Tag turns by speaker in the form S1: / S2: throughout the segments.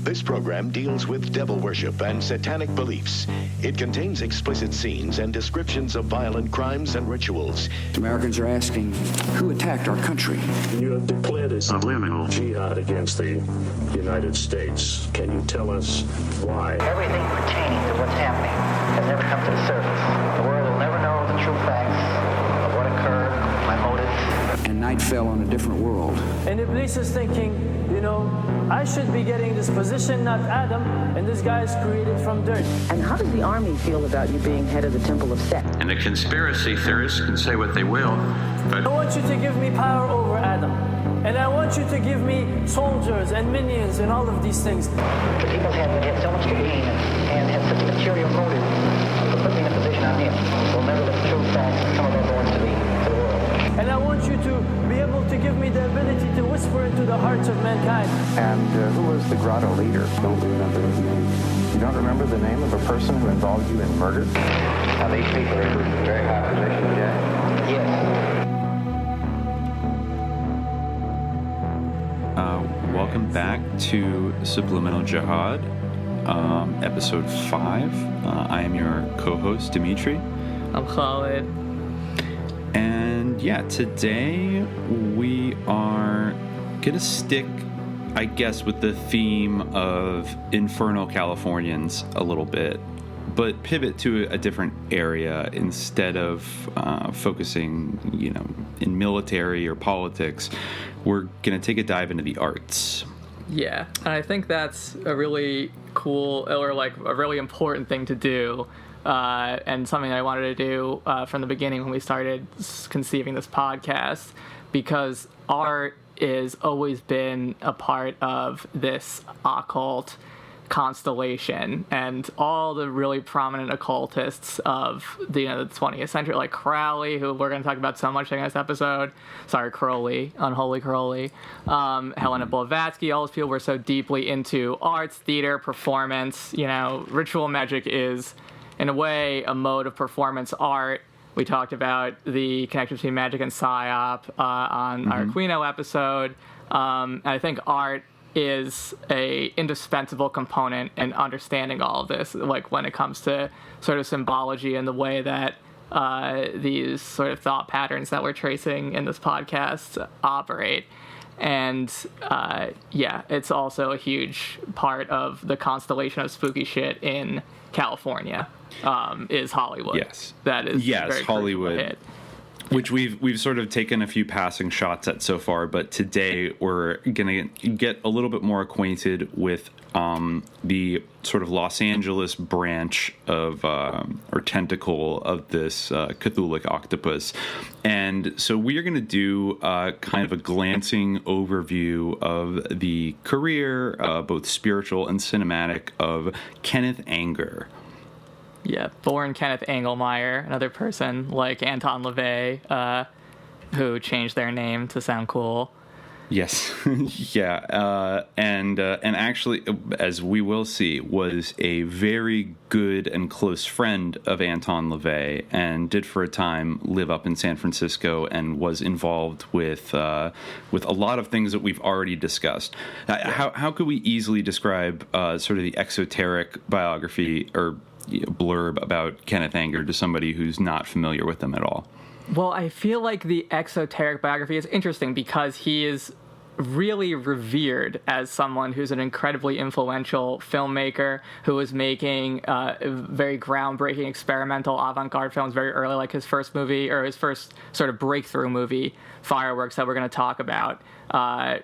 S1: This program deals with devil worship and satanic beliefs. It contains explicit scenes and descriptions of violent crimes and rituals.
S2: Americans are asking, who attacked our country?
S3: You have declared a subliminal jihad against the United States. Can you tell us why?
S4: Everything pertaining to what's happening has never come to the surface. The world will never know the true facts of what occurred, my motives.
S2: And night fell on a different world.
S5: And Iblis is thinking, I should be getting this position, not Adam, and this guy is created from dirt.
S6: And how does the army feel about you being head of the Temple of Set?
S7: And the conspiracy theorists can say what they will, but
S5: I want you to give me power over Adam. And I want you to give me soldiers and minions and all of these things.
S4: The people had so much to gain and had such a material motive for putting a position on him. We'll never let the true facts come aboard to the world.
S5: And I want you to be able to give me the ability to whisper into the hearts of mankind.
S8: And who was the grotto leader? Don't remember his name. You don't remember the name of a person who involved you in murder?
S7: now these people are in very high positions, yeah?
S4: Yes.
S9: Welcome back to Subliminal Jihad, episode 5. I am your co-host, Dimitri.
S10: I'm Khalid.
S9: And yeah, today we are going to stick, I guess, with the theme of Infernal Californians a little bit, but pivot to a different area instead of focusing, in military or politics. We're going to take a dive into the arts.
S10: Yeah, and I think that's a really cool, or like a really important thing to do, and something I wanted to do from the beginning when we started conceiving this podcast, because art has always been a part of this occult constellation, and all the really prominent occultists of the 20th century, like Crowley, who we're going to talk about so much in this episode. Sorry, Crowley, unholy Crowley. Helena Blavatsky. All those people were so deeply into arts, theater, performance. Ritual magic is, in a way, a mode of performance art. We talked about the connection between magic and psyop on our Quino episode. And I think art is a indispensable component in understanding all of this, like when it comes to sort of symbology and the way that these sort of thought patterns that we're tracing in this podcast operate. And it's also a huge part of the constellation of spooky shit in California, is Hollywood.
S9: Yes.
S10: That is very
S9: Hollywood.
S10: hit.
S9: Which we've sort of taken a few passing shots at so far, but today we're going to get a little bit more acquainted with the sort of Los Angeles branch of, or tentacle of this Cthulhic octopus. And so we are going to do kind of a glancing overview of the career, both spiritual and cinematic, of Kenneth Anger.
S10: Yeah, born Kenneth Engelmeyer, another person like Anton LaVey, who changed their name to sound cool.
S9: Yes, yeah, and actually, as we will see, was a very good and close friend of Anton LaVey, and did for a time live up in San Francisco, and was involved with a lot of things that we've already discussed. How could we easily describe sort of the exoteric biography or blurb about Kenneth Anger to somebody who's not familiar with them at all?
S10: Well, I feel like the exoteric biography is interesting because he is really revered as someone who's an incredibly influential filmmaker who was making very groundbreaking experimental avant-garde films very early, like his first movie, or his first sort of breakthrough movie, Fireworks, that we're going to talk about,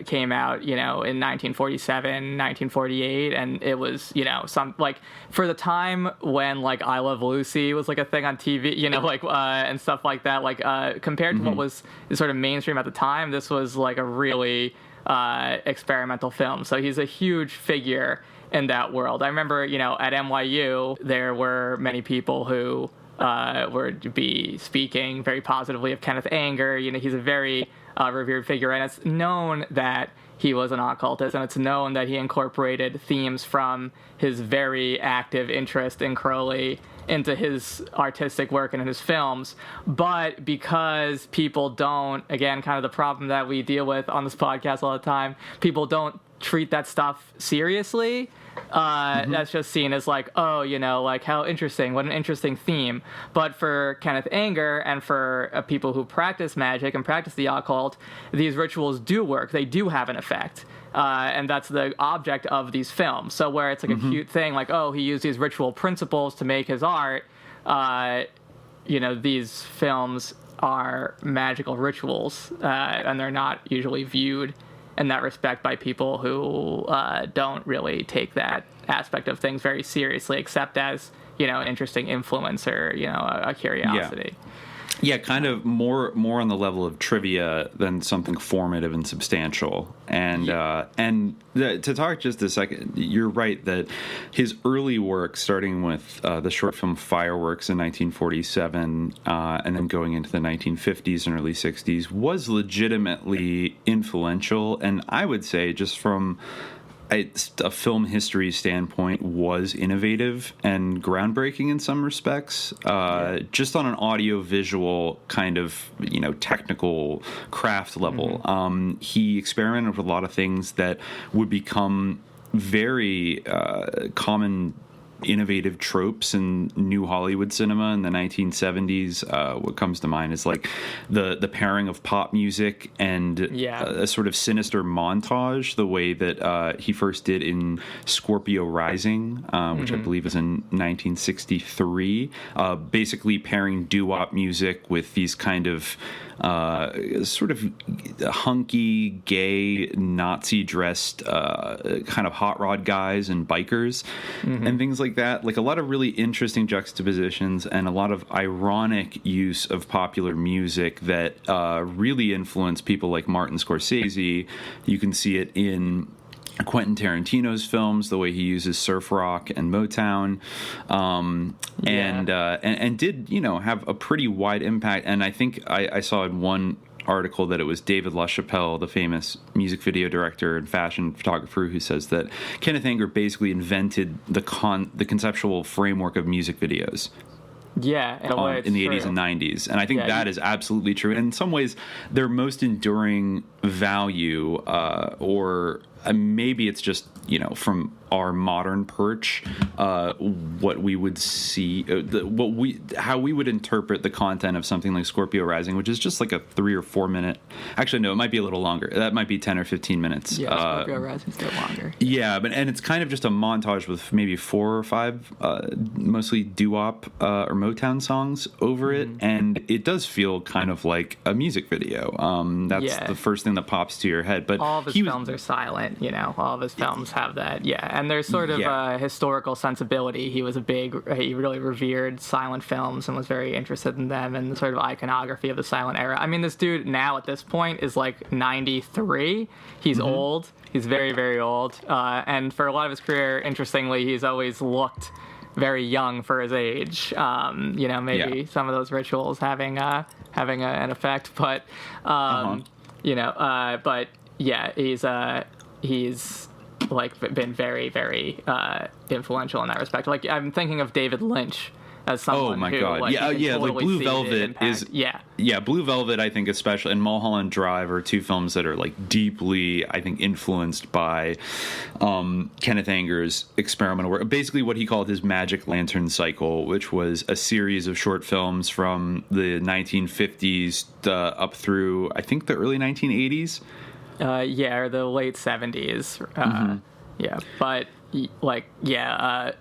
S10: came out, in 1947, 1948, and it was, some, like, for the time when, like, I Love Lucy was, like, a thing on TV, and stuff like that, like, compared to what was sort of mainstream at the time, this was, like, a really experimental film. So he's a huge figure in that world. I remember, at NYU, there were many people who would be speaking very positively of Kenneth Anger. He's a very revered figure, and it's known that he was an occultist, and it's known that he incorporated themes from his very active interest in Crowley into his artistic work and in his films. But because people don't, again, kind of the problem that we deal with on this podcast all the time, people don't treat that stuff seriously. That's just seen as like, oh, like how interesting, what an interesting theme. But for Kenneth Anger and for people who practice magic and practice the occult, these rituals do work. They do have an effect. And that's the object of these films. So where it's like a cute thing, like, oh, he used these ritual principles to make his art, these films are magical rituals, and they're not usually viewed in that respect by people who don't really take that aspect of things very seriously, except as, an interesting influence or, a curiosity.
S9: Yeah, kind of more on the level of trivia than something formative and substantial. And to talk just a second, you're right that his early work, starting with the short film Fireworks in 1947, and then going into the 1950s and early 60s, was legitimately influential. And I would say, just from a film history standpoint, was innovative and groundbreaking in some respects. Just on an audio-visual kind of, technical craft level. He experimented with a lot of things that would become very common innovative tropes in new Hollywood cinema in the 1970s. What comes to mind is like the pairing of pop music and a sort of sinister montage, the way that he first did in Scorpio Rising, which I believe is in 1963, basically pairing doo-wop music with these kind of sort of hunky, gay, Nazi-dressed kind of hot rod guys and bikers and things like that. Like a lot of really interesting juxtapositions and a lot of ironic use of popular music that really influenced people like Martin Scorsese. You can see it in Quentin Tarantino's films, the way he uses surf rock and Motown, and did, have a pretty wide impact. And I think I saw in one article that it was David LaChapelle, the famous music video director and fashion photographer, who says that Kenneth Anger basically invented the conceptual framework of music videos.
S10: Yeah,
S9: in the 80s and 90s. And I think that is absolutely true. And in some ways, their most enduring value, or maybe it's just, from our modern perch, what we would see, how we would interpret the content of something like Scorpio Rising, which is just like a 3 or 4 minute. Actually, no, it might be a little longer. That might be 10 or 15 minutes.
S10: Yeah, Scorpio Rising's a bit longer.
S9: Yeah, and it's kind of just a montage with maybe 4 or 5, mostly doo-wop or Motown songs over it, and it does feel kind of like a music video. That's the first thing that pops to your head. But
S10: all of his films are silent. All of his films have that. And there's sort of a historical sensibility. He really revered silent films and was very interested in them and the sort of iconography of the silent era. I mean, this dude now at this point is like 93. He's old. He's very, very old. And for a lot of his career, interestingly, he's always looked very young for his age. Maybe some of those rituals having an effect, but he's like been very, very influential in that respect. Like I'm thinking of David Lynch as someone.
S9: Oh my
S10: who,
S9: God!
S10: Like,
S9: Like Blue Velvet is. Blue Velvet, I think, especially, and Mulholland Drive are two films that are like deeply, I think, influenced by Kenneth Anger's experimental work. Basically, what he called his Magick Lantern Cycle, which was a series of short films from the 1950s up through, I think, the early 1980s.
S10: Or the late 70s.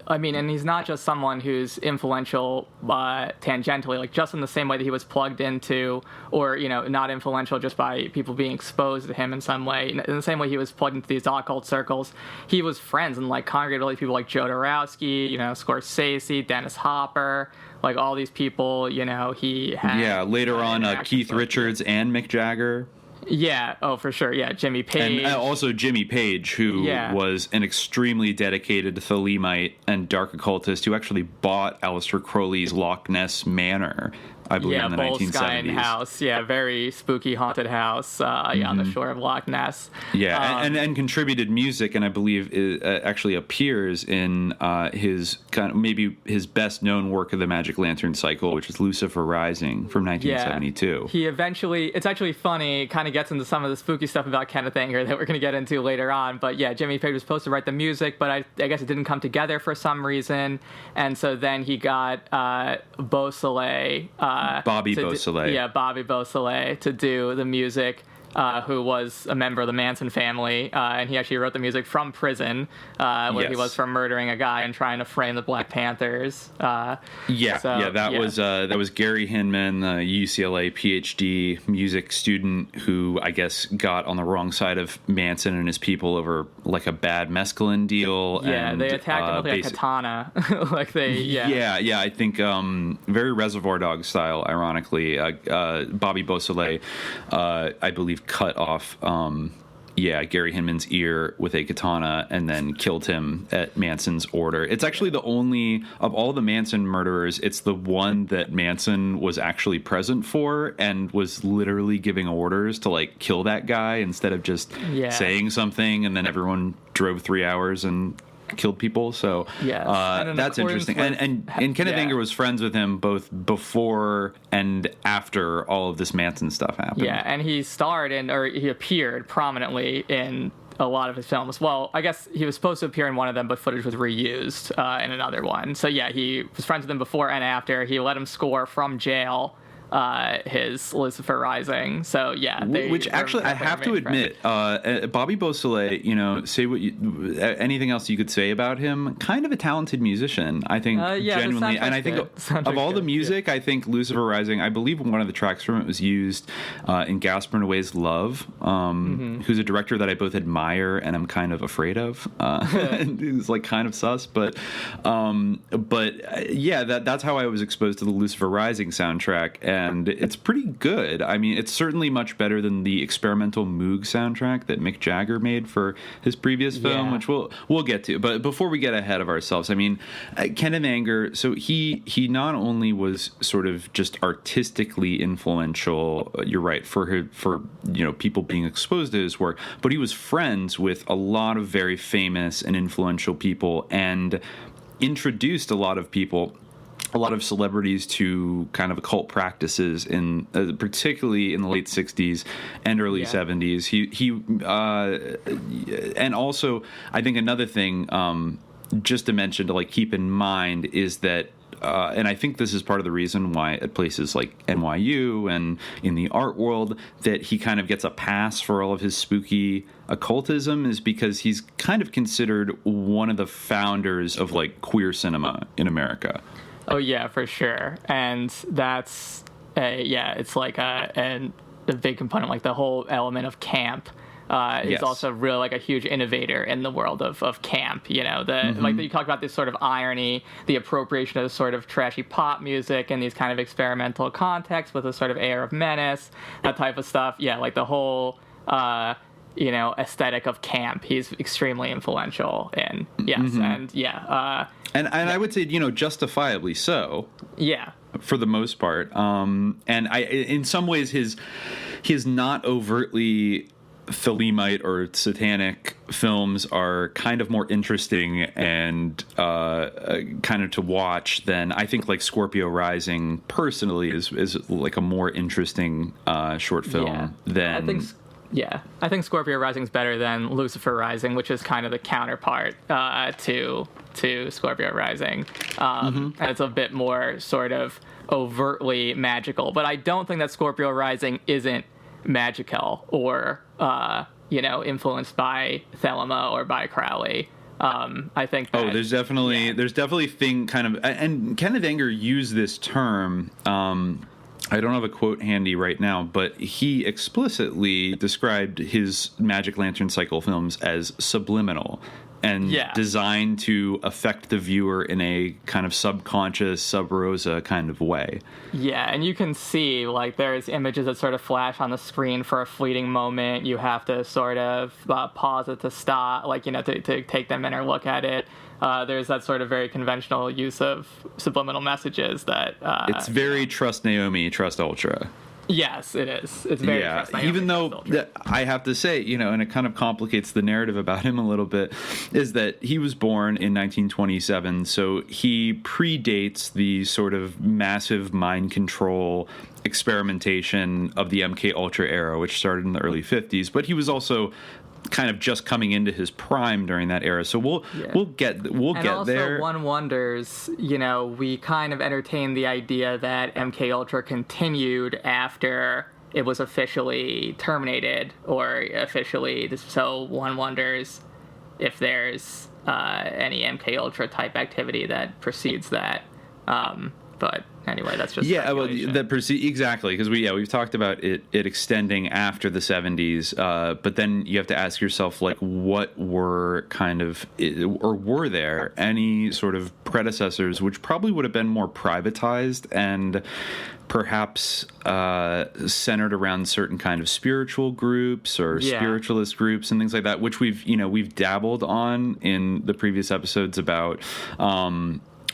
S10: I mean, and he's not just someone who's influential tangentially, like just in the same way that he was plugged into, or, not influential just by people being exposed to him in some way. In the same way he was plugged into these occult circles, he was friends and like congregated with people like Joe Dorowski, Scorsese, Dennis Hopper, like all these people, he had.
S9: Yeah, later on, Keith Richards and Mick Jagger.
S10: Yeah, oh, for sure. Yeah, Jimmy Page.
S9: And also Jimmy Page, who was an extremely dedicated Thalemite and dark occultist who actually bought Aleister Crowley's Loch Ness Manor I believe, in the 1970s.
S10: House, very spooky haunted house, on the shore of Loch Ness.
S9: Yeah, and contributed music, and I believe it actually appears in his maybe his best known work of the Magick Lantern Cycle, which is Lucifer Rising from 1972.
S10: He eventually, it's actually funny, kind of gets into some of the spooky stuff about Kenneth Anger that we're going to get into later on. But yeah, Jimmy Page was supposed to write the music, but I guess it didn't come together for some reason. And so then he got Bobby Beausoleil to do the music. Who was a member of the Manson family, and he actually wrote the music from prison, where he was for murdering a guy and trying to frame the Black Panthers. That was Gary Hinman, the UCLA PhD music student who I guess got on the wrong side of Manson and his people over like a bad mescaline deal. Yeah, and they attacked him with a katana. I think very Reservoir Dogs style. Ironically, Bobby Beausoleil, I believe, cut off Gary Hinman's ear with a katana and then killed him at Manson's order. It's actually the only of all the Manson murderers, it's the one that Manson was actually present for and was literally giving orders to like kill that guy instead of just saying something, and then everyone drove 3 hours and killed people. So that's interesting. And Kenneth Anger was friends with him both before and after all of this Manson stuff happened. Yeah, and he he appeared prominently in a lot of his films. Well, I guess he was supposed to appear in one of them, but footage was reused in another one. So yeah, he was friends with him before and after. He let him score from jail his Lucifer Rising. So yeah,
S9: which actually I have to admit, Bobby Beausoleil, say what anything else you could say about him, kind of a talented musician, I think, genuinely. And I think of all the music, I think Lucifer Rising, I believe one of the tracks from it was used in Gaspar Noé's Love, who's a director that I both admire and I'm kind of afraid of. It's like kind of sus, but that's how I was exposed to the Lucifer Rising soundtrack. And it's pretty good. I mean, it's certainly much better than the experimental Moog soundtrack that Mick Jagger made for his previous film, which we'll get to. But before we get ahead of ourselves, I mean, Kenneth Anger, so he not only was sort of just artistically influential, you're right, for people being exposed to his work, but he was friends with a lot of very famous and influential people and introduced a lot of celebrities to kind of occult practices in particularly in the late 60s and early 70s. He and also I think another thing just to mention to like keep in mind is that and I think this is part of the reason why at places like NYU and in the art world that he kind of gets a pass for all of his spooky occultism is because he's kind of considered one of the founders of like queer cinema in America.
S10: Oh yeah, for sure, and that's it's like a big component, like the whole element of camp. Is also really like a huge innovator in the world of camp. Like you talk about this sort of irony, the appropriation of this sort of trashy pop music and these kind of experimental contexts with a sort of air of menace, that type of stuff. Yeah, like the whole aesthetic of camp. He's extremely influential in. Yes, and
S9: And I would say, justifiably so.
S10: Yeah.
S9: For the most part. And in some ways, his not overtly Thalemite or satanic films are kind of more interesting and kind of to watch than I think like Scorpio Rising personally is like a more interesting short film than...
S10: I think Scorpio Rising is better than Lucifer Rising, which is kind of the counterpart to Scorpio Rising. And it's a bit more sort of overtly magical. But I don't think that Scorpio Rising isn't magical or, influenced by Thelema or by Crowley. I think that,
S9: there's definitely thing kind of, and Kenneth Anger used this term, I don't have a quote handy right now, but he explicitly described his Magick Lantern Cycle films as subliminal. designed to affect the viewer in a kind of subconscious, sub rosa kind of way.
S10: Yeah, and you can see, like, there's images that sort of flash on the screen for a fleeting moment. You have to sort of pause it to stop, like, you know, to take them in or look at it. There's that sort of very conventional use of subliminal messages that...
S9: it's very trust Naomi, trust Ultra.
S10: Yes, it is. It's very
S9: even though I have to say, you know, and it kind of complicates the narrative about him a little bit, is that he was born in 1927, so he predates the sort of massive mind control experimentation of the MK Ultra era, which started in the early 50s, but he was also kind of just coming into his prime during that era, so we'll get there.
S10: And also, one wonders, you know, we kind of entertained the idea that MK Ultra continued after it was officially terminated, or officially. So one wonders if there's any MK Ultra type activity that precedes that. But anyway, that's just
S9: exactly, because we've talked about it extending after the 70s, but then you have to ask yourself, like, what were were there any sort of predecessors which probably would have been more privatized and perhaps centered around certain kind of spiritual groups or spiritualist groups and things like that, which we've dabbled on in the previous episodes about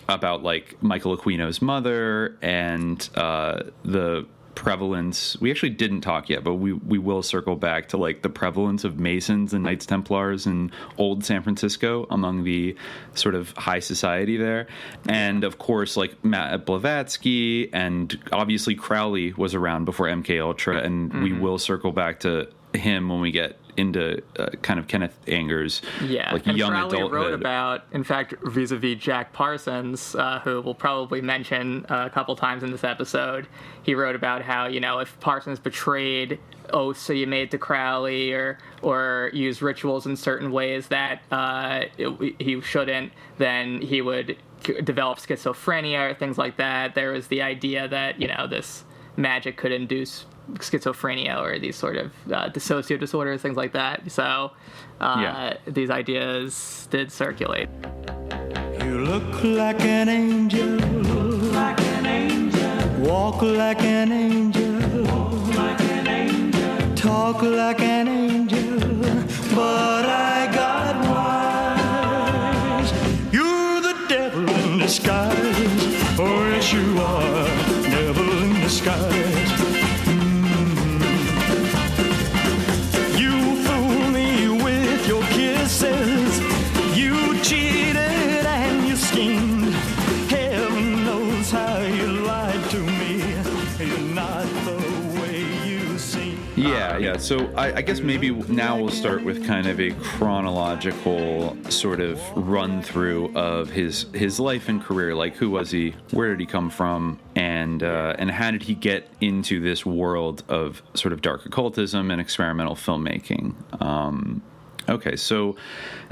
S9: like Michael Aquino's mother and the prevalence. We actually didn't talk yet, but we will circle back to like the prevalence of Masons and Knights Templars in old San Francisco among the sort of high society there. And of course, like Matt Blavatsky, and obviously Crowley was around before MK Ultra, and we will circle back to him when we get into kind of Kenneth Anger's like
S10: and
S9: young
S10: Crowley
S9: adulthood.
S10: wrote about, in fact, vis-a-vis Jack Parsons, who we'll probably mention a couple times in this episode. He wrote about how, you know, if Parsons betrayed oaths that you made to Crowley or used rituals in certain ways that he shouldn't, then he would develop schizophrenia or things like that. There was the idea that, you know, this magic could induce schizophrenia or these sort of dissociative disorders, things like that. So these ideas did circulate.
S11: You look like an angel, walk like an angel, talk like an angel, but I got wise. You're the devil in disguise, or yes you are, devil in disguise. You cheated and you schemed. Heaven knows how you lied to me. You're not the way you seem.
S9: Yeah. So I guess maybe now we'll start with kind of a chronological sort of run through of his life and career. Like, who was he? Where did he come from? And how did he get into this world of sort of dark occultism and experimental filmmaking? Okay, so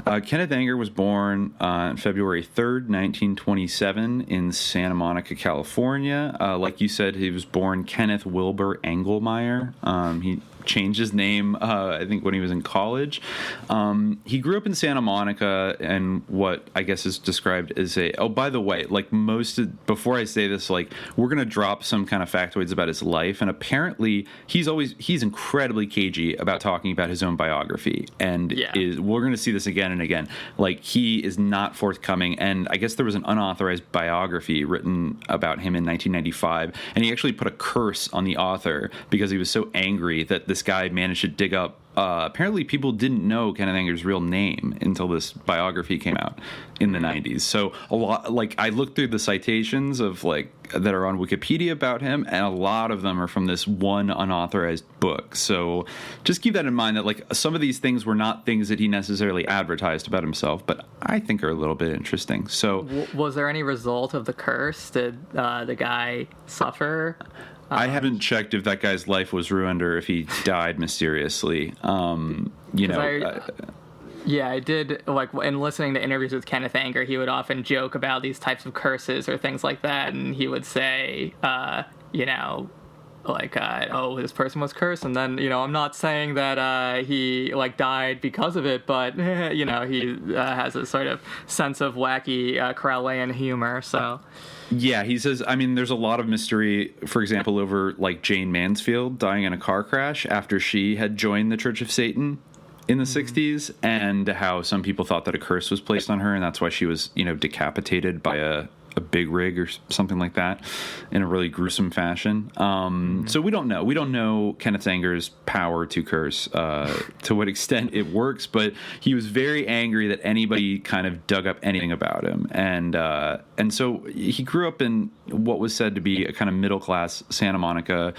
S9: Kenneth Anger was born on February 3rd, 1927 in Santa Monica, California. Like you said, he was born Kenneth Wilbur Engelmeyer. He changed his name, I think, when he was in college. He grew up in Santa Monica, and what I guess is described as by the way, like before I say this, like, we're going to drop some kind of factoids about his life, and apparently he's incredibly cagey about talking about his own biography, and we're going to see this again and again. Like, he is not forthcoming, and I guess there was an unauthorized biography written about him in 1995, and he actually put a curse on the author because he was so angry that this guy managed to dig up. Apparently, people didn't know Kenneth Anger's real name until this biography came out in the 90s. So a lot, like, I looked through the citations of like that are on Wikipedia about him, and a lot of them are from this one unauthorized book. So just keep that in mind, that like some of these things were not things that he necessarily advertised about himself, but I think are a little bit interesting. So
S10: was there any result of the curse? Did the guy suffer?
S9: I haven't checked if that guy's life was ruined or if he died mysteriously. I
S10: did, like, in listening to interviews with Kenneth Anger, he would often joke about these types of curses or things like that, and he would say, this person was cursed, and then I'm not saying that he died because of it, but he has a sort of sense of wacky Crowleyan humor. So
S9: yeah, he says, I mean, there's a lot of mystery, for example, over Jane Mansfield dying in a car crash after she had joined the Church of Satan in the 60s, and how some people thought that a curse was placed on her, and that's why she was decapitated by a big rig or something like that in a really gruesome fashion. So we don't know Kenneth Anger's power to curse, to what extent it works, but he was very angry that anybody kind of dug up anything about him. And so he grew up in what was said to be a kind of middle-class Santa Monica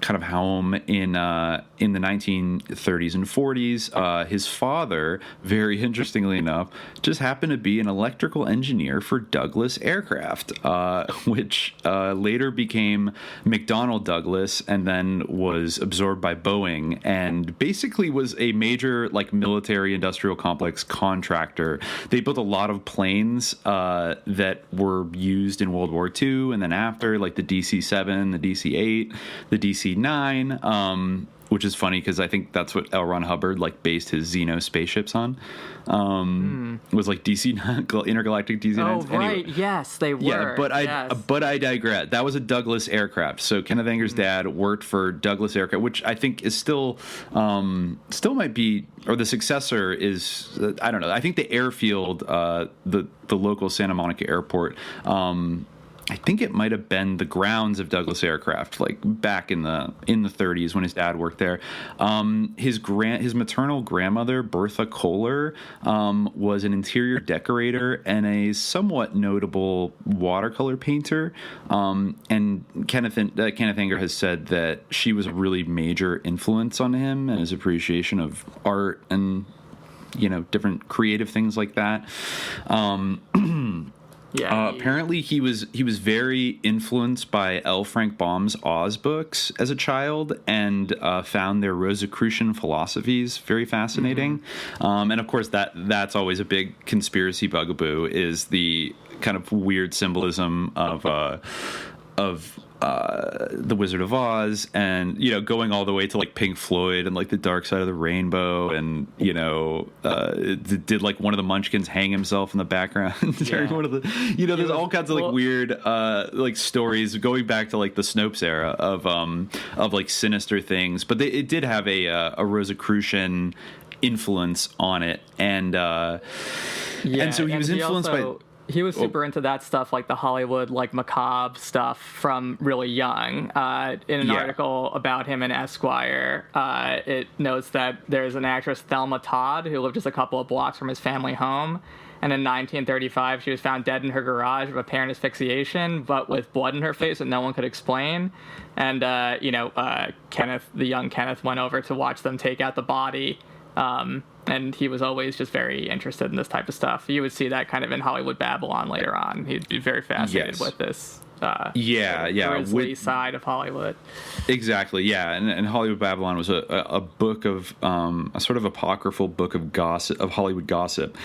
S9: kind of home in the 1930s and 40s. His father, very interestingly enough, just happened to be an electrical engineer for Douglas Aircraft, which later became McDonnell Douglas and then was absorbed by Boeing, and basically was a major military industrial complex contractor. They built a lot of planes that were used in World War II, and then after, the DC-7, the DC-8, the DC-9, which is funny because I think that's what L. Ron Hubbard based his Xeno spaceships on. Was DC intergalactic DC-9s.
S10: Oh, right.
S9: Anyway,
S10: yes, they were.
S9: Yeah, but I digress. That was a Douglas Aircraft. So Kenneth Anger's dad worked for Douglas Aircraft, which I think is still might be, or the successor is, I don't know. I think the airfield, the local Santa Monica airport, I think it might have been the grounds of Douglas Aircraft, back in the 30s when his dad worked there. His maternal grandmother, Bertha Kohler, was an interior decorator and a somewhat notable watercolor painter. And Kenneth Anger has said that she was a really major influence on him and his appreciation of art and different creative things like that. Yeah. Apparently, he was very influenced by L. Frank Baum's Oz books as a child, and found their Rosicrucian philosophies very fascinating. And of course, that's always a big conspiracy bugaboo, is the kind of weird symbolism of the Wizard of Oz, and going all the way to Pink Floyd and the Dark Side of the Rainbow, and did one of the Munchkins hang himself in the background during one of the there's all kinds of weird stories going back to the Snopes era of sinister things, but it did have a Rosicrucian influence on it, and so he was influenced by.
S10: He was super into that stuff, the Hollywood, macabre stuff from really young. In an article about him in Esquire, it notes that there's an actress, Thelma Todd, who lived just a couple of blocks from his family home. And in 1935, she was found dead in her garage of apparent asphyxiation, but with blood in her face that no one could explain. And, the young Kenneth went over to watch them take out the body. And he was always just very interested in this type of stuff. You would see that kind of in Hollywood Babylon later on. He'd be very fascinated with this. Grisly side of Hollywood.
S9: Exactly, yeah. And Hollywood Babylon was a book of a sort of apocryphal book of gossip, of Hollywood gossip,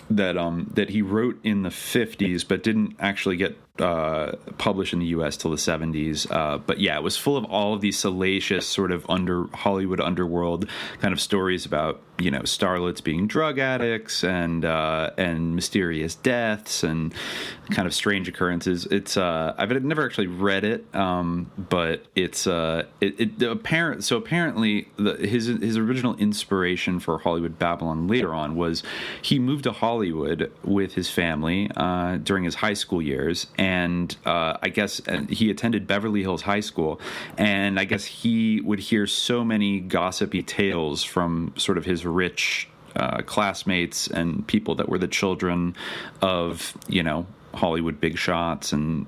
S9: that he wrote in the 50s, but didn't actually get published in the U.S. till the 70s. But yeah, it was full of all of these salacious sort of Hollywood underworld kind of stories about starlets being drug addicts and mysterious deaths and kind of strange occurrences. It's I've never actually read it, but it's apparent. So apparently, his original inspiration for Hollywood Babylon later on was he moved to Hollywood with his family during his high school years, and I guess he attended Beverly Hills High School, and I guess he would hear so many gossipy tales from sort of his rich classmates and people that were the children of Hollywood big shots and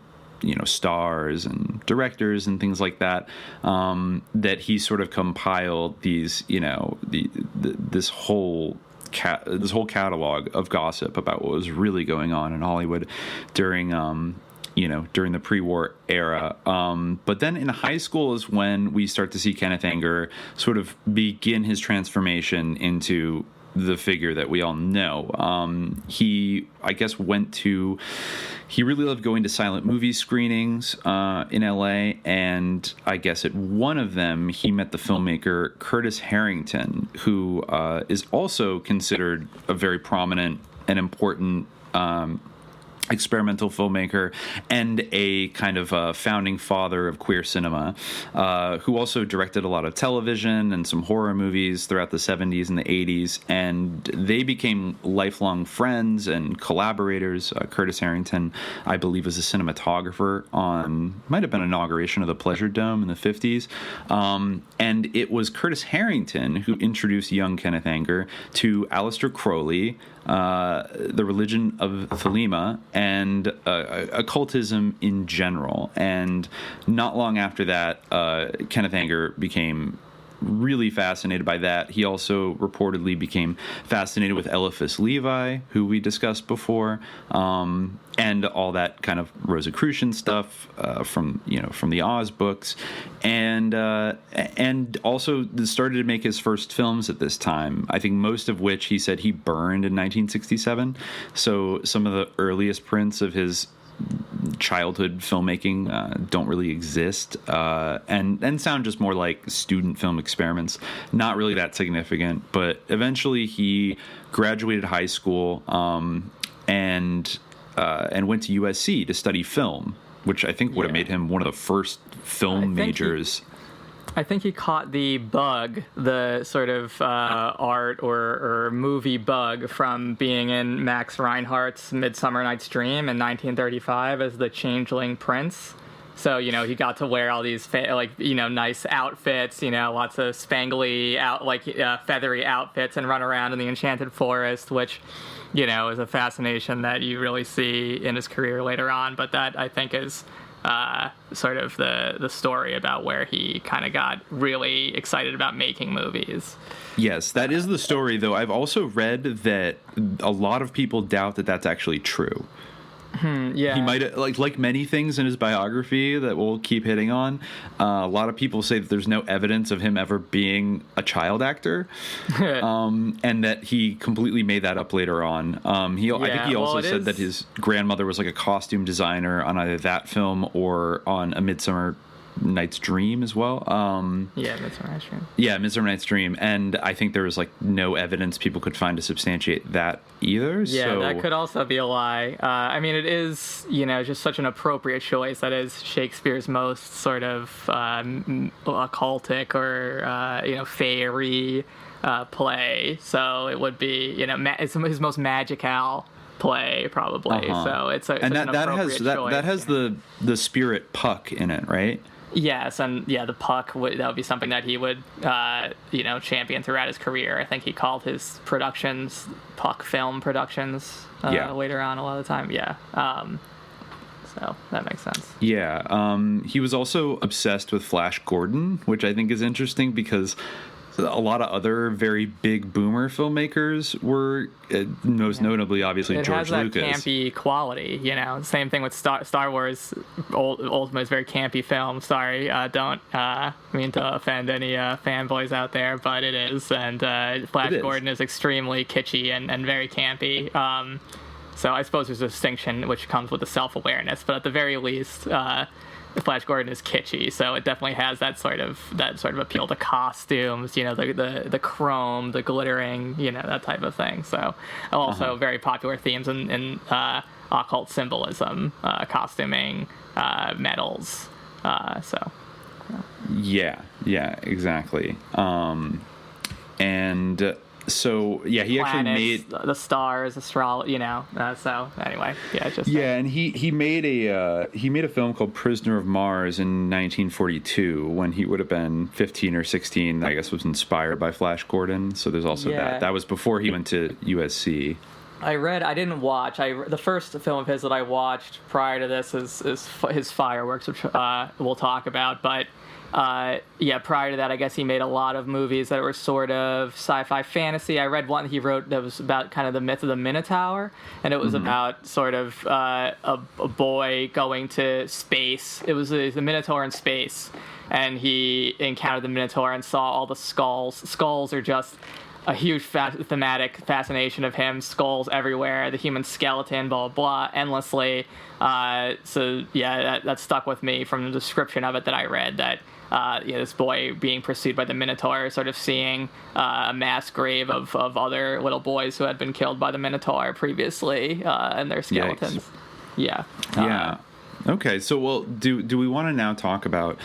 S9: stars and directors and things like that, that he sort of compiled these this whole catalog of gossip about what was really going on in Hollywood during the pre-war era. But then in high school is when we start to see Kenneth Anger sort of begin his transformation into the figure that we all know. He, I guess, he really loved going to silent movie screenings in LA, and I guess at one of them he met the filmmaker Curtis Harrington, who is also considered a very prominent and important experimental filmmaker and a kind of founding father of queer cinema, who also directed a lot of television and some horror movies throughout the 70s and the 80s, and they became lifelong friends and collaborators. Curtis Harrington, I believe, was a cinematographer on, might have been Inauguration of the Pleasure Dome in the 50s, and it was Curtis Harrington who introduced young Kenneth Anger to Aleister Crowley, the religion of Thelema, and occultism in general. And not long after that, Kenneth Anger became really fascinated by that. He also reportedly became fascinated with Eliphas Levi, who we discussed before, and all that kind of Rosicrucian stuff from the Oz books, and also started to make his first films at this time. I think most of which he said he burned in 1967. So some of the earliest prints of his childhood filmmaking don't really exist, and sound just more like student film experiments, not really that significant. But eventually he graduated high school and went to USC to study film, which I think would have made him one of the first film majors.
S10: I think he caught the bug, the sort of art or movie bug from being in Max Reinhardt's Midsummer Night's Dream in 1935 as the changeling prince. So, he got to wear all these, nice outfits, lots of spangly, feathery outfits and run around in the Enchanted Forest, which, is a fascination that you really see in his career later on. But that, I think, is sort of the story about where he kind of got really excited about making movies.
S9: Yes, that is the story, though. I've also read that a lot of people doubt that that's actually true.
S10: Yeah,
S9: he might, like many things in his biography that we'll keep hitting on. A lot of people say that there's no evidence of him ever being a child actor, and that he completely made that up later on. I think he also said that his grandmother was like a costume designer on either that film or on A Midsummer Night's Dream as well.
S10: Midsummer Night's Dream.
S9: Yeah, Midsummer Night's Dream, and I think there was no evidence people could find to substantiate that either.
S10: Yeah,
S9: so
S10: that could also be a lie. I mean, it is, just such an appropriate choice. That is Shakespeare's most sort of occultic or fairy play. So it would be, it's his most magical play probably. So it's an appropriate choice.
S9: That has the spirit Puck in it, right?
S10: Yes, and the Puck that would be something that he would champion throughout his career. I think he called his productions Puck film productions later on a lot of the time. So that makes sense.
S9: He was also obsessed with Flash Gordon, which I think is interesting because a lot of other very big boomer filmmakers were, most notably, obviously, George Lucas.
S10: It has that campy quality, Same thing with Star Wars. Ultimately, is a very campy film. Sorry, don't mean to offend any fanboys out there, but it is. And Flash Gordon is extremely kitschy and very campy. So I suppose there's a distinction which comes with the self-awareness, but at the very least, Flash Gordon is kitschy, so it definitely has that sort of appeal to costumes, the chrome, the glittering, that type of thing. So also very popular themes in occult symbolism, costuming, metals.
S9: Yeah, exactly. So he
S10: planets,
S9: actually made
S10: the stars, astrology, so anyway,
S9: and he made a film called Prisoner of Mars in 1942 when he would have been 15 or 16. I guess was inspired by Flash Gordon. So there's also that was before he went to USC.
S10: I didn't watch. The first film of his that I watched prior to this is his Fireworks, which we'll talk about, but. Prior to that, I guess he made a lot of movies that were sort of sci-fi fantasy. I read one he wrote that was about kind of the myth of the Minotaur, and it was about sort of a boy going to space. It was the Minotaur in space, and he encountered the Minotaur and saw all the skulls. Skulls are just a huge thematic fascination of him, skulls everywhere, the human skeleton, blah, blah, blah, endlessly. So, yeah, that stuck with me from the description of it that I read, that this boy being pursued by the Minotaur, sort of seeing a mass grave of other little boys who had been killed by the Minotaur previously, and their skeletons.
S9: Yikes.
S10: Yeah.
S9: Yeah. Okay, so do we want to now talk about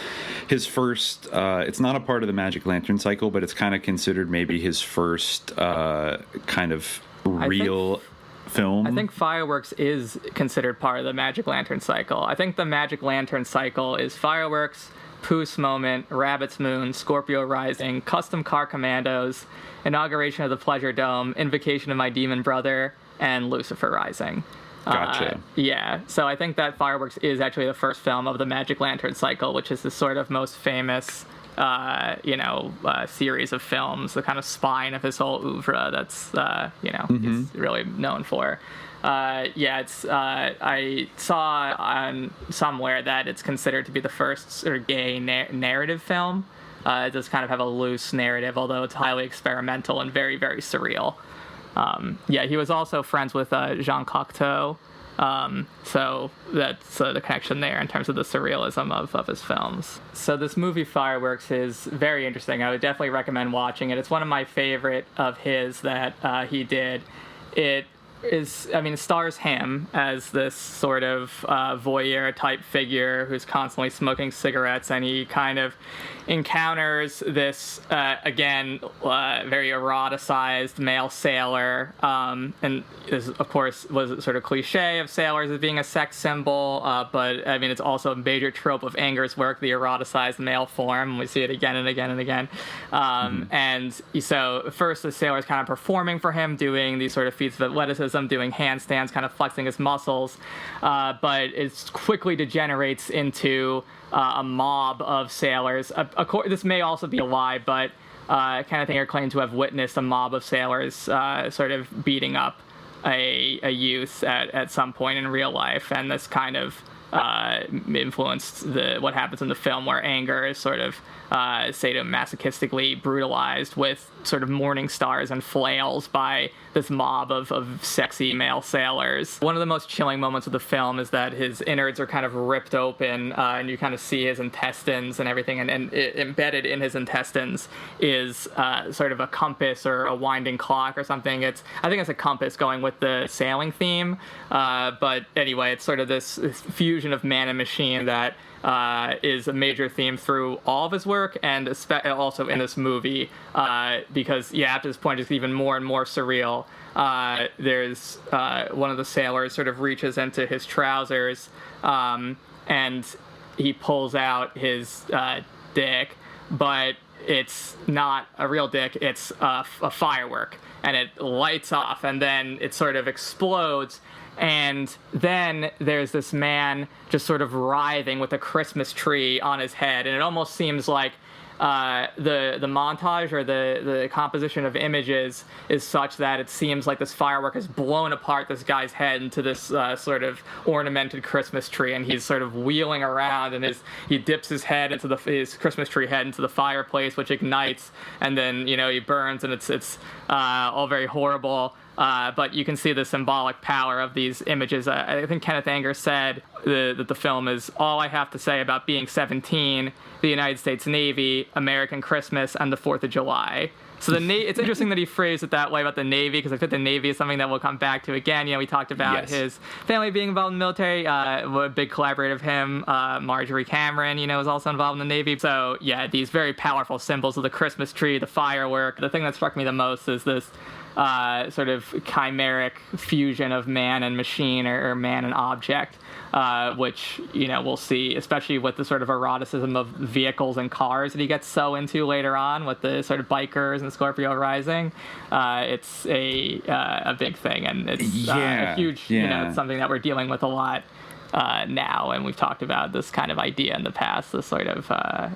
S9: his first, it's not a part of the Magick Lantern Cycle, but it's kind of considered maybe his first kind of real film?
S10: I think Fireworks is considered part of the Magick Lantern Cycle. I think the Magick Lantern Cycle is Fireworks, Puss Moment, Rabbit's Moon, Scorpio Rising, Custom Car Commandos, Inauguration of the Pleasure Dome, Invocation of My Demon Brother, and Lucifer Rising.
S9: Gotcha.
S10: Yeah, so I think that Fireworks is actually the first film of the Magick Lantern Cycle, which is the sort of most famous, series of films, the kind of spine of his whole oeuvre that's, he's really known for. I saw on somewhere that it's considered to be the first sort of gay narrative film. It does kind of have a loose narrative, although it's highly experimental and very, very surreal. He was also friends with Jean Cocteau, so that's the connection there in terms of the surrealism of his films. So this movie Fireworks is very interesting. I would definitely recommend watching it. It's one of my favorite of his that he did. It stars him as this sort of voyeur-type figure who's constantly smoking cigarettes, and he kind of encounters this, very eroticized male sailor, and this, of course, was a sort of cliche of sailors as being a sex symbol, but, it's also a major trope of Anger's work, the eroticized male form. We see it again and again and again. And so, first, the sailor's kind of performing for him, doing these sort of feats of athleticism, doing handstands, kind of flexing his muscles, but it quickly degenerates into a mob of sailors. This may also be a lie, but Kenneth Anger claimed to have witnessed a mob of sailors sort of beating up a youth at some point in real life, and this kind of influenced what happens in the film, where Anger is sort of sadomasochistically brutalized with sort of morning stars and flails by this mob of sexy male sailors. One of the most chilling moments of the film is that his innards are kind of ripped open, and you kind of see his intestines and everything, and embedded in his intestines is sort of a compass or a winding clock or something. I think it's a compass going with the sailing theme, but anyway, it's sort of this fusion of man and machine that is a major theme through all of his work, and also in this movie, because after this point it's even more and more surreal. There's one of the sailors sort of reaches into his trousers, and he pulls out his dick, but it's not a real dick, it's a firework, and it lights off, and then it sort of explodes. And then there's this man just sort of writhing with a Christmas tree on his head, and it almost seems like the montage or the composition of images is such that it seems like this firework has blown apart this guy's head into this sort of ornamented Christmas tree, and he's sort of wheeling around, and he dips his head into his Christmas tree head into the fireplace, which ignites, and then he burns, and it's all very horrible. But you can see the symbolic power of these images. I think Kenneth Anger said that the film is all I have to say about being 17, the United States Navy, American Christmas, and the 4th of July. So it's interesting that he phrased it that way about the Navy, because I think the Navy is something that we'll come back to again. We talked about his family being involved in the military. A big collaborator of him, Marjorie Cameron, was also involved in the Navy. So, these very powerful symbols of the Christmas tree, the firework. The thing that struck me the most is this sort of chimeric fusion of man and machine, or man and object, which, we'll see, especially with the sort of eroticism of vehicles and cars that he gets so into later on with the sort of bikers and Scorpio Rising. It's a big thing, and it's a huge, it's something that we're dealing with a lot now, and we've talked about this kind of idea in the past, this sort of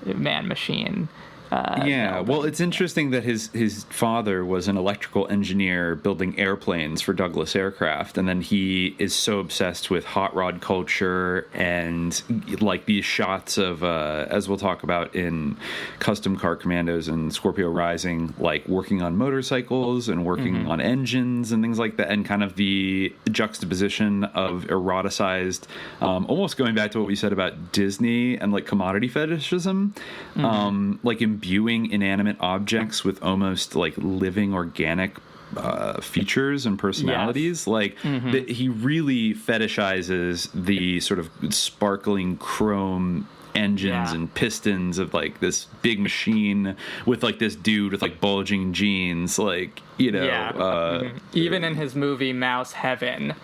S10: man-machine
S9: Well, it's interesting that his father was an electrical engineer building airplanes for Douglas Aircraft, and then he is so obsessed with hot rod culture and like these shots of, as we'll talk about in Custom Car Commandos and Scorpio Rising, like working on motorcycles and working on engines and things like that, and kind of the juxtaposition of eroticized, almost going back to what we said about Disney and like commodity fetishism, like imbuing inanimate objects with almost like living organic features and personalities. Like he really fetishizes the sort of sparkling chrome engines and pistons of like this big machine with like this dude with like bulging jeans, like, you know.
S10: Even in his movie Mouse Heaven,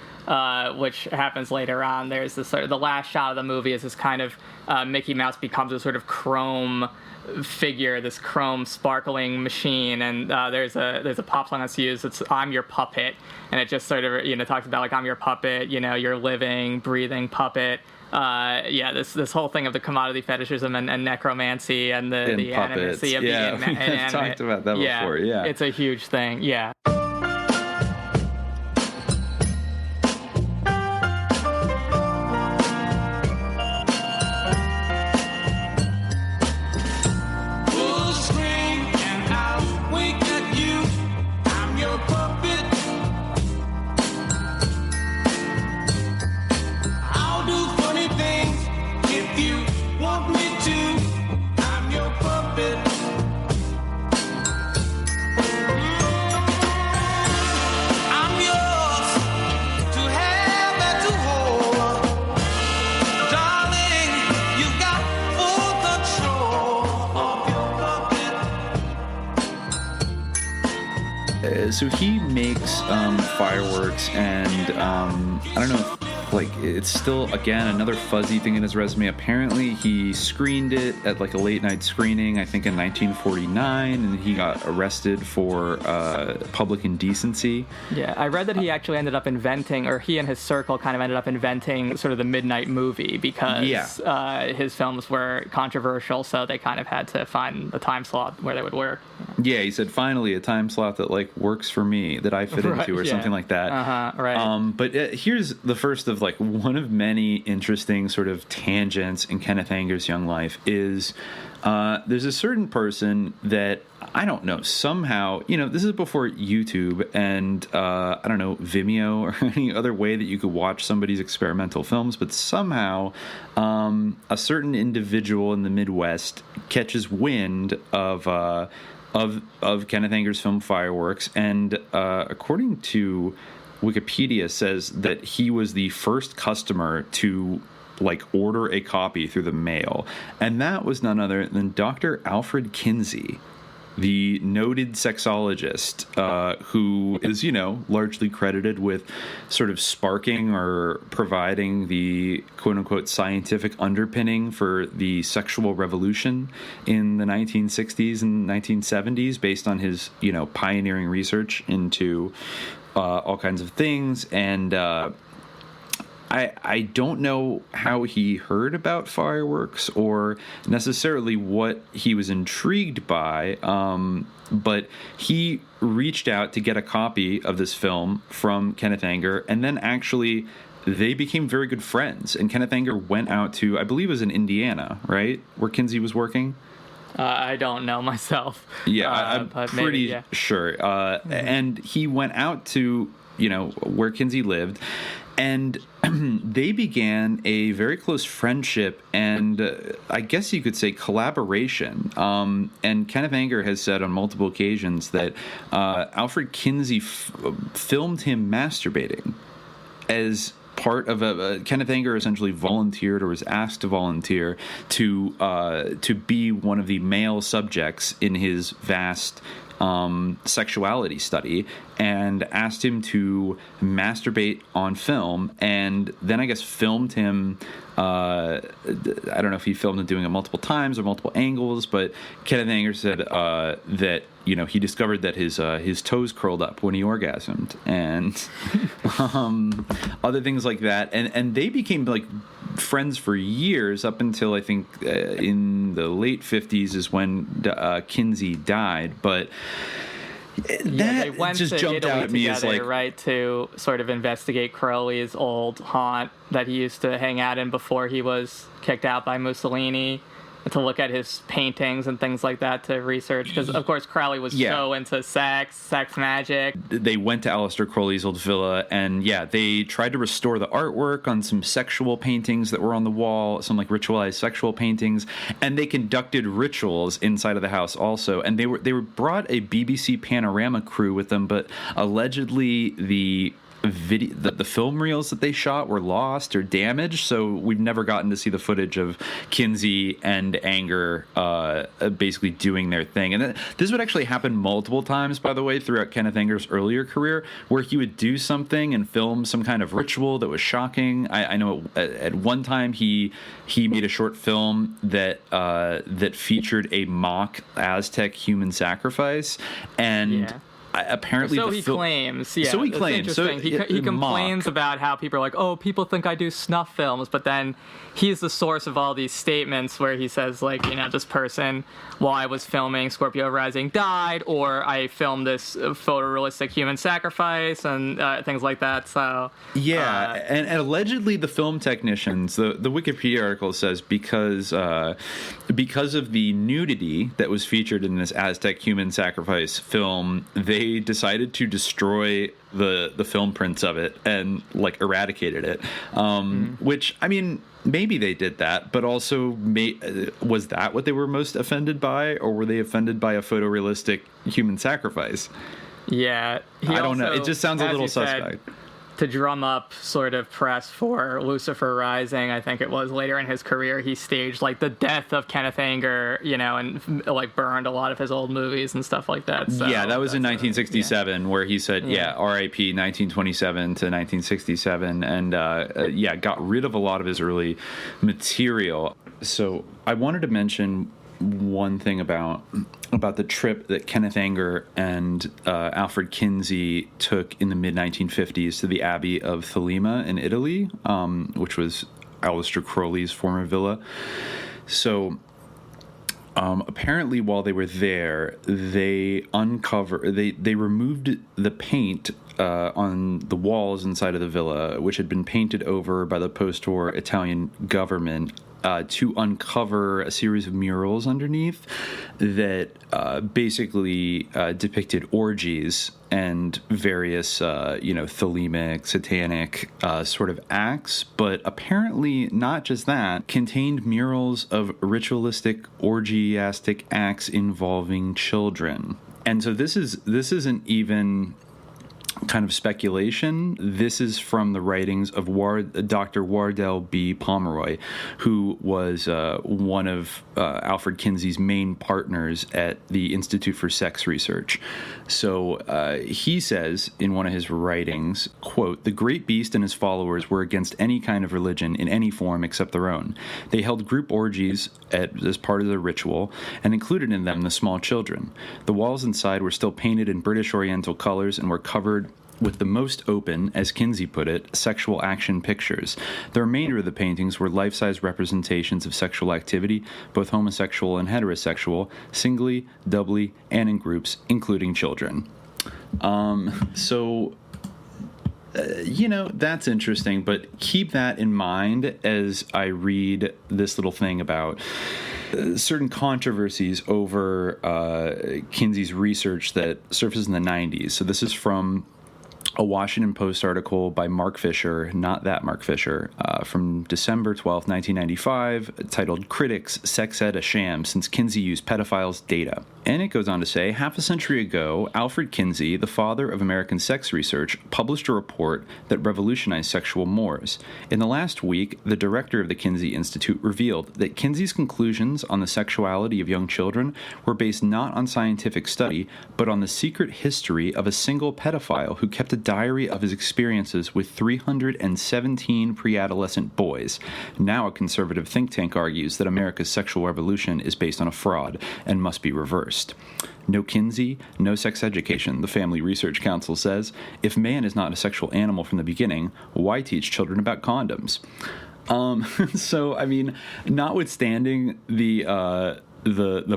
S10: which happens later on, there's this sort of, the last shot of the movie is this kind of Mickey Mouse becomes a sort of chrome figure, this chrome sparkling machine, and there's a pop song that's used. It's "I'm Your Puppet," and it just sort of, you know, talks about like, I'm your puppet, you know, your living, breathing puppet. This whole thing of the commodity fetishism and necromancy and the animacy of being inanimate.
S9: We've talked about that before. Yeah,
S10: it's a huge thing. Yeah.
S9: So he makes fireworks, and I don't know if, like, it's still, again, another fuzzy thing in his resume. Apparently he screened it at like a late night screening, I think in 1949, and he got arrested for public indecency.
S10: Yeah, I read that he actually ended up inventing, or he and his circle kind of ended up inventing sort of the midnight movie because his films were controversial, so they kind of had to find a time slot where they would work.
S9: Yeah, he said, finally, a time slot that like works for me, that I fit into, or something like that. But here's the first of like one of many interesting sort of tangents in Kenneth Anger's young life is there's a certain person that, I don't know, somehow, you know, this is before YouTube and I don't know, Vimeo or any other way that you could watch somebody's experimental films, but somehow a certain individual in the Midwest catches wind of Kenneth Anger's film Fireworks, and according to Wikipedia, says that he was the first customer to like order a copy through the mail, and that was none other than Dr. Alfred Kinsey, the noted sexologist, who is, you know, largely credited with sort of sparking or providing the quote-unquote scientific underpinning for the sexual revolution in the 1960s and 1970s based on his, you know, pioneering research into all kinds of things. And I don't know how he heard about fireworks or necessarily what he was intrigued by, but he reached out to get a copy of this film from Kenneth Anger, and then actually they became very good friends. And Kenneth Anger went out to, I believe it was in Indiana, right, where Kinsey was working?
S10: I don't know myself.
S9: Yeah, I'm pretty sure. And he went out to, you know, where Kinsey lived, and they began a very close friendship and I guess you could say collaboration. And Kenneth Anger has said on multiple occasions that Alfred Kinsey filmed him masturbating as part of Kenneth Anger essentially volunteered, or was asked to volunteer to be one of the male subjects in his vast sexuality study, and asked him to masturbate on film, and then I guess filmed him. I don't know if he filmed him doing it multiple times or multiple angles, but Kenneth Anger said that, you know, he discovered that his toes curled up when he orgasmed, and other things like that, and they became like friends for years, up until I think in the late 50s is when Kinsey died. But
S10: they went
S9: just
S10: to
S9: jumped
S10: Italy
S9: out at me as
S10: together,
S9: like,
S10: right, to sort of investigate Crowley's old haunt that he used to hang out in before he was kicked out by Mussolini, to look at his paintings and things like that to research, because of course Crowley was so into sex magic.
S9: They went to Aleister Crowley's old villa, and they tried to restore the artwork on some sexual paintings that were on the wall, some like ritualized sexual paintings, and they conducted rituals inside of the house also. And they brought a BBC Panorama crew with them, but allegedly the film reels that they shot were lost or damaged, so we've never gotten to see the footage of Kinsey and Anger basically doing their thing. And this would actually happen multiple times, by the way, throughout Kenneth Anger's earlier career, where he would do something and film some kind of ritual that was shocking. I know at one time he made a short film that featured a mock Aztec human sacrifice, and apparently
S10: he claims. Yeah,
S9: so he claims. So
S10: he complains about how people are like, oh, people think I do snuff films, but then he's the source of all these statements where he says, like, this person, while I was filming Scorpio Rising, died, or I filmed this photorealistic human sacrifice, and things like that. So
S9: and allegedly the film technicians, the Wikipedia article says, because of the nudity that was featured in this Aztec human sacrifice film, they decided to destroy the film prints of it and like eradicated it, which, I mean, maybe they did that, but also was that what they were most offended by, or were they offended by a photorealistic human sacrifice?
S10: I
S9: don't know. It just sounds a little suspect.
S10: To drum up sort of press for Lucifer Rising, I think it was later in his career, he staged like the death of Kenneth Anger, and like burned a lot of his old movies and stuff like that. So
S9: that was in 1967, where he said, R.I.P. 1927 to 1967, and got rid of a lot of his early material. So I wanted to mention one thing about the trip that Kenneth Anger and Alfred Kinsey took in the mid-1950s to the Abbey of Thelema in Italy, which was Aleister Crowley's former villa. So apparently while they were there, they removed the paint on the walls inside of the villa, which had been painted over by the post-war Italian government, to uncover a series of murals underneath that basically depicted orgies and various, Thelemic, satanic sort of acts, but apparently not just that, contained murals of ritualistic, orgiastic acts involving children. And so this isn't even kind of speculation. This is from the writings of Dr. Wardell B. Pomeroy, who was one of Alfred Kinsey's main partners at the Institute for Sex Research. So he says in one of his writings, quote, "The great beast and his followers were against any kind of religion in any form except their own. They held group orgies as part of their ritual and included in them the small children. The walls inside were still painted in British Oriental colors and were covered with the most open, as Kinsey put it, sexual action pictures. The remainder of the paintings were life-size representations of sexual activity, both homosexual and heterosexual, singly, doubly, and in groups, including children." That's interesting, but keep that in mind as I read this little thing about certain controversies over Kinsey's research that surfaced in the 90s. So this is from a Washington Post article by Mark Fisher, not that Mark Fisher, from December 12th, 1995, titled "Critics, Sex Ed a Sham Since Kinsey Used Pedophiles' Data." And it goes on to say, half a century ago, Alfred Kinsey, the father of American sex research, published a report that revolutionized sexual mores. In the last week, the director of the Kinsey Institute revealed that Kinsey's conclusions on the sexuality of young children were based not on scientific study, but on the secret history of a single pedophile who kept a diary of his experiences with 317 pre-adolescent boys. Now a conservative think tank argues that America's sexual revolution is based on a fraud and must be reversed. No Kinsey, no sex education, the Family Research Council says. If man is not a sexual animal from the beginning, why teach children about condoms? So, I mean, notwithstanding the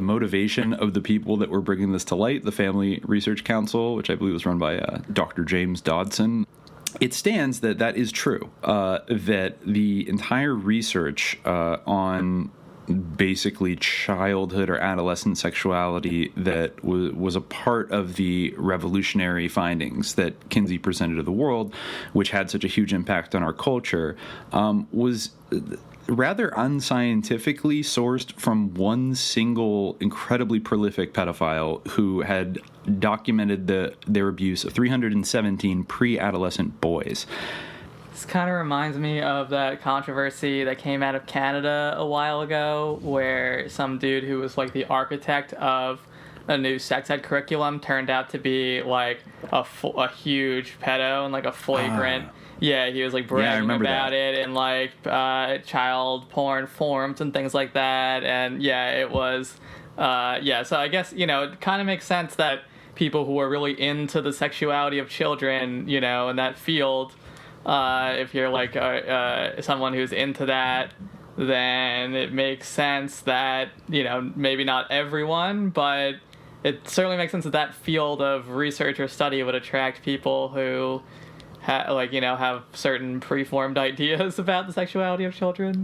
S9: motivation of the people that were bringing this to light, the Family Research Council, which I believe was run by Dr. James Dodson, it stands that is true, that the entire research on basically childhood or adolescent sexuality that was a part of the revolutionary findings that Kinsey presented to the world, which had such a huge impact on our culture, was rather unscientifically sourced from one single incredibly prolific pedophile who had documented their abuse of 317 pre-adolescent boys.
S10: This kind of reminds me of that controversy that came out of Canada a while ago, where some dude who was like the architect of a new sex ed curriculum turned out to be like a huge pedo and like a flagrant. Yeah, he was like bragging about it in like child porn forums and things like that. And yeah, it was so I guess, it kind of makes sense that people who are really into the sexuality of children, in that field, if you're like someone who's into that, then it makes sense that, maybe not everyone, but it certainly makes sense that field of research or study would attract people who have certain preformed ideas about the sexuality of children,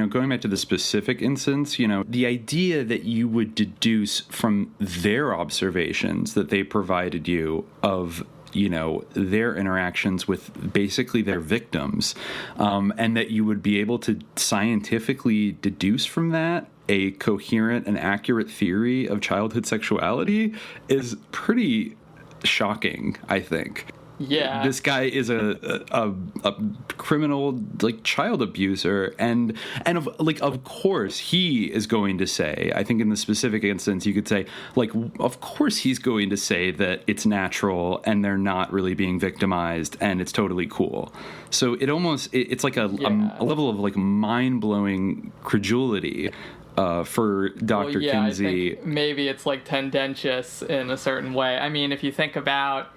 S9: going back to the specific instance, the idea that you would deduce from their observations that they provided you of their interactions with basically their victims, and that you would be able to scientifically deduce from that a coherent and accurate theory of childhood sexuality is pretty shocking, I think.
S10: Yeah,
S9: this guy is a criminal, like, child abuser, and of course he is going to say, I think in the specific instance you could say, like, of course he's going to say that it's natural and they're not really being victimized and it's totally cool. So it's like a level of like mind-blowing credulity for Dr. Kinsey.
S10: I think maybe it's like tendentious in a certain way. I mean, if you think about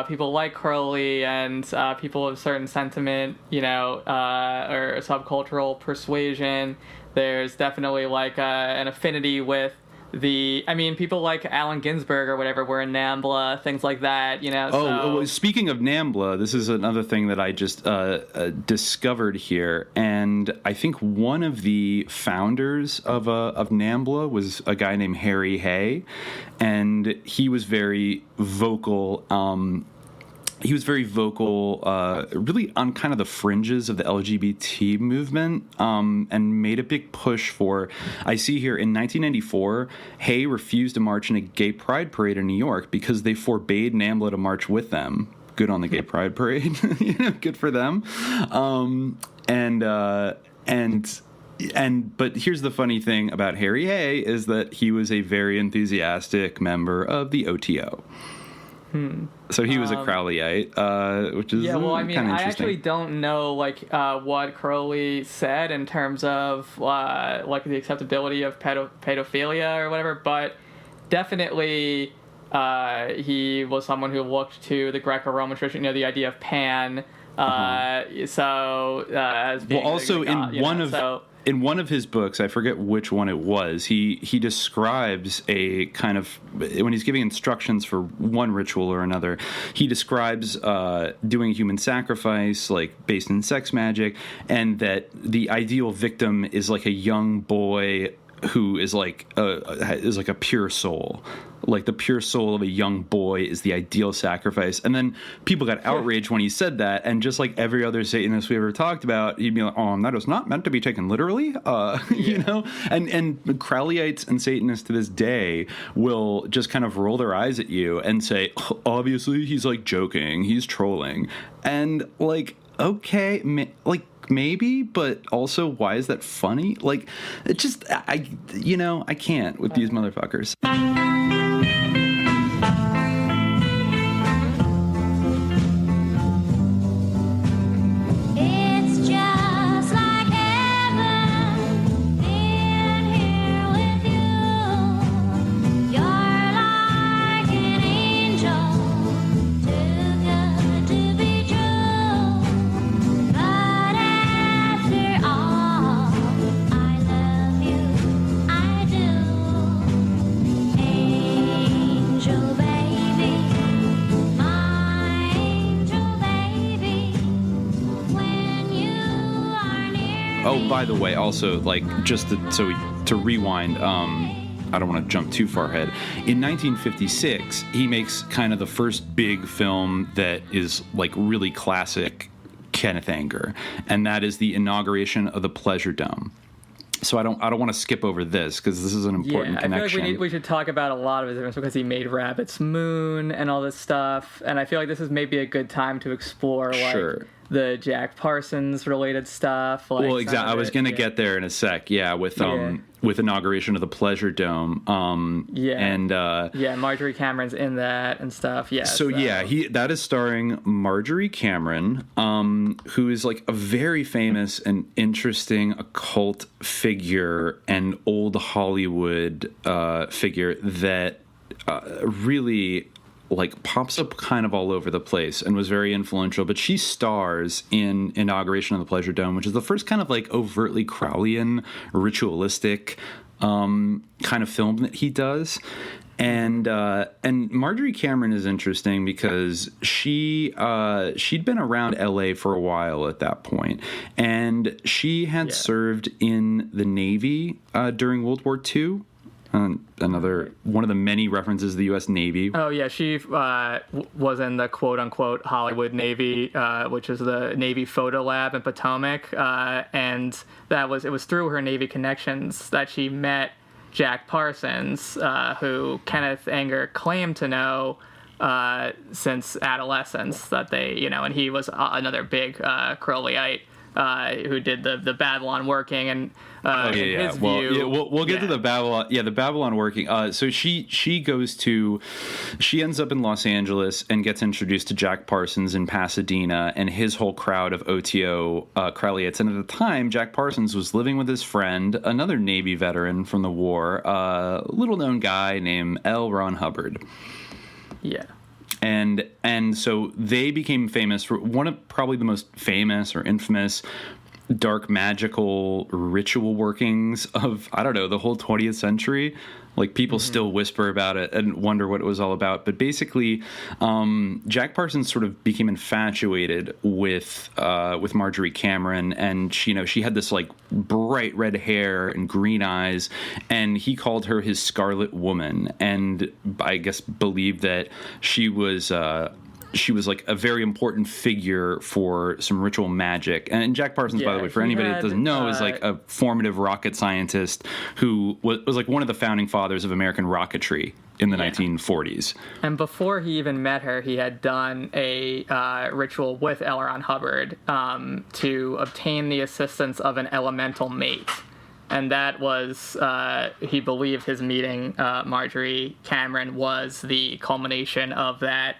S10: people like Crowley and people of certain sentiment, or subcultural persuasion, there's definitely like an affinity with people like Allen Ginsberg or whatever were in NAMBLA, things like that,
S9: Speaking of NAMBLA, this is another thing that I just discovered here, and I think one of the founders of NAMBLA was a guy named Harry Hay, and he was very vocal. Really on kind of the fringes of the LGBT movement, and made a big push for, I see here, in 1994, Hay refused to march in a gay pride parade in New York because they forbade NAMBLA to march with them. Good on the gay pride parade. Good for them. But here's the funny thing about Harry Hay is that he was a very enthusiastic member of the OTO. So he was a Crowleyite, which is kind of interesting.
S10: I actually don't know what Crowley said in terms of the acceptability of pedophilia or whatever, but definitely he was someone who looked to the Greco-Roman tradition, the idea of pan. As being
S9: in one of his books, I forget which one it was, he describes a kind of, when he's giving instructions for one ritual or another, he describes doing human sacrifice, like based in sex magic, and that the ideal victim is like a young boy who is like a pure soul. Like the pure soul of a young boy is the ideal sacrifice. And then people got outraged when he said that, and just like every other Satanist we ever talked about, he'd be like, that is not meant to be taken literally, and Crowleyites and Satanists to this day will just kind of roll their eyes at you and say, obviously he's like joking, he's trolling. And like, okay, maybe, but also, why is that funny? Like, it just, I can't with these motherfuckers. Oh, by the way, also, like, just to rewind, I don't want to jump too far ahead. In 1956, he makes kind of the first big film that is, like, really classic Kenneth Anger, and that is the inauguration of the Pleasure Dome. So I don't want to skip over this because this is an important connection.
S10: I feel like we should talk about a lot of his films because he made Rabbit's Moon and all this stuff, and I feel like this is maybe a good time to explore the Jack Parsons related stuff. Like,
S9: well, exactly. I was going to get there in a sec. Yeah, with inauguration of the Pleasure Dome.
S10: Marjorie Cameron's in that and stuff. Yeah.
S9: So that is starring Marjorie Cameron, who is like a very famous and interesting occult figure and old Hollywood figure that really like pops up kind of all over the place and was very influential. But she stars in Inauguration of the Pleasure Dome, which is the first kind of like overtly Crowleyan, ritualistic kind of film that he does. And Marjorie Cameron is interesting because she'd been around LA for a while at that point, and she had served in the Navy during World War II. Another one of the many references to the U.S. Navy.
S10: Oh yeah, she was in the quote-unquote Hollywood Navy, which is the Navy photo lab in Potomac, and it was through her Navy connections that she met Jack Parsons, who Kenneth Anger claimed to know since adolescence. That they, and he was another big Crowleyite. Who did the Babylon working and his view.
S9: We'll get to the Babylon. Yeah, the Babylon working. So she ends up in Los Angeles and gets introduced to Jack Parsons in Pasadena and his whole crowd of OTO Crowleyites. And at the time, Jack Parsons was living with his friend, another Navy veteran from the war, a little known guy named L. Ron Hubbard.
S10: Yeah.
S9: And so they became famous for one of probably the most famous or infamous dark magical ritual workings of, I don't know, the whole 20th century. Like, people still whisper about it and wonder what it was all about. But basically, Jack Parsons sort of became infatuated with Marjorie Cameron, and she had this like bright red hair and green eyes, and he called her his Scarlet Woman, and I guess believed that she was like a very important figure for some ritual magic. And Jack Parsons, by the way, for anybody that doesn't know, is like a formative rocket scientist who was like one of the founding fathers of American rocketry in the 1940s.
S10: And before he even met her, he had done a ritual with L. Ron Hubbard to obtain the assistance of an elemental mate. And that was, he believed his meeting Marjorie Cameron was the culmination of that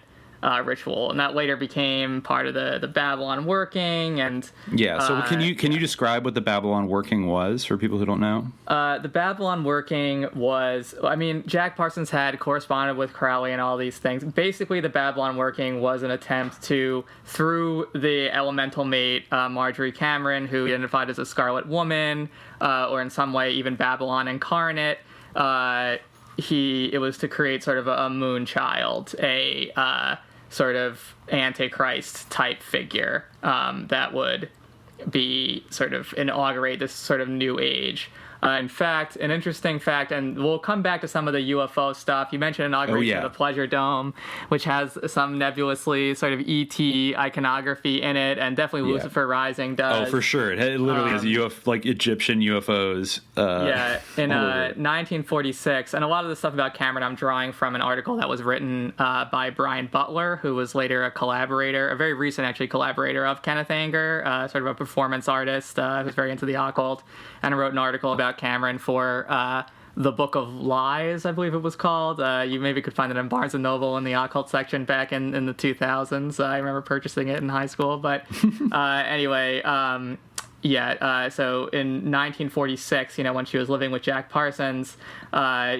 S10: ritual, and that later became part of the Babylon working. And
S9: so can you describe what the Babylon working was for people who don't know?
S10: The Babylon working was, Jack Parsons had corresponded with Crowley and all these things. Basically, the Babylon working was an attempt to, through the elemental mate Marjorie Cameron, who he identified as a Scarlet Woman, or in some way even Babylon incarnate, it was to create sort of a moon child, a sort of Antichrist type figure that would be sort of inaugurate this sort of new age. In fact, an interesting fact, and we'll come back to some of the UFO stuff. You mentioned inauguration of the Pleasure Dome, which has some nebulously sort of ET iconography in it, and definitely Lucifer Rising does.
S9: Oh, for sure. It literally has like Egyptian UFOs.
S10: In 1946, and a lot of the stuff about Cameron I'm drawing from an article that was written by Brian Butler, who was later a collaborator, a very recent actually collaborator of Kenneth Anger, sort of a performance artist who's very into the occult, and I wrote an article about Cameron for The Book of Lies, I believe it was called. You maybe could find it in Barnes & Noble in the occult section back in the 2000s. I remember purchasing it in high school. But anyway, so in 1946, when she was living with Jack Parsons,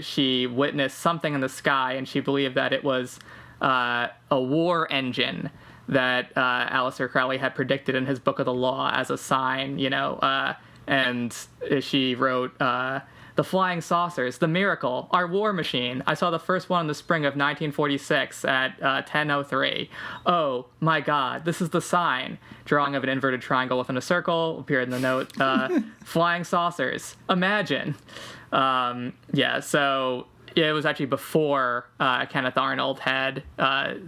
S10: she witnessed something in the sky, and she believed that it was a war engine that Aleister Crowley had predicted in his Book of the Law as a sign, and she wrote The Flying Saucers, The Miracle, Our War Machine. I saw the first one in the spring of 1946 at 10:03. Oh, my God, this is the sign. Drawing of an inverted triangle within a circle appeared in the note. Flying Saucers, Imagine. So it was actually before Kenneth Arnold had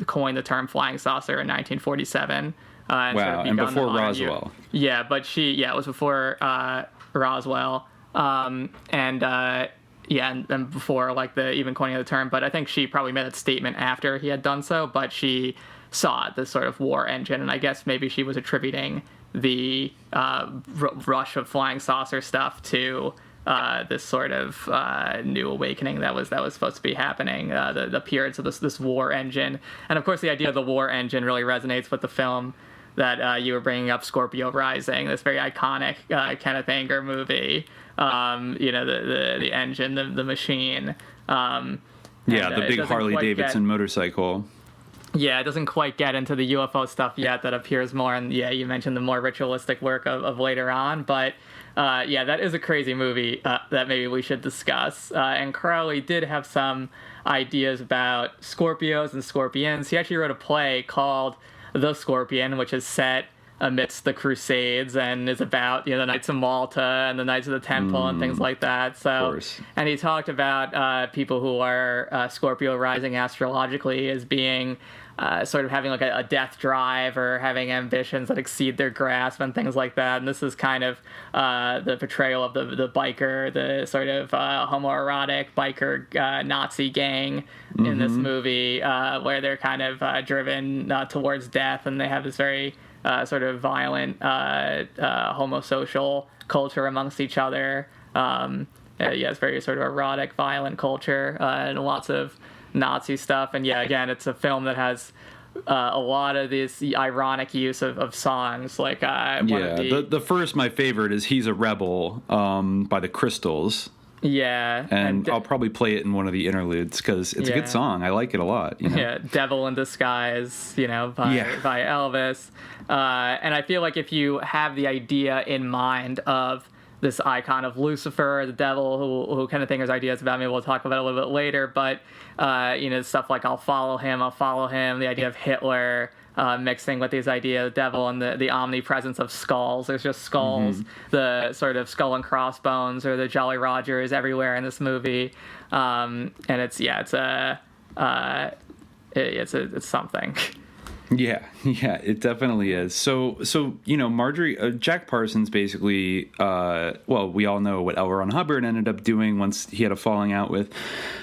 S10: coined the term flying saucer in 1947.
S9: And before Roswell.
S10: Yeah, but it was before Roswell. And before like the even coining of the term. But I think she probably made that statement after he had done so. But she saw this sort of war engine, and I guess maybe she was attributing the rush of flying saucer stuff to this sort of new awakening that was supposed to be happening, the appearance of this war engine. And of course the idea of the war engine really resonates with the film that you were bringing up, Scorpio Rising, this very iconic Kenneth Anger movie. The engine, the machine.
S9: The big Harley Davidson motorcycle.
S10: Yeah, it doesn't quite get into the UFO stuff yet. That appears more in, you mentioned the more ritualistic work of later on. But, that is a crazy movie that maybe we should discuss. And Crowley did have some ideas about Scorpios and Scorpions. He actually wrote a play called The Scorpion, which is set amidst the Crusades and is about, the Knights of Malta and the Knights of the Temple and things like that. So, and he talked about people who are Scorpio rising astrologically as being sort of having like a death drive or having ambitions that exceed their grasp and things like that. And this is kind of the portrayal of the biker, the sort of homoerotic biker Nazi gang in this movie, where they're kind of driven towards death, and they have this very sort of violent homosocial culture amongst each other. It's very sort of erotic, violent culture, and lots of Nazi stuff. And again, it's a film that has a lot of this ironic use of songs. Like
S9: the first, my favorite, is He's a Rebel by the Crystals.
S10: Yeah.
S9: And I'll probably play it in one of the interludes because it's a good song. I like it a lot.
S10: Yeah, Devil in Disguise, by Elvis. And I feel like if you have the idea in mind of this icon of Lucifer, the devil, who kind of think his ideas about, maybe we'll talk about it a little bit later, but, stuff like I'll follow him, the idea of Hitler, mixing with these ideas of the devil and the omnipresence of skulls. There's just skulls, the sort of skull and crossbones or the Jolly Rogers everywhere in this movie. And it's something.
S9: Yeah, it definitely is. So Marjorie, Jack Parsons basically, we all know what L. Ron Hubbard ended up doing once he had a falling out with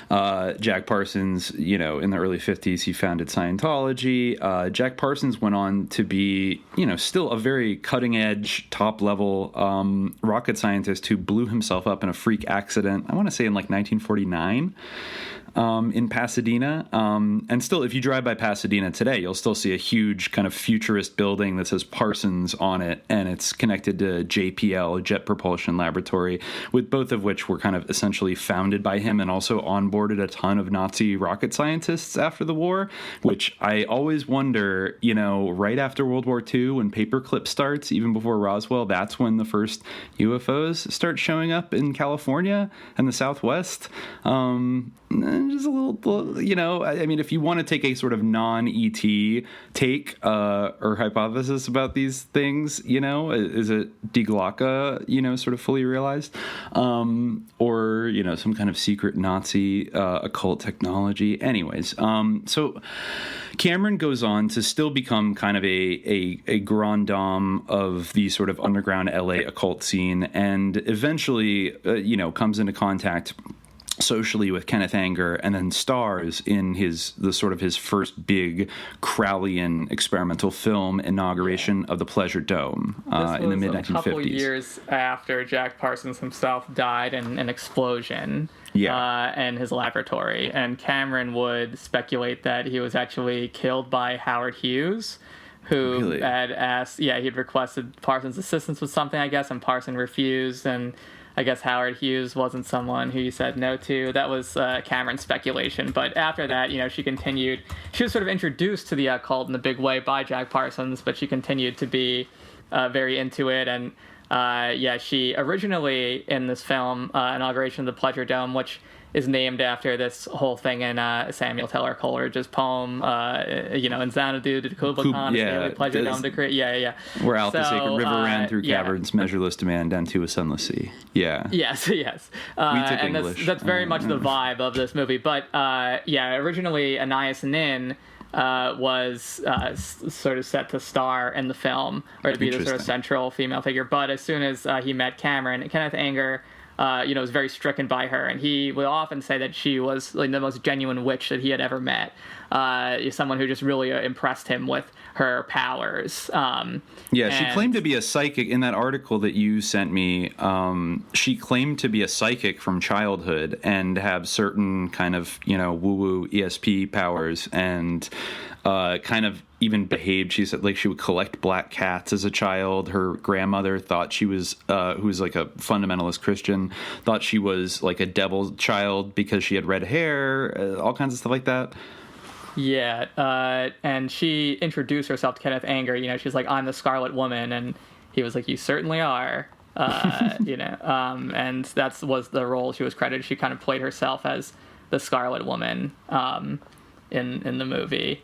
S9: Jack Parsons. In the early 50s, he founded Scientology. Jack Parsons went on to be, still a very cutting-edge, top-level rocket scientist who blew himself up in a freak accident, I want to say in 1949. In Pasadena. And still, if you drive by Pasadena today, you'll still see a huge kind of futurist building that says Parsons on it, and it's connected to JPL, Jet Propulsion Laboratory, with both of which were kind of essentially founded by him and also onboarded a ton of Nazi rocket scientists after the war, which I always wonder, right after World War II, when Paperclip starts, even before Roswell, that's when the first UFOs start showing up in California and the Southwest. Just a little, if you want to take a sort of non-ET take or hypothesis about these things, is it Die Glocke, sort of fully realized? Or, some kind of secret Nazi occult technology. Anyways, so Cameron goes on to still become kind of a grand dame of the sort of underground LA occult scene, and eventually, comes into contact socially with Kenneth Anger, and then stars in his first big Crowleyan experimental film, Inauguration of the Pleasure Dome, in the mid-1950s.
S10: A couple years after Jack Parsons himself died in an explosion in his laboratory, and Cameron would speculate that he was actually killed by Howard Hughes, who had asked, he'd requested Parsons' assistance with something, I guess, and Parsons refused, and I guess Howard Hughes wasn't someone who you said no to. That was Cameron's speculation. But after that, she continued. She was sort of introduced to the occult in a big way by Jack Parsons, but she continued to be very into it. And she originally in this film, Inauguration of the Pleasure Dome, which is named after this whole thing in Samuel Taylor Coleridge's poem, in Xanadu to Kubla Khan, Pleasure Dome to create.
S9: Where out the sacred river ran through caverns, measureless demand, and to a sunless sea. Yeah.
S10: Yes.
S9: We took
S10: and
S9: English.
S10: that's very much the vibe of this movie. But originally Anais Nin was sort of set to star in the film, or to be the sort of central female figure. But as soon as he met Cameron, Kenneth Anger, was very stricken by her, and he would often say that she was like the most genuine witch that he had ever met. Someone who just really impressed him with her powers.
S9: She claimed to be a psychic in that article that you sent me. She claimed to be a psychic from childhood and have certain kind of, woo-woo ESP powers, and kind of even behaved. She said like she would collect black cats as a child. Her grandmother thought she was, who was like a fundamentalist Christian, thought she was like a devil child because she had red hair, all kinds of stuff like that.
S10: Yeah, and she introduced herself to Kenneth Anger. She's like, I'm the Scarlet Woman, and he was like, you certainly are. And that was the role she was credited. She kind of played herself as the Scarlet Woman in the movie,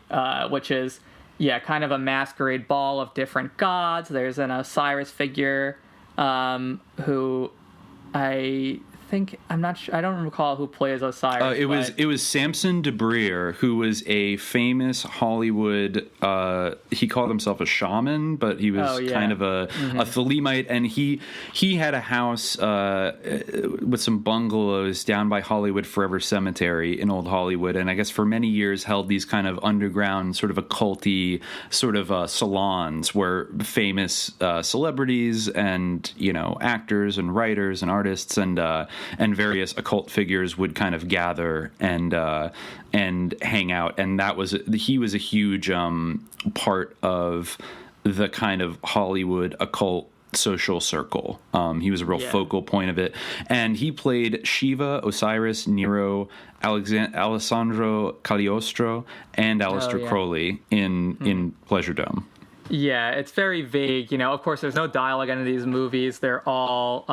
S10: which is kind of a masquerade ball of different gods. There's an Osiris figure who I'm not sure. I don't recall who plays Osiris.
S9: It was Samson DeBrier, who was a famous Hollywood. He called himself a shaman, but he was kind of a Thalemite, and he had a house with some bungalows down by Hollywood Forever Cemetery in Old Hollywood, and I guess for many years held these kind of underground, sort of occulty sort of salons where famous celebrities and actors and writers and artists and various occult figures would kind of gather and hang out, and he was a huge part of the kind of Hollywood occult social circle. He was a real focal point of it, and he played Shiva, Osiris, Nero, Alessandro Cagliostro, and Aleister Crowley in Pleasure Dome.
S10: Yeah, it's very vague. Of course, there's no dialogue in these movies. They're all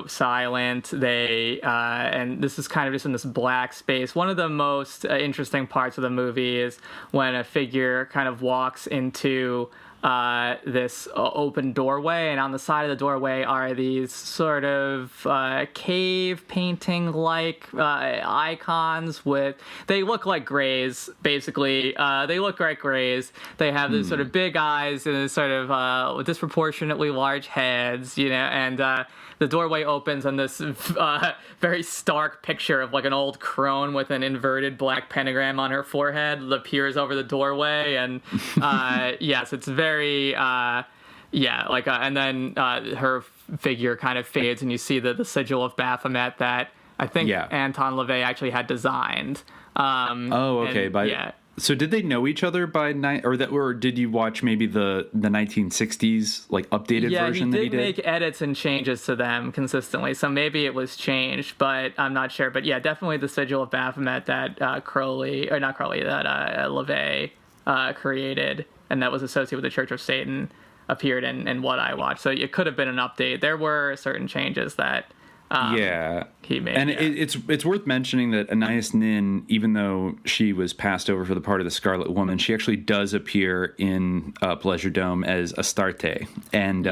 S10: silent. They and this is kind of just in this black space. One of the most interesting parts of the movie is when a figure kind of walks into this open doorway, and on the side of the doorway are these sort of cave painting like icons they look like grays, basically. They look like grays. They have these sort of big eyes and this sort of disproportionately large heads, and the doorway opens, and this very stark picture of like an old crone with an inverted black pentagram on her forehead appears over the doorway, and yes, it's very and then her figure kind of fades, and you see the sigil of Baphomet that I think Anton LaVey actually had designed.
S9: So did they know each other by night, or did you watch maybe the 1960s like updated version that he did?
S10: Yeah, he did make edits and changes to them consistently, so maybe it was changed, but I'm not sure. But yeah, definitely the sigil of Baphomet that LaVey created, and that was associated with the Church of Satan, appeared in what I watched. So it could have been an update. There were certain changes that he made.
S9: And it's worth mentioning that Anais Nin, even though she was passed over for the part of the Scarlet Woman, she actually does appear in Pleasure Dome as Astarte, and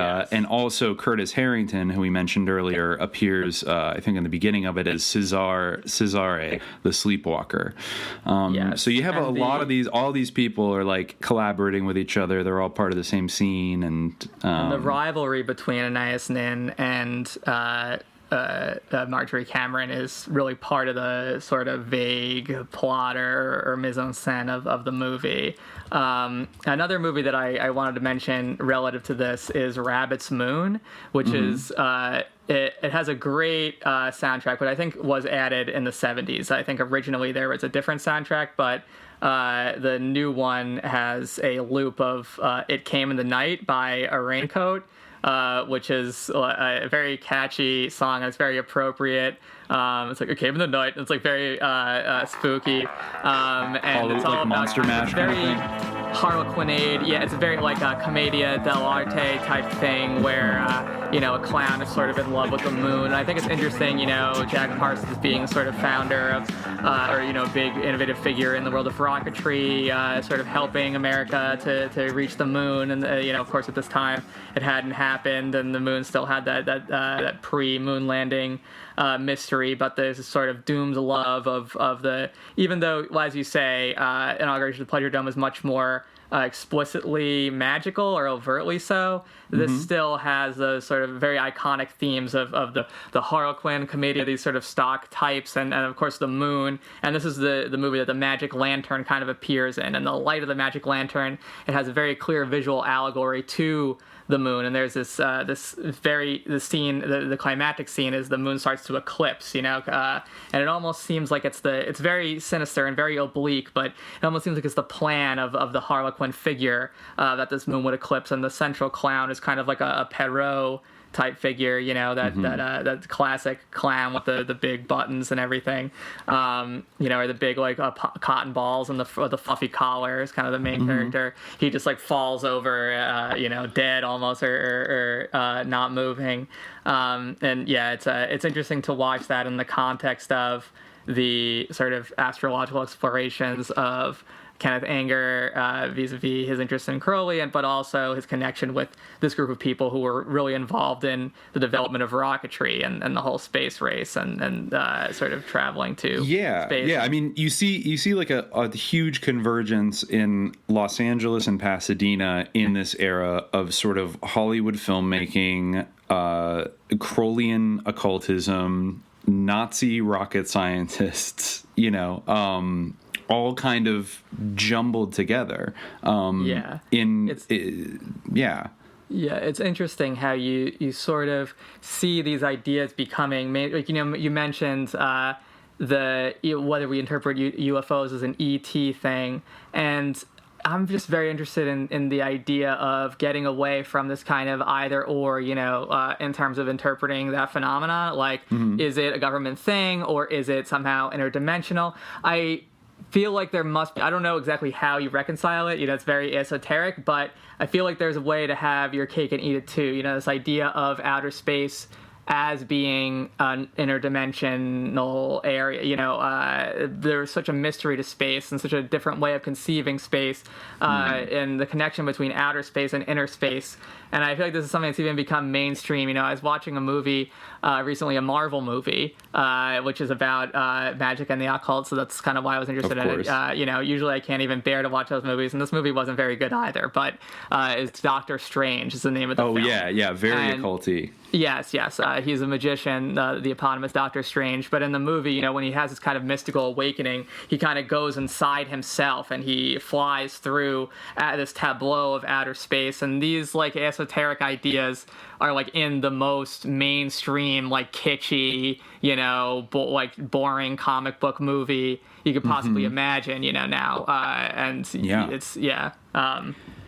S9: also Curtis Harrington, who we mentioned earlier, appears I think in the beginning of it as Cesare, the Sleepwalker. So you have lot of these. All these people are like collaborating with each other. They're all part of the same scene, and
S10: the rivalry between Anais Nin and Marjorie Cameron is really part of the sort of vague plot or mise-en-scène of the movie. Another movie that I wanted to mention relative to this is Rabbit's Moon, which is it has a great soundtrack, but I think was added in the 70s. I think originally there was a different soundtrack, but the new one has a loop of It Came in the Night by A Raincoat, which is a very catchy song, and it's very appropriate. It's like It Came in the Night. It's like very spooky, and it's all
S9: like
S10: about
S9: Monster Mash
S10: very,
S9: kind of thing.
S10: Harlequinade. Yeah, it's very like a commedia dell'arte type thing where, a clown is sort of in love with the moon. And I think it's interesting, Jack Parsons being sort of founder of, big innovative figure in the world of rocketry, sort of helping America to reach the moon. And, of course, at this time, it hadn't happened, and the moon still had that pre-moon landing mystery, but there's this sort of doomed love of the, even though, as you say, Inauguration of the Pleasure Dome is much more explicitly magical or overtly so, this still has those sort of very iconic themes of the Harlequin commedia, these sort of stock types, and of course the moon. And this is the movie that the Magick Lantern kind of appears in. And the light of the Magick Lantern, it has a very clear visual allegory to the moon, and there's this scene, the climactic scene is the moon starts to eclipse, and it almost seems like it's very sinister and very oblique, but it almost seems like it's the plan of the Harlequin figure that this moon would eclipse, and the central clown is kind of like a Perrault type figure, that classic clown with the big buttons and everything, or the big cotton balls and the fluffy collar is kind of the main character. He just falls over, dead almost or not moving, and yeah, it's interesting to watch that in the context of the sort of astrological explorations of Kenneth Anger vis-a-vis his interest in Crowleyan, but also his connection with this group of people who were really involved in the development of rocketry and the whole space race and sort of traveling to space.
S9: Yeah. I mean, you see like a huge convergence in Los Angeles and Pasadena in this era of sort of Hollywood filmmaking, Crowleyan occultism, Nazi rocket scientists, all kind of jumbled together.
S10: Yeah, it's interesting how you sort of see these ideas becoming, like, you mentioned whether we interpret UFOs as an ET thing, and I'm just very interested in the idea of getting away from this kind of either or, in terms of interpreting that phenomena. Like, is it a government thing or is it somehow interdimensional? I feel like there must be, I don't know exactly how you reconcile it, it's very esoteric, but I feel like there's a way to have your cake and eat it too, this idea of outer space as being an interdimensional area. There's such a mystery to space and such a different way of conceiving space, and the connection between outer space and inner space. And I feel like this is something that's even become mainstream. I was watching a movie recently, a Marvel movie, which is about magic and the occult, so that's kind of why I was interested in it. Usually I can't even bear to watch those movies, and this movie wasn't very good either, but it's Doctor Strange is the name of the film.
S9: Very occulty.
S10: Yes. He's a magician, the eponymous Doctor Strange. But in the movie, when he has this kind of mystical awakening, he kind of goes inside himself and he flies through this tableau of outer space. And these esoteric ideas are in the most mainstream, kitschy, boring comic book movie you could possibly imagine, now.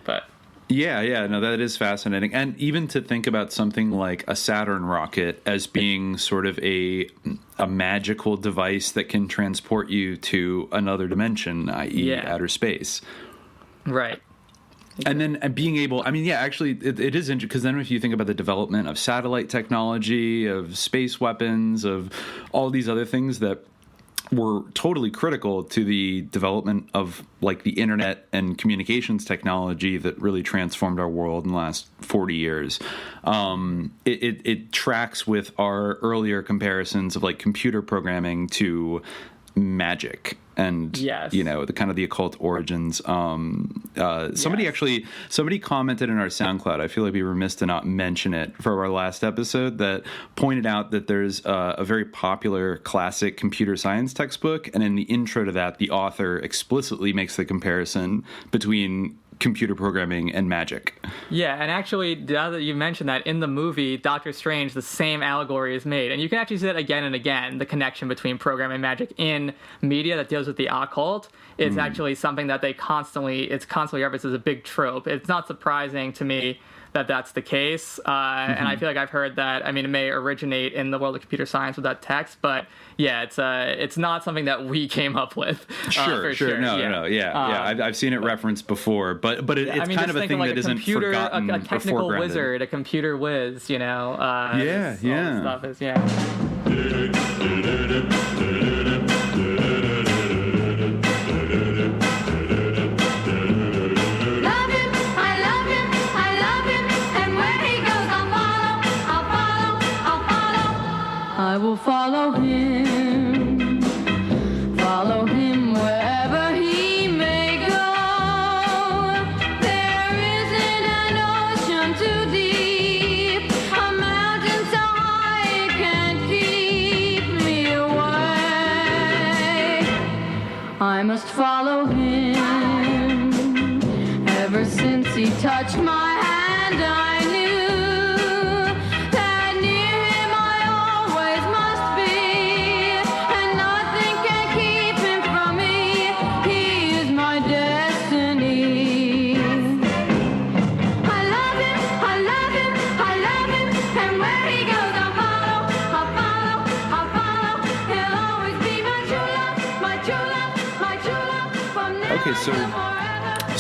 S10: But.
S9: No, that is fascinating. And even to think about something like a Saturn rocket as being sort of a magical device that can transport you to another dimension, i.e. outer space.
S10: Right.
S9: And then being able, actually, it is interesting, because then if you think about the development of satellite technology, of space weapons, of all these other things that were totally critical to the development of the internet and communications technology that really transformed our world in the last 40 years. It tracks with our earlier comparisons of computer programming to magic and the kind of the occult origins. Somebody commented in our SoundCloud, I feel like we were remiss to not mention it for our last episode, that pointed out that there's a very popular classic computer science textbook, and in the intro to that, the author explicitly makes the comparison between computer programming and magic.
S10: Yeah, and actually, now that you mentioned that, in the movie Doctor Strange, the same allegory is made, and you can actually see that again and again, the connection between programming and magic in media that deals with the occult. It's actually something that it's constantly referenced as a big trope. It's not surprising to me that's the case. And I feel like I've heard that. I mean, it may originate in the world of computer science with that text, but yeah, it's not something that we came up with.
S9: Sure. No. I've seen it referenced before, but it's kind of a thing that isn't forgotten.
S10: A technical wizard, a computer whiz, you know. All this stuff is,
S12: I will follow him wherever he may go. There isn't an ocean too deep, a mountain so high it can't keep me away. I must follow him. Ever since he touched my hand, I knew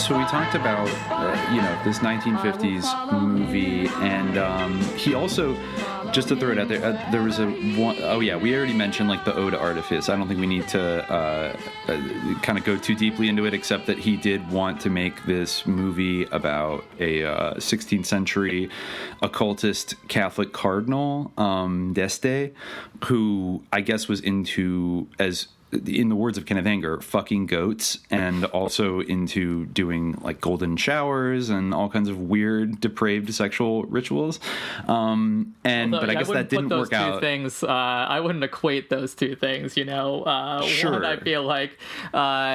S9: So we talked about, this 1950s movie, and he also, just to throw it out there, there was we already mentioned, like, the Ode to Artifice. I don't think we need to kind of go too deeply into it, except that he did want to make this movie about a 16th century occultist Catholic cardinal, D'Este, who I guess was into, as in the words of Kenneth Anger, fucking goats, and also into doing like golden showers and all kinds of weird, depraved sexual rituals. But I guess that didn't work out.
S10: I wouldn't equate those two things,
S9: Sure.
S10: One I feel like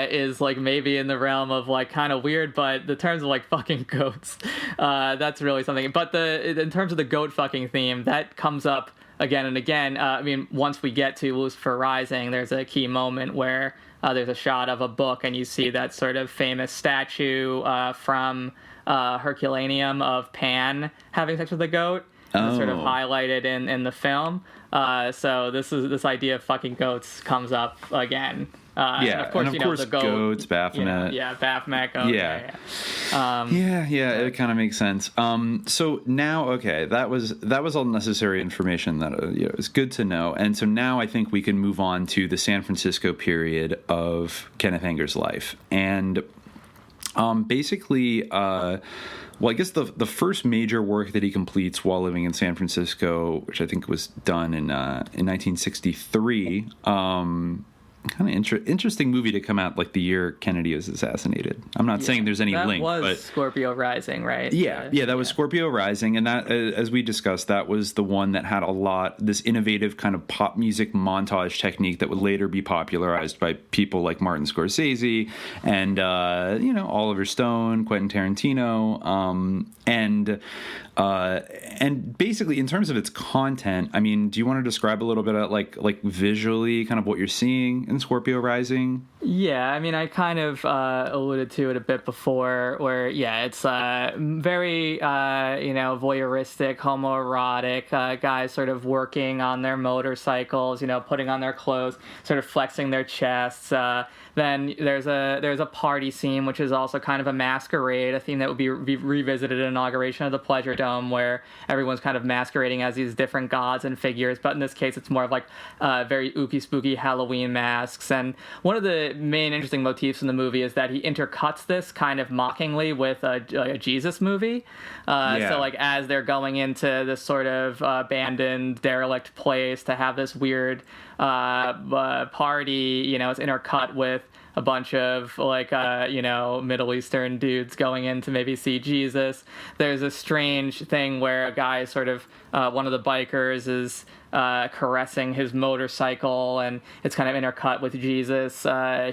S10: is like maybe in the realm of like kind of weird, but the terms of like fucking goats, that's really something. But in terms of the goat fucking theme, that comes up again and again. I mean, once we get to Lucifer Rising, there's a key moment where there's a shot of a book, and you see that sort of famous statue from Herculaneum of Pan having sex with a goat. It's sort of highlighted in the film. So this idea of fucking goats comes up again. And of course, the goat,
S9: goats, Baphomet.
S10: Baphomet. Goat,
S9: it kind of makes sense. So now, okay, that was all necessary information that is good to know. And so now I think we can move on to the San Francisco period of Kenneth Anger's life. And basically, well, I guess the first major work that he completes while living in San Francisco, which I think was done in 1963, kind of interesting movie to come out like the year Kennedy was assassinated. I'm not saying there's any link, but
S10: that was Scorpio Rising, right?
S9: That was Scorpio Rising, and that, as we discussed, that was the one that had this innovative kind of pop music montage technique that would later be popularized by people like Martin Scorsese and Oliver Stone, Quentin Tarantino, and basically in terms of its content, I mean, do you want to describe a little bit of like visually kind of what you're seeing in Scorpio Rising?
S10: Yeah, I mean, I kind of alluded to it a bit before, where it's very voyeuristic, homoerotic, guys sort of working on their motorcycles, putting on their clothes, sort of flexing their chests. Then there's a party scene, which is also kind of a masquerade, a theme that would be revisited at inauguration of the Pleasure Dome, where everyone's kind of masquerading as these different gods and figures. But in this case, it's more of like very ooky spooky Halloween masks. And one of the main interesting motifs in the movie is that he intercuts this kind of mockingly with a Jesus movie. So like as they're going into this sort of abandoned, derelict place to have this weird party, it's intercut with a bunch of like Middle Eastern dudes going in to maybe see Jesus. There's a strange thing where a guy sort of one of the bikers is caressing his motorcycle, and it's kind of intercut with Jesus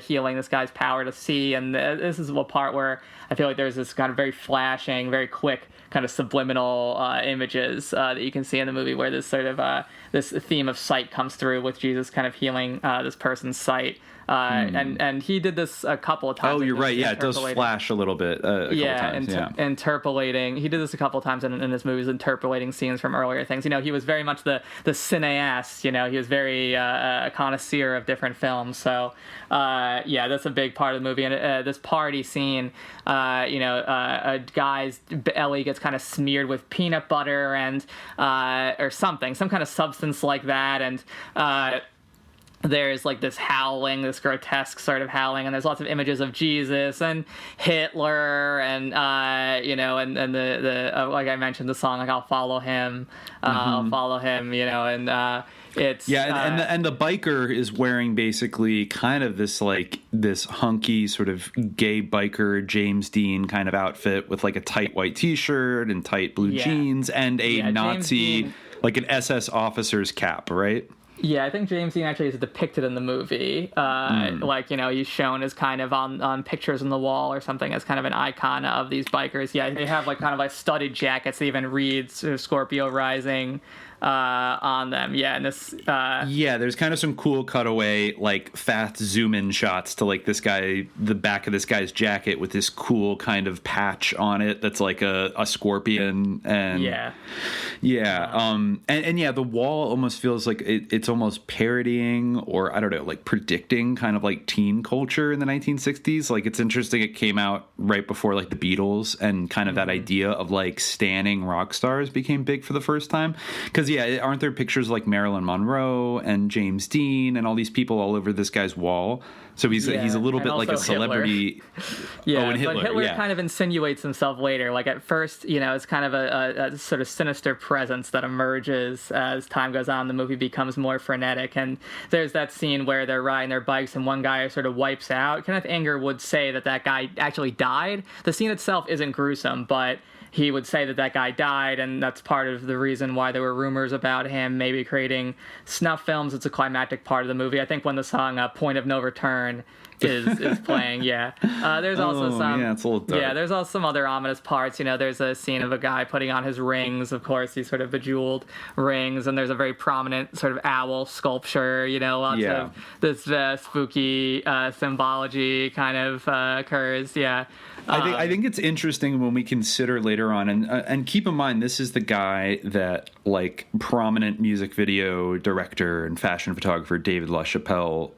S10: healing this guy's power to see. And this is a part where I feel like there's this kind of very flashing, very quick kind of subliminal images that you can see in the movie, where this sort of this theme of sight comes through with Jesus kind of healing this person's sight. And he did this a couple of times.
S9: Oh, you're right. Yeah, it does flash a little bit.
S10: Interpolating. He did this a couple of times in his movies, interpolating scenes from earlier things. He was very much the cineast. He was very a connoisseur of different films. So, that's a big part of the movie. And this party scene, a guy's belly gets kind of smeared with peanut butter and or something, some kind of substance like that, and there's like this howling, this grotesque sort of howling, and there's lots of images of Jesus and Hitler and and the like I mentioned, the song like I'll follow him, and it's
S9: and the biker is wearing basically kind of this hunky sort of gay biker James Dean kind of outfit with like a tight white t-shirt and tight blue jeans and a Nazi like an SS officer's cap, right?
S10: Yeah, I think James Dean actually is depicted in the movie. He's shown as kind of on pictures on the wall or something as kind of an icon of these bikers. Yeah, they have like kind of like studded jackets that even reads Scorpio Rising on them. Yeah, and this
S9: there's kind of some cool cutaway like fast zoom in shots to like this guy, the back of this guy's jacket with this cool kind of patch on it that's like a scorpion, and the wall almost feels like it's almost parodying, or I don't know, like predicting kind of like teen culture in the 1960s. Like it's interesting, it came out right before like the Beatles, and kind of that idea of like standing rock stars became big for the first time. Because aren't there pictures like Marilyn Monroe and James Dean and all these people all over this guy's wall? So he's a little bit like a celebrity.
S10: Hitler.
S9: And Hitler.
S10: But Hitler kind of insinuates himself later. Like at first, it's kind of a sort of sinister presence that emerges as time goes on. The movie becomes more frenetic, and there's that scene where they're riding their bikes and one guy sort of wipes out. Kenneth Anger would say that guy actually died. The scene itself isn't gruesome, but he would say that guy died, and that's part of the reason why there were rumors about him maybe creating snuff films. It's a climactic part of the movie. I think when the song Point of No Return is playing, there's also
S9: it's a little dark.
S10: There's also some other ominous parts. There's a scene of a guy putting on his rings, of course, these sort of bejeweled rings, and there's a very prominent sort of owl sculpture, lots of this spooky symbology kind of occurs.
S9: I think it's interesting when we consider later on, and keep in mind, this is the guy that like prominent music video director and fashion photographer David LaChapelle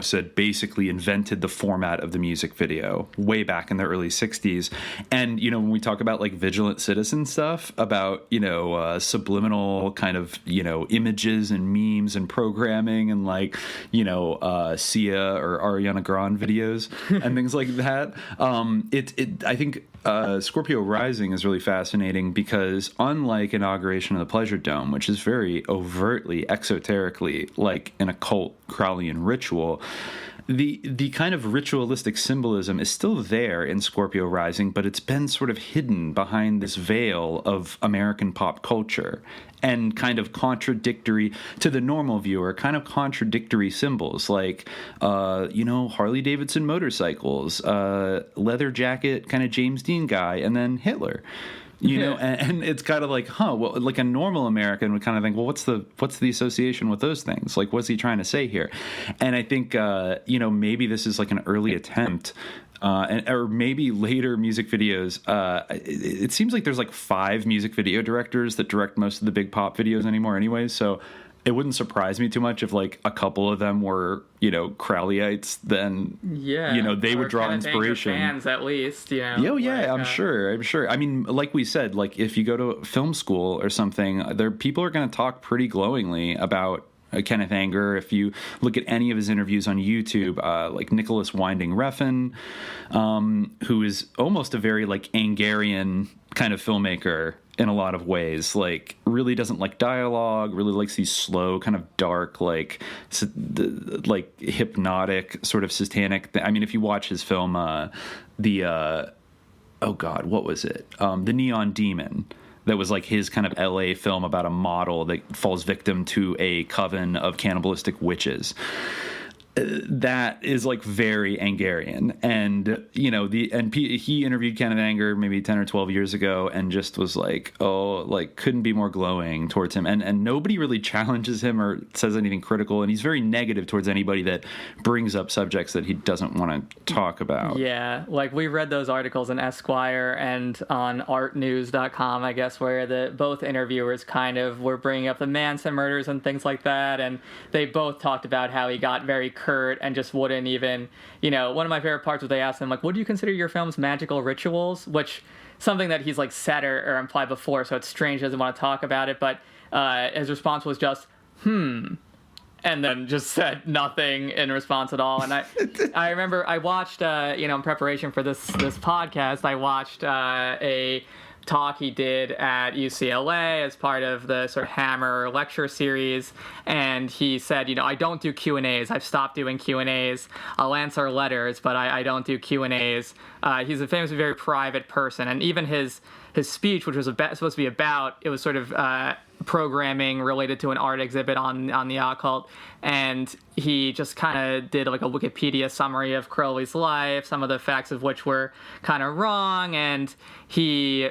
S9: said basically invented the format of the music video way back in the early 60s. And, when we talk about like Vigilant Citizen stuff about, subliminal kind of, images and memes and programming and like, Sia or Ariana Grande videos and things like that. I think Scorpio Rising is really fascinating because unlike Inauguration of the Pleasure Dome, which is very overtly, exoterically like an occult Crowleyan ritual, the kind of ritualistic symbolism is still there in Scorpio Rising, but it's been sort of hidden behind this veil of American pop culture and kind of contradictory to the normal viewer, kind of contradictory symbols like, Harley Davidson motorcycles, leather jacket, kind of James Dean guy, and then Hitler. And it's kind of like, like a normal American would kind of think, well, what's the association with those things? Like, what's he trying to say here? And I think, maybe this is like an early attempt, or maybe later music videos. It seems like there's like 5 music video directors that direct most of the big pop videos anymore anyways. So it wouldn't surprise me too much if like a couple of them were, Crowleyites, then, they would draw inspiration.
S10: Fans at least,
S9: I'm sure. I mean, like we said, like if you go to film school or something, people are going to talk pretty glowingly about Kenneth Anger. If you look at any of his interviews on YouTube, like Nicholas Winding Refn, who is almost a very like Angerian kind of filmmaker in a lot of ways, like really doesn't like dialogue, really likes these slow kind of dark, like hypnotic sort of satanic I mean, if you watch his film, what was it? The Neon Demon. That was like his kind of LA film about a model that falls victim to a coven of cannibalistic witches. that is like very Angerian, and he interviewed Kenneth Anger maybe 10 or 12 years ago, and just was like, couldn't be more glowing towards him, and nobody really challenges him or says anything critical, and he's very negative towards anybody that brings up subjects that he doesn't want to talk about.
S10: Yeah, like we read those articles in Esquire and on artnews.com, I guess, where both interviewers kind of were bringing up the Manson murders and things like that, and they both talked about how he got very curt and just wouldn't even, one of my favorite parts was they asked him, like, would you consider your films magical rituals? Which, something that he's, like, said or implied before, so it's strange he doesn't want to talk about it, but his response was just, and then just said nothing in response at all. And I remember I watched, in preparation for this podcast, I watched a talk he did at UCLA as part of the sort of Hammer lecture series, and he said, I don't do Q&As. I've stopped doing Q&As. I'll answer letters, but I don't do Q&As. He's a famously very private person, and even his speech, which was supposed to be about, it was sort of programming related to an art exhibit on the occult, and he just kind of did like a Wikipedia summary of Crowley's life, some of the facts of which were kind of wrong, and he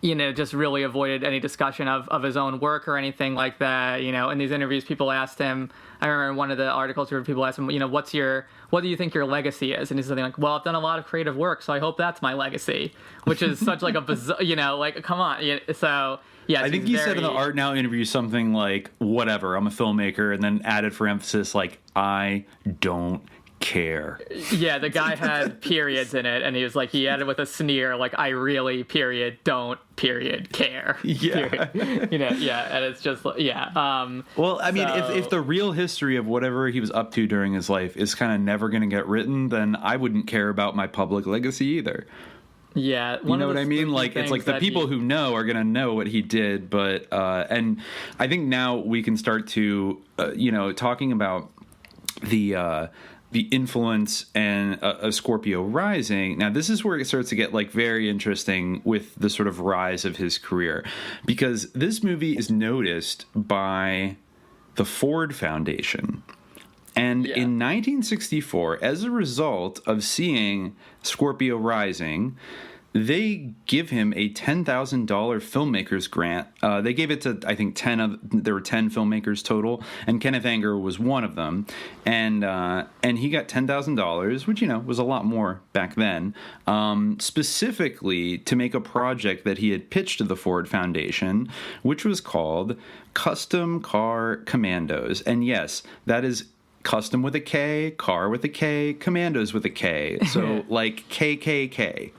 S10: just really avoided any discussion of his own work or anything like that. In these interviews, people asked him, I remember in one of the articles where people asked him, what do you think your legacy is? And he's something like, well, I've done a lot of creative work, so I hope that's my legacy, which is such like a bizarre, like, come on. So, yeah.
S9: I think he said in the Art Now interview something like, whatever, I'm a filmmaker, and then added for emphasis, like, I don't care.
S10: Yeah, the guy had periods in it, and he was like, he added with a sneer, like, I really, don't, care.
S9: Yeah.
S10: Yeah, and it's just, yeah.
S9: Well, I mean, if the real history of whatever he was up to during his life is kind of never going to get written, then I wouldn't care about my public legacy either.
S10: Yeah.
S9: You know what I mean? Like, it's like the people who know are going to know what he did, but, and I think now we can start to, talking about the influence and a Scorpio rising. Now, this is where it starts to get like very interesting with the sort of rise of his career, because this movie is noticed by the Ford Foundation. And in 1964, as a result of seeing Scorpio rising, they give him a $10,000 filmmakers grant. They gave it to, I think, there were 10 filmmakers total, and Kenneth Anger was one of them. And he got $10,000, which, was a lot more back then, specifically to make a project that he had pitched to the Ford Foundation, which was called Custom Car Commandos. And yes, that is custom with a K, car with a K, commandos with a K. So, like, KKK.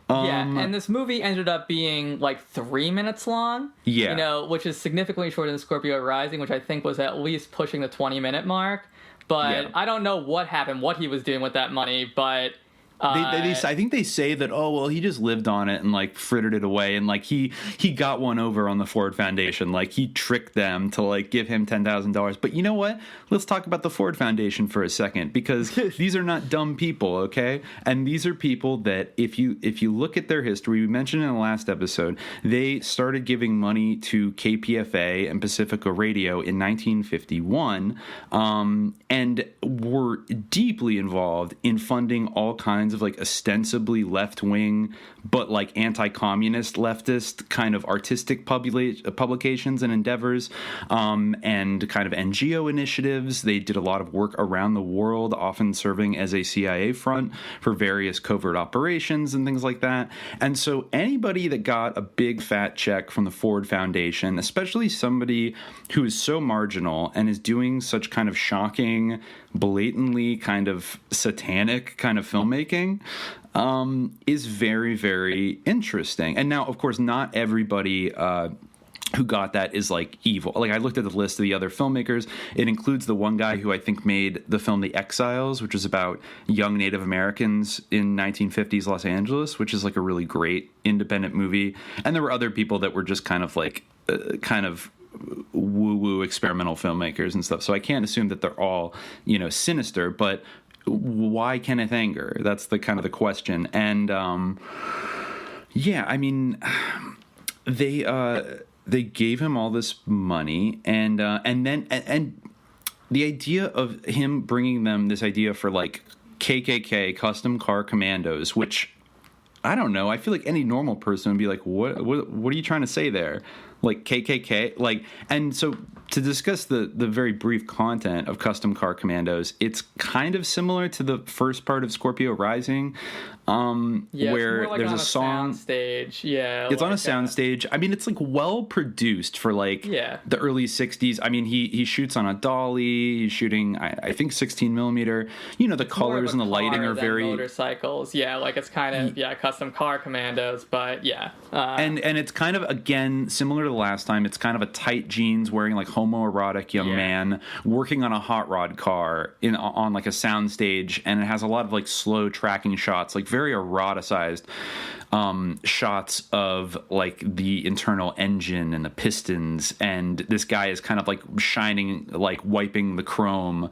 S10: And this movie ended up being like 3 minutes long.
S9: Yeah.
S10: Which is significantly shorter than Scorpio Rising, which I think was at least pushing the 20-minute mark. But I don't know what happened, what he was doing with that money, but
S9: I think they say that, he just lived on it and like frittered it away, and like he got one over on the Ford Foundation, like he tricked them to like give him $10,000. But you know what? Let's talk about the Ford Foundation for a second, because these are not dumb people, okay? And these are people that if you look at their history, we mentioned in the last episode, they started giving money to KPFA and Pacifica Radio in 1951, and were deeply involved in funding all kinds of like ostensibly left-wing but like anti-communist leftist kind of artistic publications and endeavors, and kind of NGO initiatives. They did a lot of work around the world, often serving as a CIA front for various covert operations and things like that. And so anybody that got a big fat check from the Ford Foundation, especially somebody who is so marginal and is doing such kind of shocking, blatantly kind of satanic kind of filmmaking, is very, very interesting. And now, of course, not everybody who got that is like evil. Like, I looked at the list of the other filmmakers. It includes the one guy who I think made the film The Exiles, which is about young Native Americans in 1950s Los Angeles, which is like a really great independent movie. And there were other people that were just kind of like woo-woo experimental filmmakers and stuff. So I can't assume that they're all, sinister, but why Kenneth Anger? That's the kind of the question. And I mean, they gave him all this money, and then the idea of him bringing them this idea for like KKK custom car commandos, which I don't know. I feel like any normal person would be like, what are you trying to say there? Like KKK, like, and so to discuss the very brief content of Custom Car Commandos, it's kind of similar to the first part of Scorpio Rising, where
S10: like
S9: there's a song
S10: stage. Yeah,
S9: it's like on a soundstage. I mean, it's like well produced for like the early '60s. I mean, he shoots on a dolly. He's shooting, I think, 16 millimeter. You know, the colors and the lighting are very
S10: motorcycles. Yeah, like it's kind of Custom Car Commandos, but
S9: and it's kind of again similar to the last time. It's kind of a tight jeans wearing like homoerotic young man working on a hot rod car on like a soundstage, and it has a lot of like slow tracking shots, like very eroticized shots of like the internal engine and the pistons, and this guy is kind of like shining, like wiping the chrome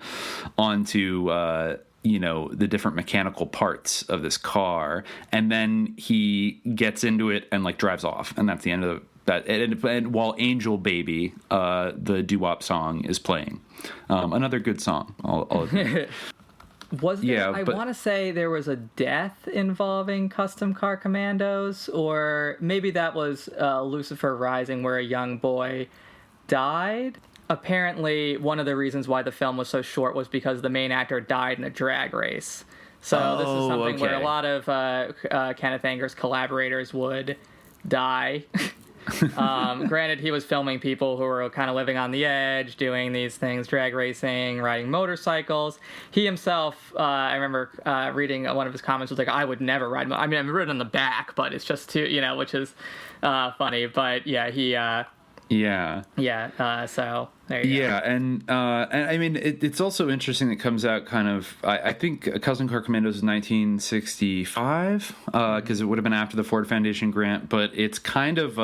S9: onto the different mechanical parts of this car, and then he gets into it and like drives off, and that's the end of that. And while Angel Baby, the doo-wop song, is playing, another good song, I'll admit.
S10: Was there, I want to say there was a death involving Custom Car Commandos, or maybe that was Lucifer Rising, where a young boy died. Apparently, one of the reasons why the film was so short was because the main actor died in a drag race. So this is something where a lot of Kenneth Anger's collaborators would die. Granted, he was filming people who were kind of living on the edge, doing these things, drag racing, riding motorcycles. He himself, I remember reading one of his comments, was like, I would never ride. I mean, I've ridden on the back, but it's just too, which is funny. But yeah, he... so there you go. And
S9: I mean, it's also interesting that it comes out kind of, I think Custom Car Commandos is 1965, because it would have been after the Ford Foundation grant, but it's kind of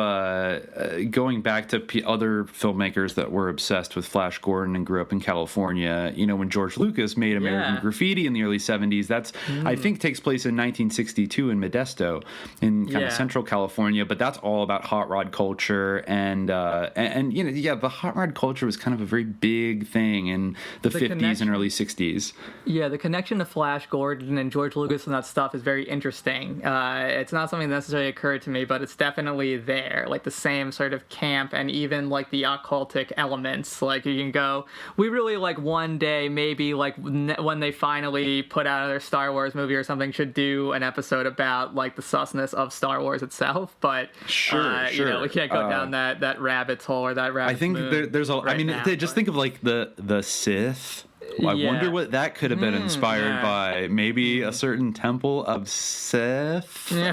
S9: going back to other filmmakers that were obsessed with Flash Gordon and grew up in California. When George Lucas made American Graffiti in the early 70s, that's, I think, takes place in 1962 in Modesto in kind of central California, but that's all about hot rod culture, and the hot rod culture was kind of a very big thing in the 50s and early 60s.
S10: Yeah, the connection to Flash Gordon and George Lucas and that stuff is very interesting. It's not something that necessarily occurred to me, but it's definitely there. Like the same sort of camp and even like the occultic elements. Like you can go, we really like one day maybe like when they finally put out their Star Wars movie or something should do an episode about like the susness of Star Wars itself. But
S9: sure.
S10: we can't go down that rabbit hole or that rabbit.
S9: I think there's a. Just think of like the Sith. I wonder what that could have been inspired by. Maybe a certain temple of Sith. It's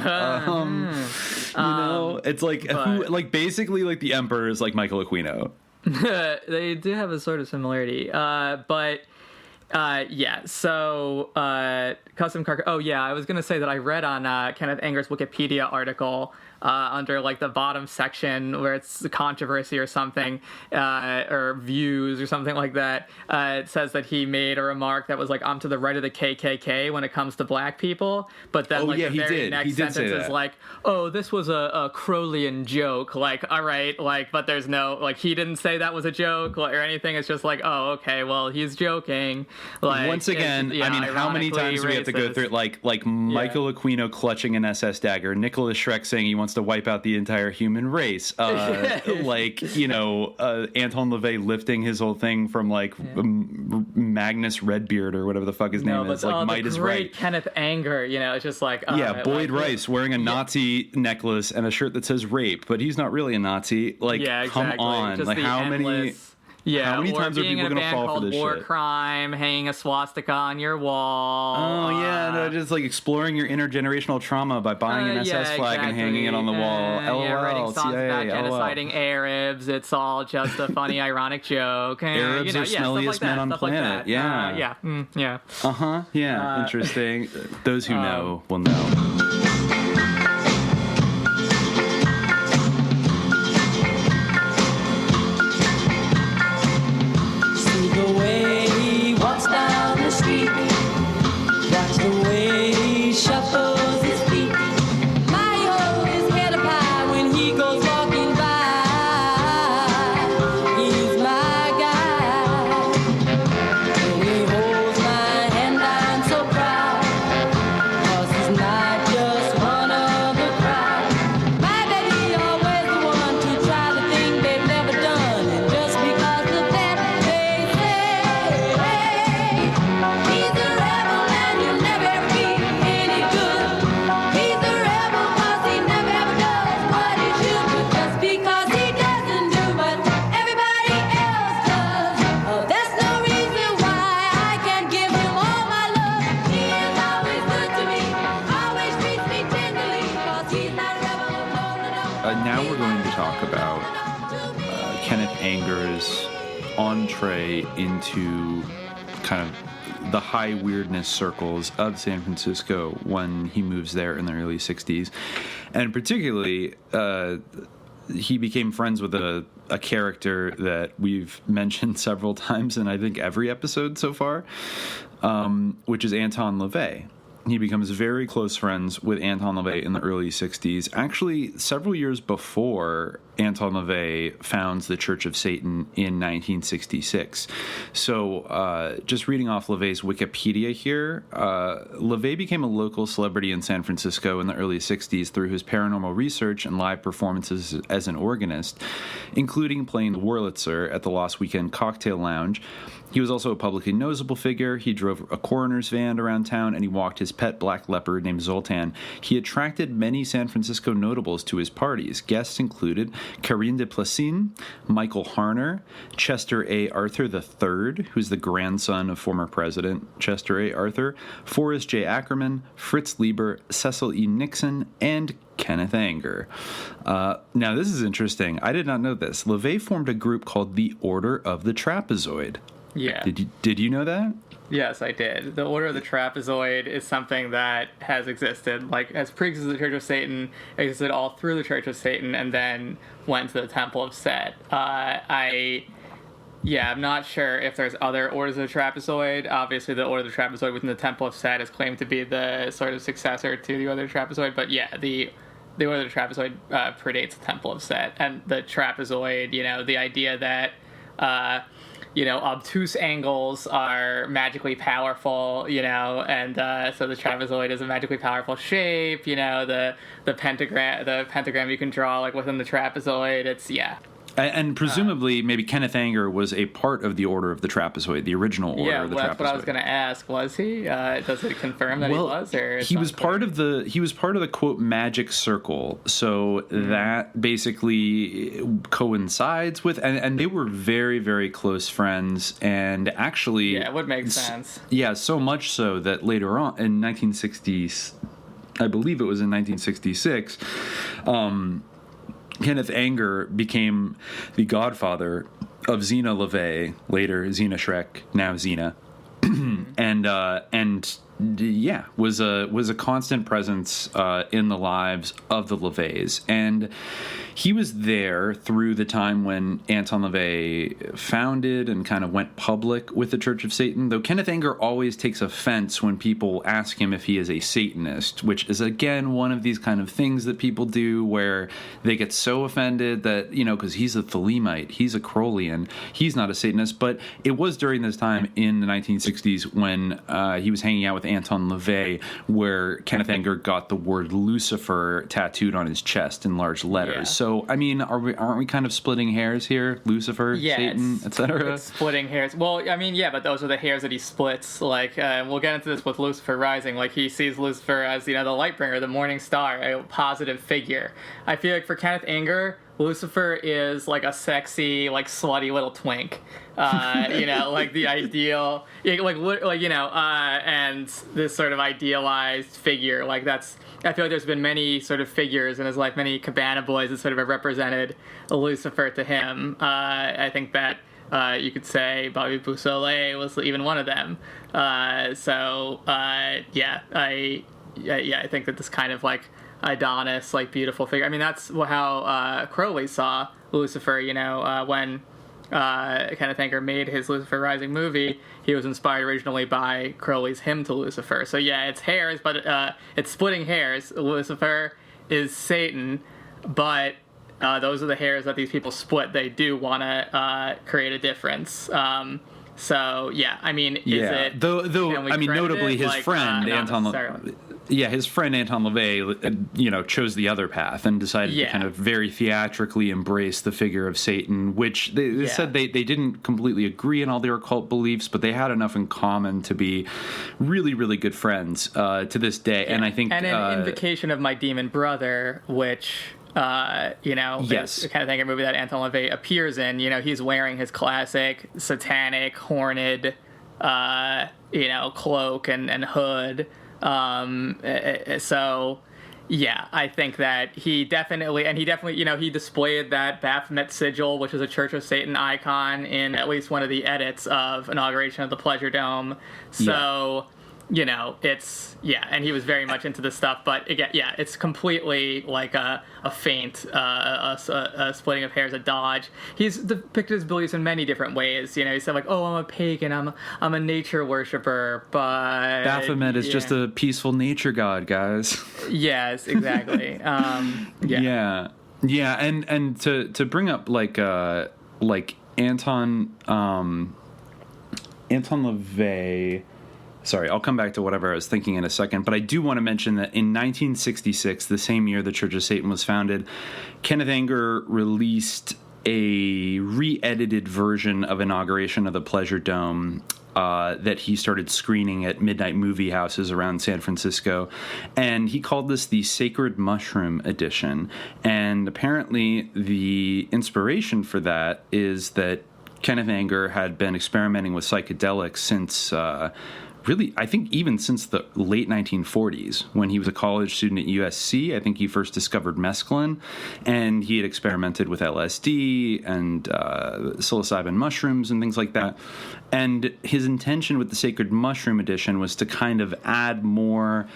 S9: like basically like the Emperor is like Michael Aquino.
S10: They do have a sort of similarity, but. So Custom Car. Oh yeah, I was gonna say that I read on Kenneth Anger's Wikipedia article under like the bottom section where it's the controversy or something, or views or something like that. It says that he made a remark that was like, I'm to the right of the KKK when it comes to black people, but then the very next sentence is like, oh, this was a Crowleyan joke. Like, all right, like, but there's no, like, he didn't say that was a joke or anything. It's just like, oh, okay, well, he's joking. Like,
S9: once again, I mean, how many times do we have to go through it? Like Michael Aquino clutching an SS dagger, Nicholas Schreck saying he wants to wipe out the entire human race, Anton LaVey lifting his whole thing from like Magnus Redbeard or whatever the fuck his name is, like Might is Right.
S10: Kenneth Anger, it's just like
S9: Boyd Rice wearing a Nazi necklace and a shirt that says rape, but he's not really a Nazi. Like, come on,
S10: just
S9: like how many times are people going to fall for this
S10: War
S9: shit?
S10: Crime, hanging a swastika on your wall.
S9: Oh, yeah, just like exploring your intergenerational trauma by buying an SS flag and hanging it on the wall. LOL,
S10: writing songs
S9: CIA,
S10: about genociding Arabs. It's all just a funny, ironic joke.
S9: Arabs are smelliest men on the planet. Interesting. Those who know will know. Kenneth Anger's entree into kind of the high weirdness circles of San Francisco when he moves there in the early 60s. And particularly, he became friends with a character that we've mentioned several times in I think every episode so far, which is Anton LaVey. He becomes very close friends with Anton LaVey in the early 60s, actually several years before Anton LaVey founds the Church of Satan in 1966. So just reading off LaVey's Wikipedia here, LaVey became a local celebrity in San Francisco in the early 60s through his paranormal research and live performances as an organist, including playing the Wurlitzer at the Lost Weekend Cocktail Lounge. He was also a publicly noticeable figure. He drove a coroner's van around town, and he walked his pet black leopard named Zoltan. He attracted many San Francisco notables to his parties. Guests included Karine de Placine, Michael Harner, Chester A. Arthur III, who's the grandson of former President Chester A. Arthur, Forrest J. Ackerman, Fritz Lieber, Cecil E. Nixon, and Kenneth Anger. Now, this is interesting. I did not know this. LaVey formed a group called the Order of the Trapezoid.
S10: Yeah.
S9: Did you know that?
S10: Yes, I did. The Order of the Trapezoid is something that has existed, like, has pre-existed the Church of Satan, existed all through the Church of Satan, and then went to the Temple of Set. I'm not sure if there's other Orders of the Trapezoid. Obviously, the Order of the Trapezoid within the Temple of Set is claimed to be the sort of successor to the Order of the Trapezoid, but yeah, the Order of the Trapezoid predates the Temple of Set, and the Trapezoid, the idea that obtuse angles are magically powerful, and so the trapezoid is a magically powerful shape, the pentagram you can draw like within the trapezoid. It's
S9: And presumably, maybe Kenneth Anger was a part of the Order of the Trapezoid, the original Order of the Trapezoid. Yeah, that's
S10: what I was going to ask. Was he? Does it confirm that he was? Or
S9: he was part of the quote magic circle. So that basically coincides with, and they were very, very close friends. And actually,
S10: it would make sense.
S9: Yeah, so much so that later on in 1960s, I believe it was in 1966. Kenneth Anger became the godfather of Zena LaVey, later Zena Shrek, now Zena, and was a constant presence in the lives of the LaVeys. And he was there through the time when Anton LaVey founded and kind of went public with the Church of Satan, though Kenneth Anger always takes offense when people ask him if he is a Satanist, which is, again, one of these kind of things that people do where they get so offended that, because he's a Thelemite, he's a Crowleyan, he's not a Satanist. But it was during this time in the 1960s when he was hanging out with Anton LaVey where Kenneth Anger got the word Lucifer tattooed on his chest in large letters.
S10: Yeah.
S9: So, I mean, aren't we kind of splitting hairs here? Lucifer, Satan, etc.?
S10: It's splitting hairs. Well, I mean, yeah, but those are the hairs that he splits. Like, we'll get into this with Lucifer Rising. Like, he sees Lucifer as, the light bringer, the morning star, a positive figure. I feel like for Kenneth Anger, Lucifer is like a sexy, like slutty little twink, like the ideal, and this sort of idealized figure. Like that's, I feel like there's been many sort of figures in his life, many Cabana boys that sort of have represented Lucifer to him. I think that you could say Bobby Beausoleil was even one of them. I think that this kind of like Adonis, like beautiful figure. I mean, that's how Crowley saw Lucifer. When Kenneth Anger made his Lucifer Rising movie, he was inspired originally by Crowley's hymn to Lucifer. So yeah, it's hairs, but it's splitting hairs. Lucifer is Satan, but those are the hairs that these people split. They do want to create a difference. So yeah, I mean, is it?
S9: Though I mean, notably his friend Anton LaVey. Yeah, his friend Anton LaVey, chose the other path and decided to kind of very theatrically embrace the figure of Satan, which they said they didn't completely agree on all their occult beliefs, but they had enough in common to be really, really good friends to this day. And I think...
S10: And an Invocation of My Demon Brother, which...
S9: yes,
S10: the kind of thing, a movie that Anton LaVey appears in. He's wearing his classic satanic, horned, cloak and hood. So, Yeah, I think that he definitely, he displayed that Baphomet sigil, which is a Church of Satan icon, in at least one of the edits of Inauguration of the Pleasure Dome. So, and he was very much into this stuff. But again, it's completely like a feint, a splitting of hairs, a dodge. He's depicted his beliefs in many different ways. He said like, "Oh, I'm a pagan. I'm a nature worshiper." But
S9: Baphomet is just a peaceful nature god, guys.
S10: Yes, exactly.
S9: Yeah, and to bring up like Anton LaVey. Sorry, I'll come back to whatever I was thinking in a second, but I do want to mention that in 1966, the same year the Church of Satan was founded, Kenneth Anger released a re-edited version of Inauguration of the Pleasure Dome that he started screening at midnight movie houses around San Francisco, and he called this the Sacred Mushroom Edition. And apparently the inspiration for that is that Kenneth Anger had been experimenting with psychedelics since really, I think even since the late 1940s, when he was a college student at USC. I think he first discovered mescaline, and he had experimented with LSD and psilocybin mushrooms and things like that. And his intention with the Sacred Mushroom Edition was to kind of add more,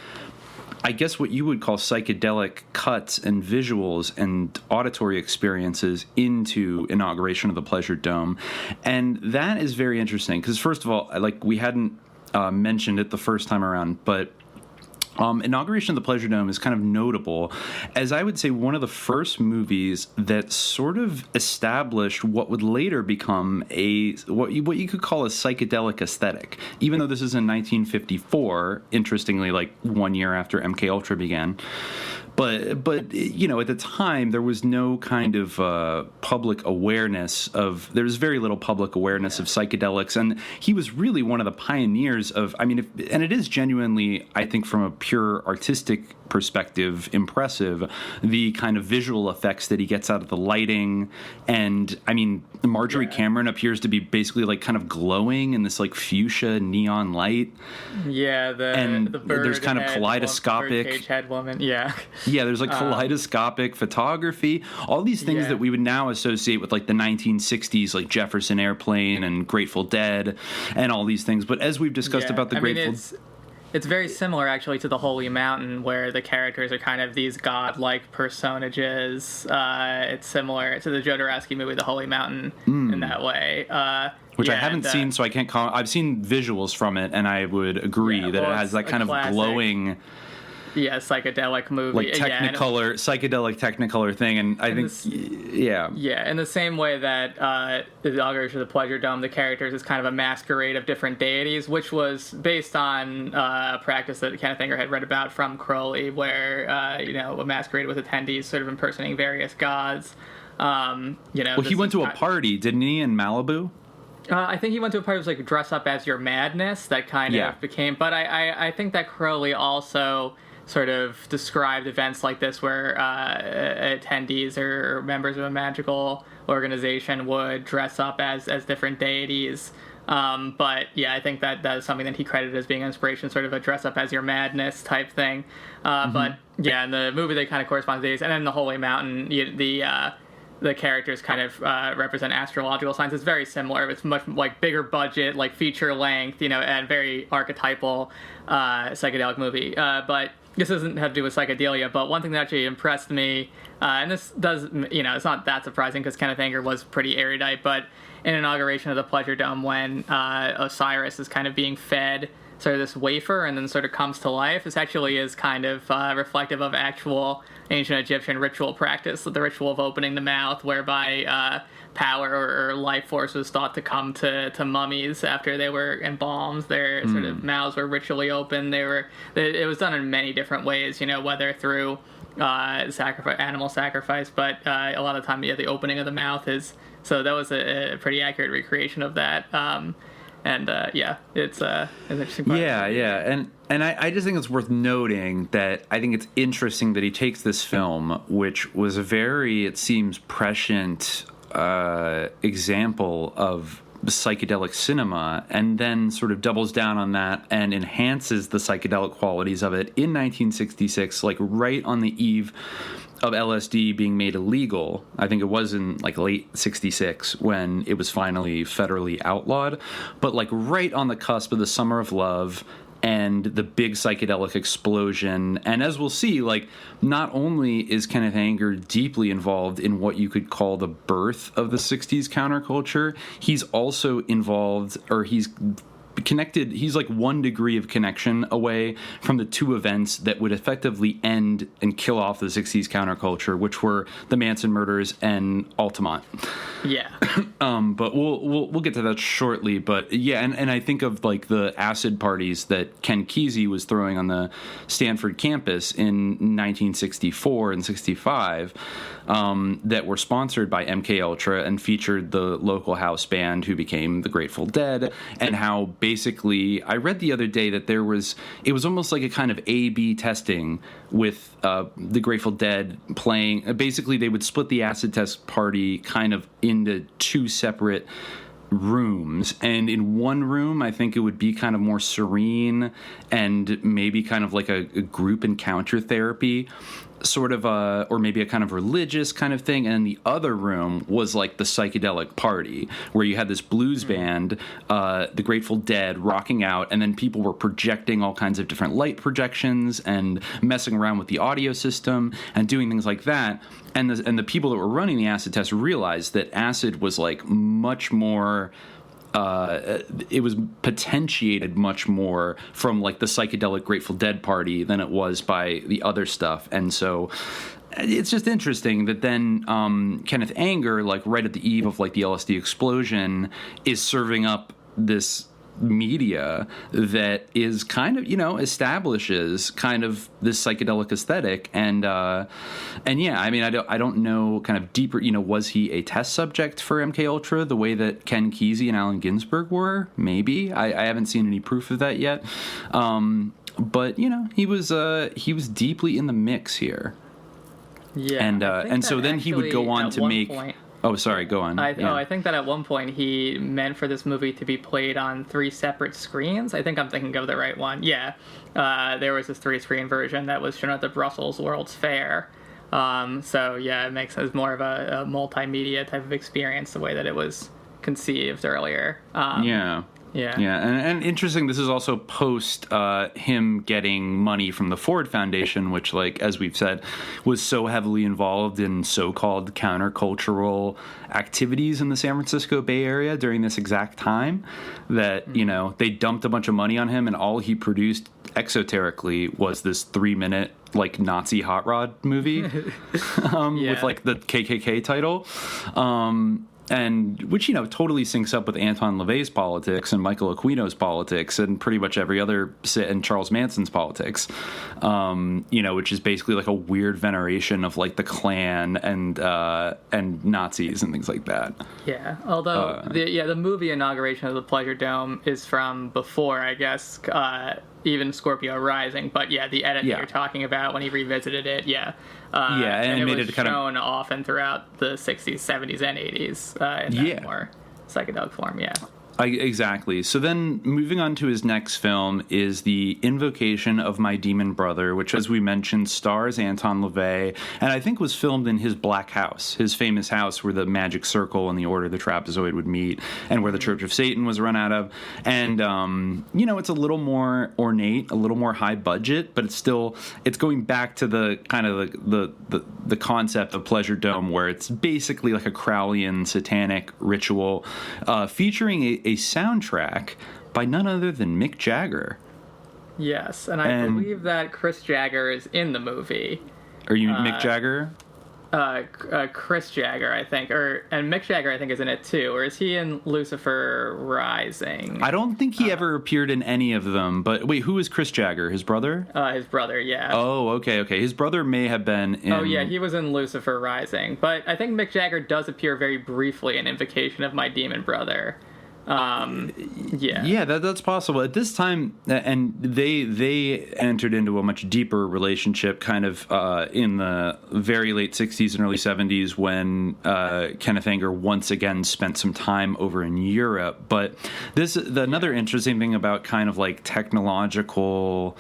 S9: I guess what you would call psychedelic cuts and visuals and auditory experiences into Inauguration of the Pleasure Dome. And that is very interesting because, first of all, like we hadn't mentioned it the first time around, but Inauguration of the Pleasure Dome is kind of notable as, I would say, one of the first movies that sort of established what would later become what you could call a psychedelic aesthetic. Even though this is in 1954, interestingly, like 1 year after MKUltra began. But at the time, there was no kind of public awareness of, there was very little public awareness of psychedelics. And he was really one of the pioneers of, and it is genuinely, I think, from a pure artistic perspective, impressive, the kind of visual effects that he gets out of the lighting. And, Marjorie Cameron appears to be basically like kind of glowing in this like fuchsia neon light.
S10: Yeah, the bird
S9: there's kind of kaleidoscopic
S10: birdcage-head woman. Yeah,
S9: there's like kaleidoscopic photography, all these things that we would now associate with like the 1960s, like Jefferson Airplane and Grateful Dead and all these things. But as we've discussed about the Grateful
S10: it's very similar, actually, to the Holy Mountain, where the characters are kind of these godlike personages. It's similar to the Jodorowsky movie, The Holy Mountain, in that way.
S9: Which I haven't seen, so I can't comment. I've seen visuals from it, and I would agree that it has that kind of glowing...
S10: Yeah, psychedelic movie.
S9: Like Technicolor, psychedelic Technicolor thing. And I think,
S10: Yeah, in the same way that the Inauguration of the Pleasure Dome, the characters is kind of a masquerade of different deities, which was based on a practice that Kenneth Anger had read about from Crowley, where, a masquerade with attendees sort of impersonating various gods.
S9: Well, he went to a party, didn't he, in Malibu?
S10: I think he went to a party that was like Dress Up as Your Madness, that kind of became... But I think that Crowley also sort of described events like this where attendees or members of a magical organization would dress up as different deities. But I think that is something that he credited as being inspiration, sort of a dress up as your madness type thing. But in the movie they kind of correspond to these. And then the Holy Mountain, the characters kind of represent astrological signs. It's very similar. It's much like bigger budget, like feature length, and very archetypal psychedelic movie. But this doesn't have to do with psychedelia, but one thing that actually impressed me, and this does, it's not that surprising because Kenneth Anger was pretty erudite, but in Inauguration of the Pleasure Dome, when Osiris is kind of being fed sort of this wafer and then sort of comes to life, this actually is kind of reflective of actual ancient Egyptian ritual practice, the ritual of opening the mouth, whereby power or life force was thought to come to mummies after they were embalmed. Their sort of mouths were ritually open. It was done in many different ways, whether through animal sacrifice, but a lot of the time, the opening of the mouth is. So that was a pretty accurate recreation of that. It's an interesting part.
S9: And I just think it's worth noting that I think it's interesting that he takes this film, which was a very, it seems, prescient example of psychedelic cinema, and then sort of doubles down on that and enhances the psychedelic qualities of it in 1966, like right on the eve of LSD being made illegal. I think it was in like late 66 when it was finally federally outlawed, but like right on the cusp of the Summer of Love and the big psychedelic explosion. And as we'll see, like, not only is Kenneth Anger deeply involved in what you could call the birth of the 60s counterculture, he's also involved, or he's connected, he's like 1 degree of connection away from the two events that would effectively end and kill off the 60s counterculture, which were the Manson murders and Altamont.
S10: Yeah.
S9: But we'll get to that shortly. But yeah, and I think of like the acid parties that Ken Kesey was throwing on the Stanford campus in 1964 and 65 that were sponsored by MK Ultra and featured the local house band who became the Grateful Dead, and how basically I read the other day that it was almost like a kind of A/B testing with the Grateful Dead playing. Basically, they would split the acid test party kind of into 2 separate rooms, and in one room I think it would be kind of more serene and maybe kind of like a group encounter therapy sort of or maybe a kind of religious kind of thing, and the other room was like the psychedelic party where you had this blues band, the Grateful Dead, rocking out, and then people were projecting all kinds of different light projections and messing around with the audio system and doing things like that. And the people that were running the acid test realized that acid was like much more it was potentiated much more from like the psychedelic Grateful Dead party than it was by the other stuff. And so it's just interesting that then Kenneth Anger, like right at the eve of like the LSD explosion, is serving up this media that is kind of, establishes kind of this psychedelic aesthetic. And yeah, I mean, I don't know kind of deeper, was he a test subject for MK Ultra the way that Ken Kesey and Allen Ginsberg were? Maybe. I haven't seen any proof of that yet. But he was deeply in the mix here.
S10: Yeah.
S9: And so then he would go on to make Oh, sorry, go on.
S10: I think that at one point he meant for this movie to be played on 3 separate screens. I think I'm thinking of the right one. Yeah. There was this 3-screen version that was shown at the Brussels World's Fair. So, yeah, it makes it more of a multimedia type of experience the way that it was conceived earlier. Yeah.
S9: And interesting, this is also post him getting money from the Ford Foundation, which, like, as we've said, was so heavily involved in so-called countercultural activities in the San Francisco Bay Area during this exact time that, they dumped a bunch of money on him, and all he produced exoterically was this 3-minute, like, Nazi hot rod movie with, like, the KKK title. And which, which totally syncs up with Anton LaVey's politics and Michael Aquino's politics and pretty much every other, and Charles Manson's politics, which is basically like a weird veneration of like the Klan and Nazis and things like that.
S10: Yeah, although the movie inauguration of the Pleasure Dome is from before, I guess, even Scorpio Rising. But yeah, the edit that you're talking about when he revisited it, and it made it kind of shown often throughout the 60s, 70s, and 80s in that more psychedelic form.
S9: Exactly. So then moving on to his next film is The Invocation of My Demon Brother, which, as we mentioned, stars Anton LaVey, and I think was filmed in his Black House, his famous house where the Magic Circle and the Order of the Trapezoid would meet, and where the Church of Satan was run out of. And, it's a little more ornate, a little more high budget, but it's going back to the kind of the concept of Pleasure Dome, where it's basically like a Crowleyan satanic ritual featuring a soundtrack by none other than Mick Jagger.
S10: Yes, and I believe that Chris Jagger is in the movie.
S9: Are you Mick Jagger?
S10: Chris Jagger, I think, and Mick Jagger, I think, is in it too. Or is he in Lucifer Rising?
S9: I don't think he ever appeared in any of them. But wait, who is Chris Jagger? His brother?
S10: His brother, yeah.
S9: Oh, okay. His brother may have been in...
S10: Oh, yeah, he was in Lucifer Rising. But I think Mick Jagger does appear very briefly in Invocation of My Demon Brother.
S9: Yeah, that's possible. At this time, and they entered into a much deeper relationship kind of in the very late 60s and early 70s when Kenneth Anger once again spent some time over in Europe. But another interesting thing about kind of like technological,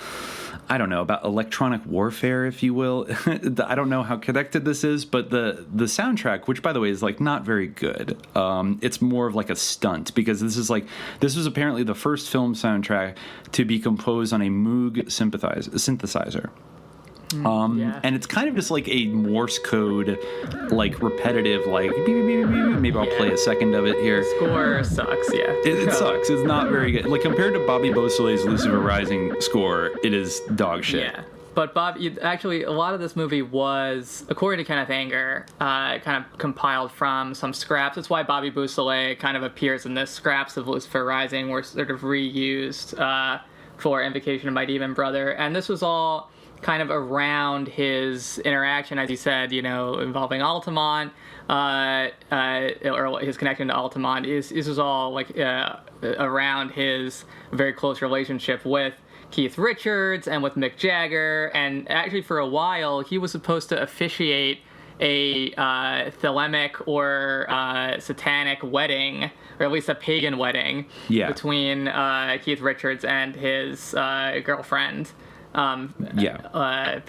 S9: I don't know, about electronic warfare, if you will. I don't know how connected this is, but the soundtrack, which by the way is like not very good, it's more of like a stunt, because this was apparently the first film soundtrack to be composed on a Moog synthesizer. And it's kind of just like a Morse code, like repetitive, like beep, beep, beep, beep. Maybe I'll play a second of it here.
S10: The score sucks, yeah.
S9: It sucks. It's not very good. Like compared to Bobby Beausoleil's Lucifer Rising score, it is dog shit.
S10: Yeah. But actually, a lot of this movie was, according to Kenneth Anger, kind of compiled from some scraps. That's why Bobby Beausoleil kind of appears in this. Scraps of Lucifer Rising were sort of reused for Invocation of My Demon Brother. And this was all kind of around his interaction, as you said, involving Altamont, or his connection to Altamont. This was all like around his very close relationship with Keith Richards and with Mick Jagger. And actually, for a while, he was supposed to officiate a Thelemic or satanic wedding, or at least a pagan wedding, between Keith Richards and his girlfriend.
S9: Pallenberg.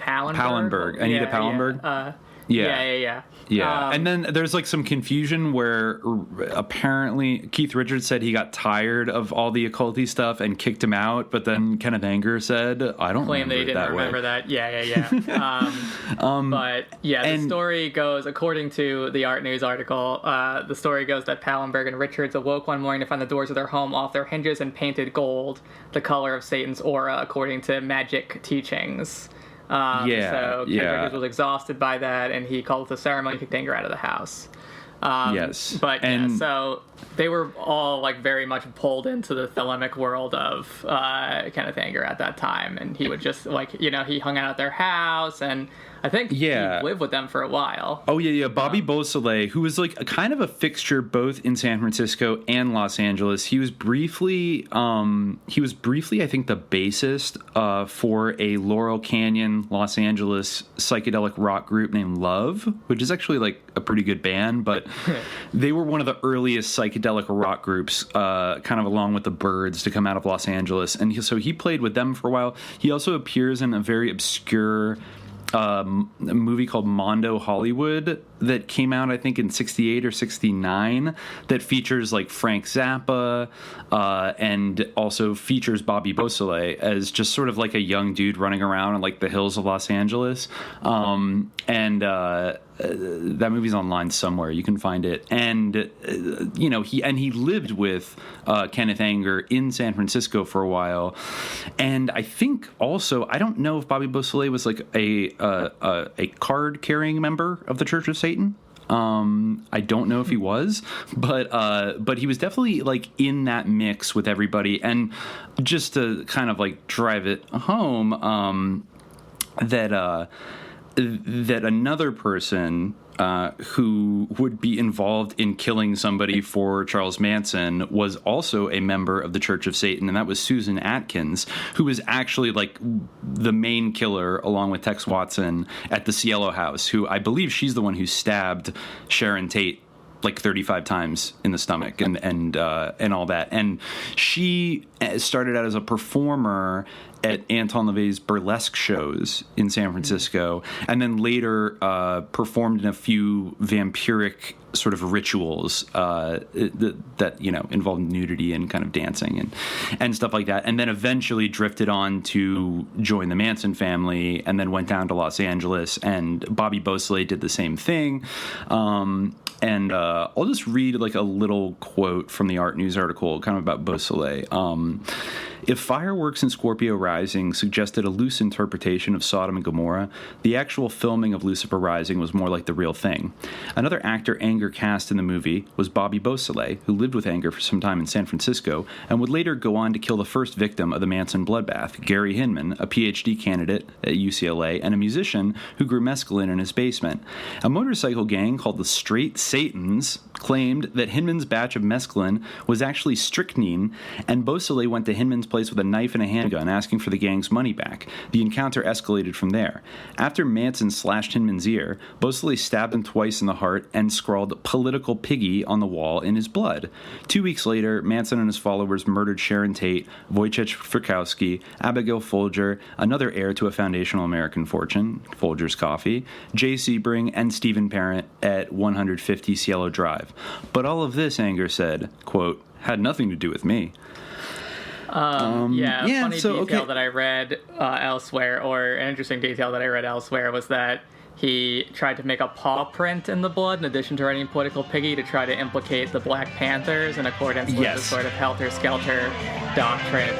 S9: Anita Pallenberg. Yeah. And then there's like some confusion where apparently Keith Richards said he got tired of all the occulty stuff and kicked him out, but then Kenneth Anger said, I don't
S10: claim they didn't remember that. But the story goes, according to the Art News article, the story goes that Pallenberg and Richards awoke one morning to find the doors of their home off their hinges and painted gold, the color of Satan's aura, according to Magick teachings. So Ken Richards was exhausted by that, and he called the ceremony, kicked Anger out of the house. So they were all like very much pulled into the Thelemic world of Kenneth Anger at that time, and he would just he hung out at their house, and I think he lived with them for a while.
S9: Bobby Beausoleil, who was like a kind of a fixture both in San Francisco and Los Angeles. He was briefly, I think, the bassist for a Laurel Canyon, Los Angeles psychedelic rock group named Love, which is actually like a pretty good band, but they were one of the earliest psychedelic rock groups, kind of along with the Byrds, to come out of Los Angeles. And so he played with them for a while. He also appears in a very obscure a movie called Mondo Hollywood that came out, I think, in 68 or 69, that features like Frank Zappa, and also features Bobby Beausoleil as just sort of like a young dude running around in like the hills of Los Angeles. That movie's online somewhere. You can find it. And he lived with Kenneth Anger in San Francisco for a while. And I think also, I don't know if Bobby Beausoleil was like a card carrying member of the Church of Satan. I don't know if he was, but he was definitely like in that mix with everybody. And just to kind of like drive it home, that another person who would be involved in killing somebody for Charles Manson was also a member of the Church of Satan, and that was Susan Atkins, who was actually like the main killer along with Tex Watson at the Cielo House, who I believe she's the one who stabbed Sharon Tate like 35 times in the stomach and all that. And she started out as a performer at Anton LaVey's burlesque shows in San Francisco, and then later performed in a few vampiric sort of rituals that involved nudity and kind of dancing and stuff like that, and then eventually drifted on to join the Manson family, and then went down to Los Angeles, and Bobby Beausoleil did the same thing. And I'll just read like a little quote from the Art News article kind of about Beausoleil. If fireworks in Scorpio Rising suggested a loose interpretation of Sodom and Gomorrah, the actual filming of Lucifer Rising was more like the real thing. Another actor Anger cast in the movie was Bobby Beausoleil, who lived with Anger for some time in San Francisco and would later go on to kill the first victim of the Manson bloodbath, Gary Hinman, a PhD candidate at UCLA and a musician who grew mescaline in his basement. A motorcycle gang called the Straight Satans claimed that Hinman's batch of mescaline was actually strychnine, and Beausoleil went to Hinman's place with a knife and a handgun, asking for the gang's money back. The encounter escalated from there. After Manson slashed Hinman's ear, Beausoleil stabbed him twice in the heart and scrawled "Political Piggy" on the wall in his blood. 2 weeks later, Manson and his followers murdered Sharon Tate, Wojciech Frykowski, Abigail Folger, another heir to a foundational American fortune, Folger's Coffee, Jay Sebring, and Stephen Parent at 150 Cielo Drive. But all of this, Anger said, quote, had nothing to do with me.
S10: Funny detail that I read elsewhere, or an interesting detail that I read elsewhere, was that he tried to make a paw print in the blood in addition to writing Political Piggy to try to implicate the Black Panthers in accordance with the sort of helter-skelter doctrine.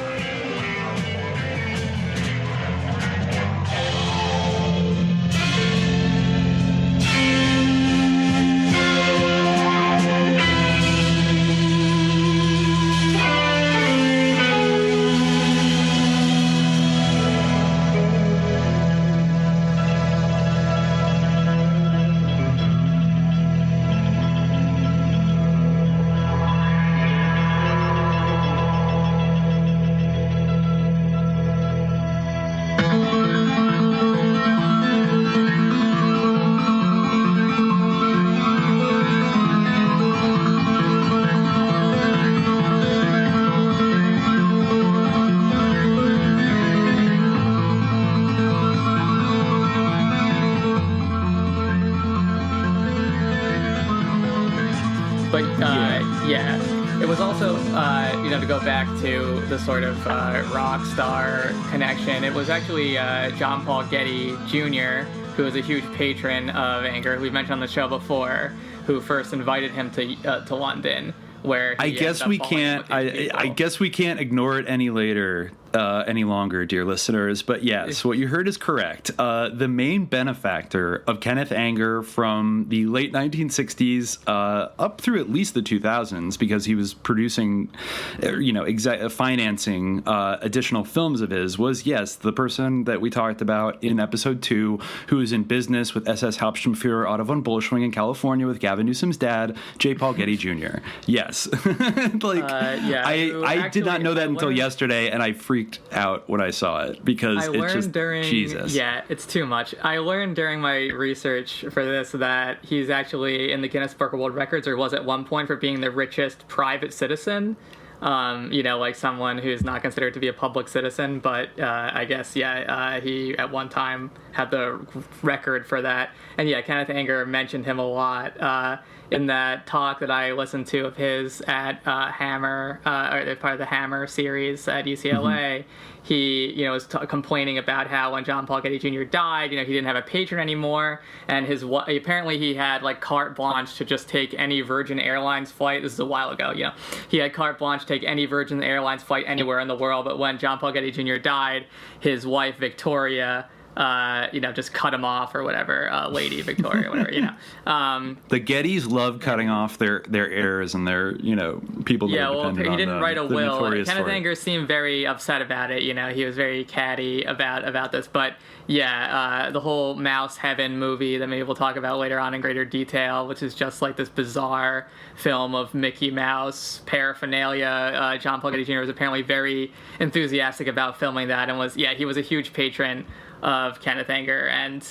S10: To go back to the sort of rock star connection, it was actually John Paul Getty Jr., who was a huge patron of Anger, who we've mentioned on the show before, who first invited him to London, where he I
S9: guess we can't ignore it any longer, dear listeners. But yes, what you heard is correct. The main benefactor of Kenneth Anger from the late 1960s up through at least the 2000s, because he was producing, financing additional films of his, was, yes, the person that we talked about in episode 2, who is in business with SS Hauptsturmführer Otto von Bolschwing in California with Gavin Newsom's dad, J. Paul Getty Jr. Yes. I did not know that until yesterday, and I freaked out when I saw it, because it's just Jesus.
S10: Yeah, it's too much. I learned during my research for this that he's actually in the Guinness Book of World Records, or was at one point, for being the richest private citizen. Like someone who's not considered to be a public citizen, but I guess, he at one time had the record for that. And Kenneth Anger mentioned him a lot in that talk that I listened to of his at Hammer, or part of the Hammer series at UCLA. Mm-hmm. He, was complaining about how when John Paul Getty Jr. died, he didn't have a patron anymore, and apparently he had like carte blanche to just take any Virgin Airlines flight. This is a while ago, he had carte blanche to take any Virgin Airlines flight anywhere in the world. But when John Paul Getty Jr. died, his wife Victoria, just cut him off or whatever, Lady Victoria, whatever,
S9: The Gettys love cutting off their heirs and their, people that are dependent on them.
S10: He didn't write a will. Kenneth Anger seemed very upset about it, he was very catty about this. But, the whole Mouse Heaven movie that maybe we'll talk about later on in greater detail, which is just like this bizarre film of Mickey Mouse paraphernalia. John Paul Getty Jr. was apparently very enthusiastic about filming that, and he was a huge patron of Kenneth Anger, and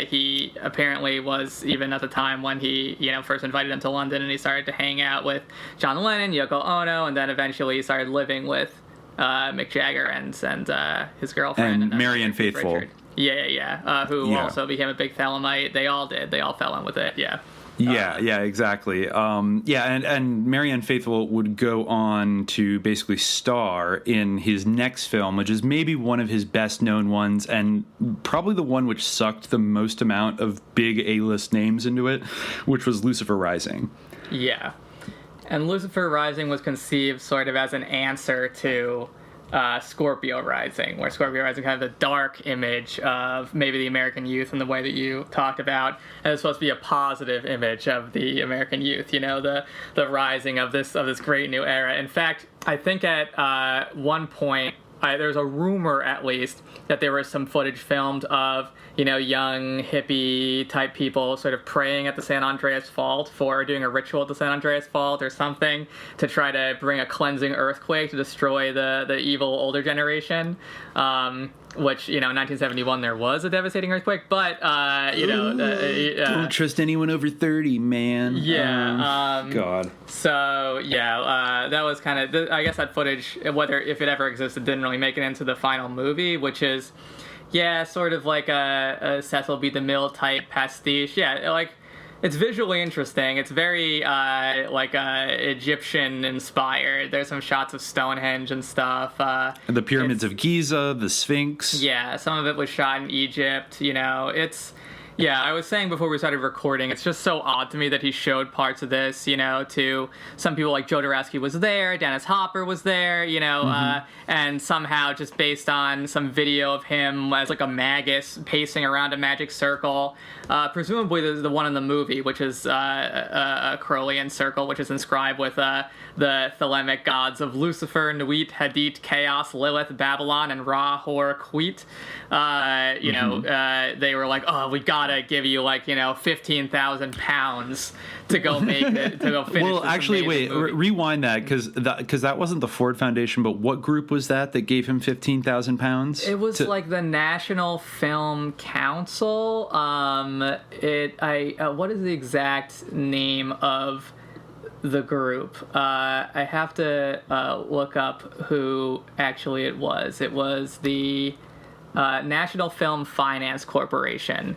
S10: he apparently was, even at the time when he, first invited him to London, and he started to hang out with John Lennon, Yoko Ono, and then eventually he started living with Mick Jagger and his girlfriend.
S9: And Marianne Faithfull.
S10: Richard. Who also became a big Thelemite. They all did. They all fell in with it,
S9: exactly. And Marianne Faithfull would go on to basically star in his next film, which is maybe one of his best-known ones, and probably the one which sucked the most amount of big A-list names into it, which was Lucifer Rising.
S10: Yeah. And Lucifer Rising was conceived sort of as an answer to Scorpio Rising, where Scorpio Rising kind of the dark image of maybe the American youth in the way that you talked about, and it's supposed to be a positive image of the American youth, the rising of this great new era. In fact, I think at one point, there's a rumor, at least, that there was some footage filmed of, young hippie type people sort of praying at the San Andreas Fault for doing a ritual at the San Andreas Fault or something to try to bring a cleansing earthquake to destroy the evil older generation. Which, in 1971 there was a devastating earthquake, but,
S9: don't trust anyone over 30, man.
S10: Yeah.
S9: God.
S10: So, that was kind of, I guess that footage, if it ever existed, didn't really make it into the final movie, which is, sort of like a Cecil B. DeMille type pastiche. Yeah, like, it's visually interesting. It's very, Egyptian inspired. There's some shots of Stonehenge and stuff.
S9: The pyramids of Giza, the Sphinx.
S10: Yeah, some of it was shot in Egypt. It's... Yeah, I was saying before we started recording, it's just so odd to me that he showed parts of this, to some people like Joe Dorowski was there, Dennis Hopper was there, and somehow just based on some video of him as like a magus pacing around a magic circle, presumably the one in the movie, which is a Crowleyan circle, which is inscribed with the Thelemic gods of Lucifer, Nuit, Hadit, Chaos, Lilith, Babylon, and Ra, Hor, Quit. They were like, oh, we gotta give you 15,000 pounds to go make it, to go finish.
S9: Well, actually, wait, rewind that because that wasn't the Ford Foundation, but what group was that gave him 15,000 pounds?
S10: It was like the National Film Council. What is the exact name of the group? I have to look up who actually it was. It was the National Film Finance Corporation,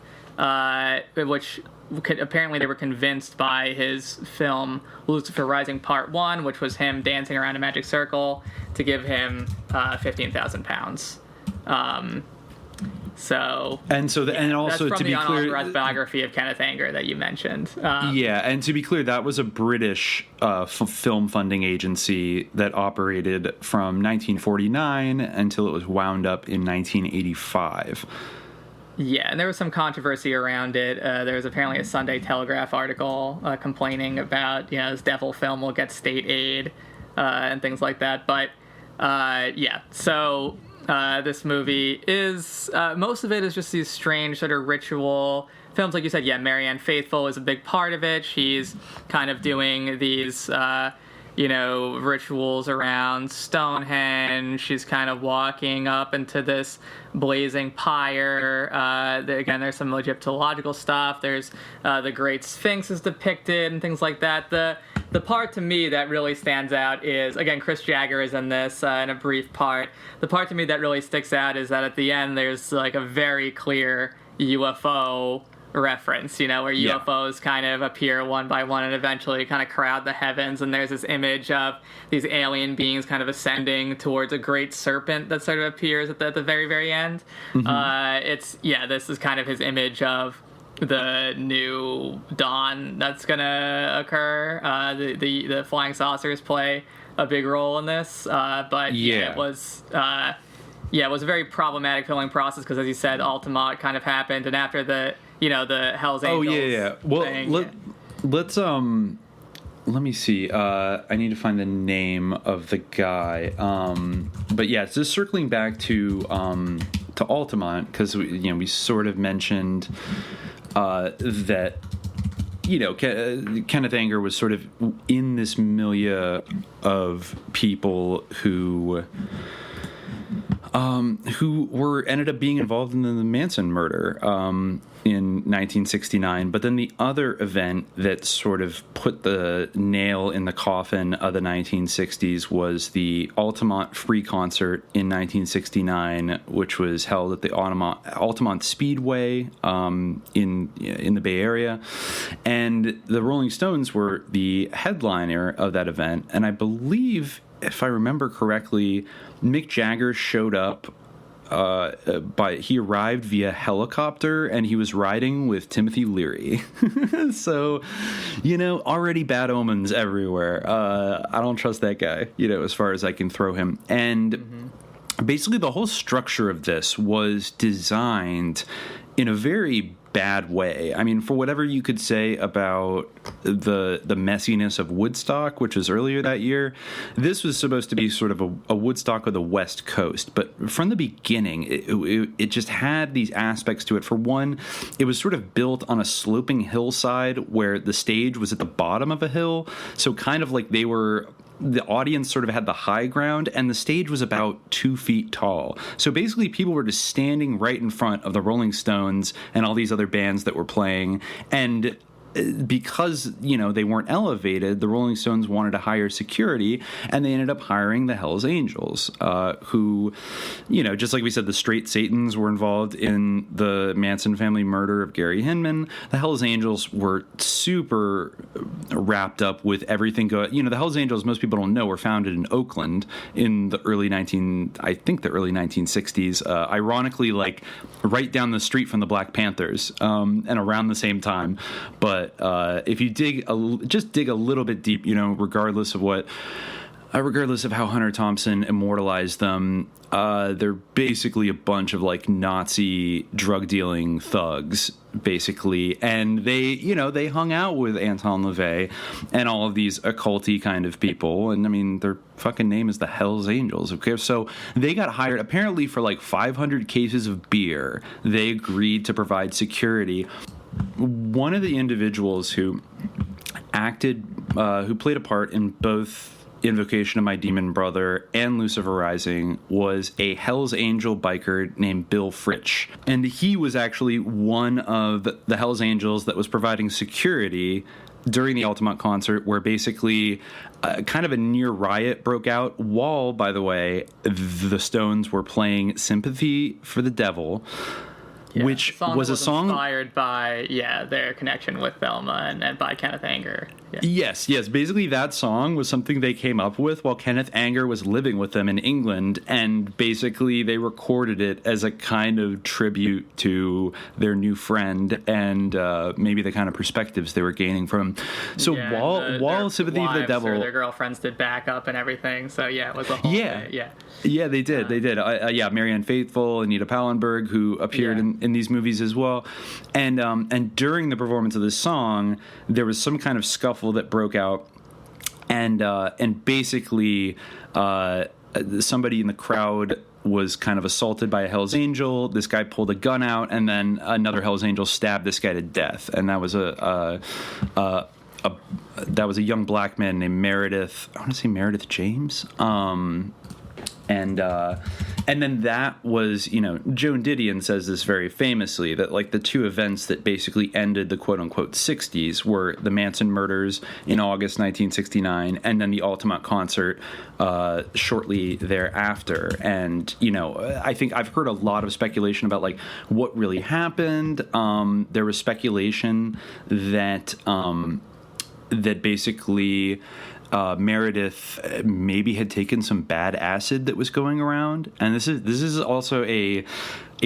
S10: which apparently they were convinced by his film Lucifer Rising Part 1, which was him dancing around a magic circle, to give him 15,000 pounds. Also that's from
S9: to be clear,
S10: unauthorized biography of Kenneth Anger that you mentioned.
S9: And to be clear, that was a British film funding agency that operated from 1949 until it was wound up in 1985.
S10: Yeah, and there was some controversy around it. There was apparently a Sunday Telegraph article complaining about, this devil film will get state aid and things like that. But, so this movie is, most of it is just these strange sort of ritual films. Like you said, Marianne Faithfull is a big part of it. She's kind of doing these... rituals around Stonehenge. She's kind of walking up into this blazing pyre. Again, there's some Egyptological stuff. There's the Great Sphinx is depicted and things like that. The part to me that really stands out is, again, Chris Jagger is in this in a brief part. The part to me that really sticks out is that at the end there's like a very clear UFO reference, where UFOs kind of appear one by one and eventually kind of crowd the heavens, and there's this image of these alien beings kind of ascending towards a great serpent that sort of appears at the very, very end. This is kind of his image of the new dawn that's gonna occur. The flying saucers play a big role in this, it was a very problematic filming process because, as you said, Altamont kind of happened, and after the Hell's Angels.
S9: Well, let's let me see. I need to find the name of the guy. But yeah, just circling back to Altamont, because we sort of mentioned that Kenneth Anger was sort of in this milieu of people who ended up being involved in the Manson murder in 1969. But then the other event that sort of put the nail in the coffin of the 1960s was the Altamont Free Concert in 1969, which was held at the Altamont Speedway in the Bay Area. And the Rolling Stones were the headliner of that event. And I believe, if I remember correctly, Mick Jagger showed up. He arrived via helicopter, and he was riding with Timothy Leary. So, already bad omens everywhere. I don't trust that guy, as far as I can throw him. And basically the whole structure of this was designed in a very bad way. I mean, for whatever you could say about the messiness of Woodstock, which was earlier that year, this was supposed to be sort of a Woodstock of the West Coast. But from the beginning, it just had these aspects to it. For one, it was sort of built on a sloping hillside where the stage was at the bottom of a hill. So kind of like the audience sort of had the high ground, and the stage was about 2 feet tall. So basically people were just standing right in front of the Rolling Stones and all these other bands that were playing. And because, they weren't elevated, the Rolling Stones wanted to hire security, and they ended up hiring the Hells Angels, who, just like we said, the Straight Satans were involved in the Manson family murder of Gary Hinman. The Hells Angels were super wrapped up with everything going. The Hells Angels, most people don't know, were founded in Oakland in the early 1960s. Ironically, like right down the street from the Black Panthers, and around the same time. But if you dig a little bit deep, regardless of how Hunter Thompson immortalized them, they're basically a bunch of like Nazi drug dealing thugs, basically, and they hung out with Anton LaVey and all of these occulty kind of people, and I mean their fucking name is the Hells Angels. Okay, so they got hired apparently for like 500 cases of beer. They agreed to provide security. One of the individuals who played a part in both Invocation of My Demon Brother and Lucifer Rising was a Hells Angel biker named Bill Fritsch. And he was actually one of the Hells Angels that was providing security during the Altamont concert, where basically kind of a near riot broke out while, by the way, the Stones were playing Sympathy for the Devil. Yeah, which was a song
S10: inspired by their connection with Thelma and by Kenneth Anger. Yeah.
S9: Yes. Basically, that song was something they came up with while Kenneth Anger was living with them in England, and basically they recorded it as a kind of tribute to their new friend and maybe the kind of perspectives they were gaining from. So while Sympathy for the Devil,
S10: or their girlfriends did backup and everything. So it was a whole thing.
S9: Yeah, they did. Marianne Faithfull, Anita Pallenberg, who appeared in these movies as well. And during the performance of this song, there was some kind of scuffle that broke out, and basically somebody in the crowd was kind of assaulted by a Hells Angel. This guy pulled a gun out, and then another Hells Angel stabbed this guy to death. And that was a young black man named Meredith. I want to say Meredith James. And then that was, Joan Didion says this very famously, that like the two events that basically ended the quote unquote 60s were the Manson murders in August 1969 and then the Altamont concert shortly thereafter. And, I think I've heard a lot of speculation about like what really happened. There was speculation that basically Meredith maybe had taken some bad acid that was going around, and this is also a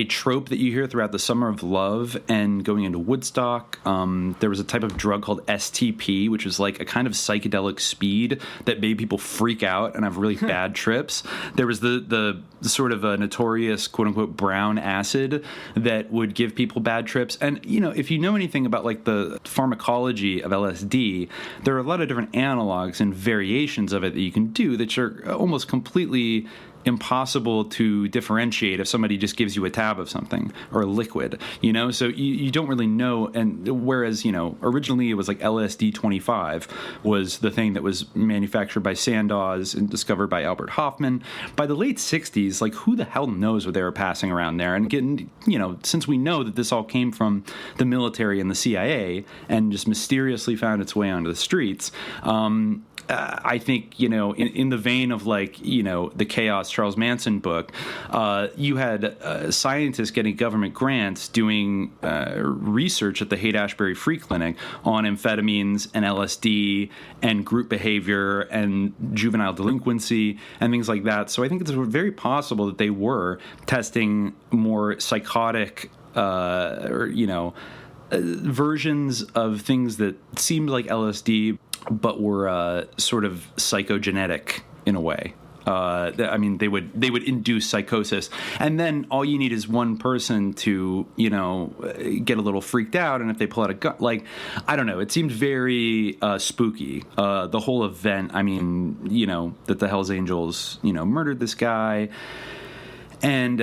S9: trope that you hear throughout the Summer of Love and going into Woodstock. There was a type of drug called STP, which was like a kind of psychedelic speed that made people freak out and have really bad trips. There was the sort of a notorious quote-unquote brown acid that would give people bad trips. And, if you know anything about like the pharmacology of LSD, there are a lot of different analogs and variations of it that you can do that are almost completely impossible to differentiate if somebody just gives you a tab of something or a liquid, so you don't really know. And whereas, originally it was like LSD 25 was the thing that was manufactured by Sandoz and discovered by Albert Hoffman. By the late 60s, like who the hell knows what they were passing around there? And getting, since we know that this all came from the military and the CIA and just mysteriously found its way onto the streets, I think, in the vein of like, the Chaos Charles Manson book, you had scientists getting government grants doing research at the Haight-Ashbury Free Clinic on amphetamines and LSD and group behavior and juvenile delinquency and things like that. So I think it's very possible that they were testing more psychotic versions of things that seemed like LSD but were sort of psychogenetic in a way. They would induce psychosis, and then all you need is one person to, get a little freaked out, and if they pull out a gun, I don't know, it seemed very spooky. The whole event, that the Hells Angels, murdered this guy. And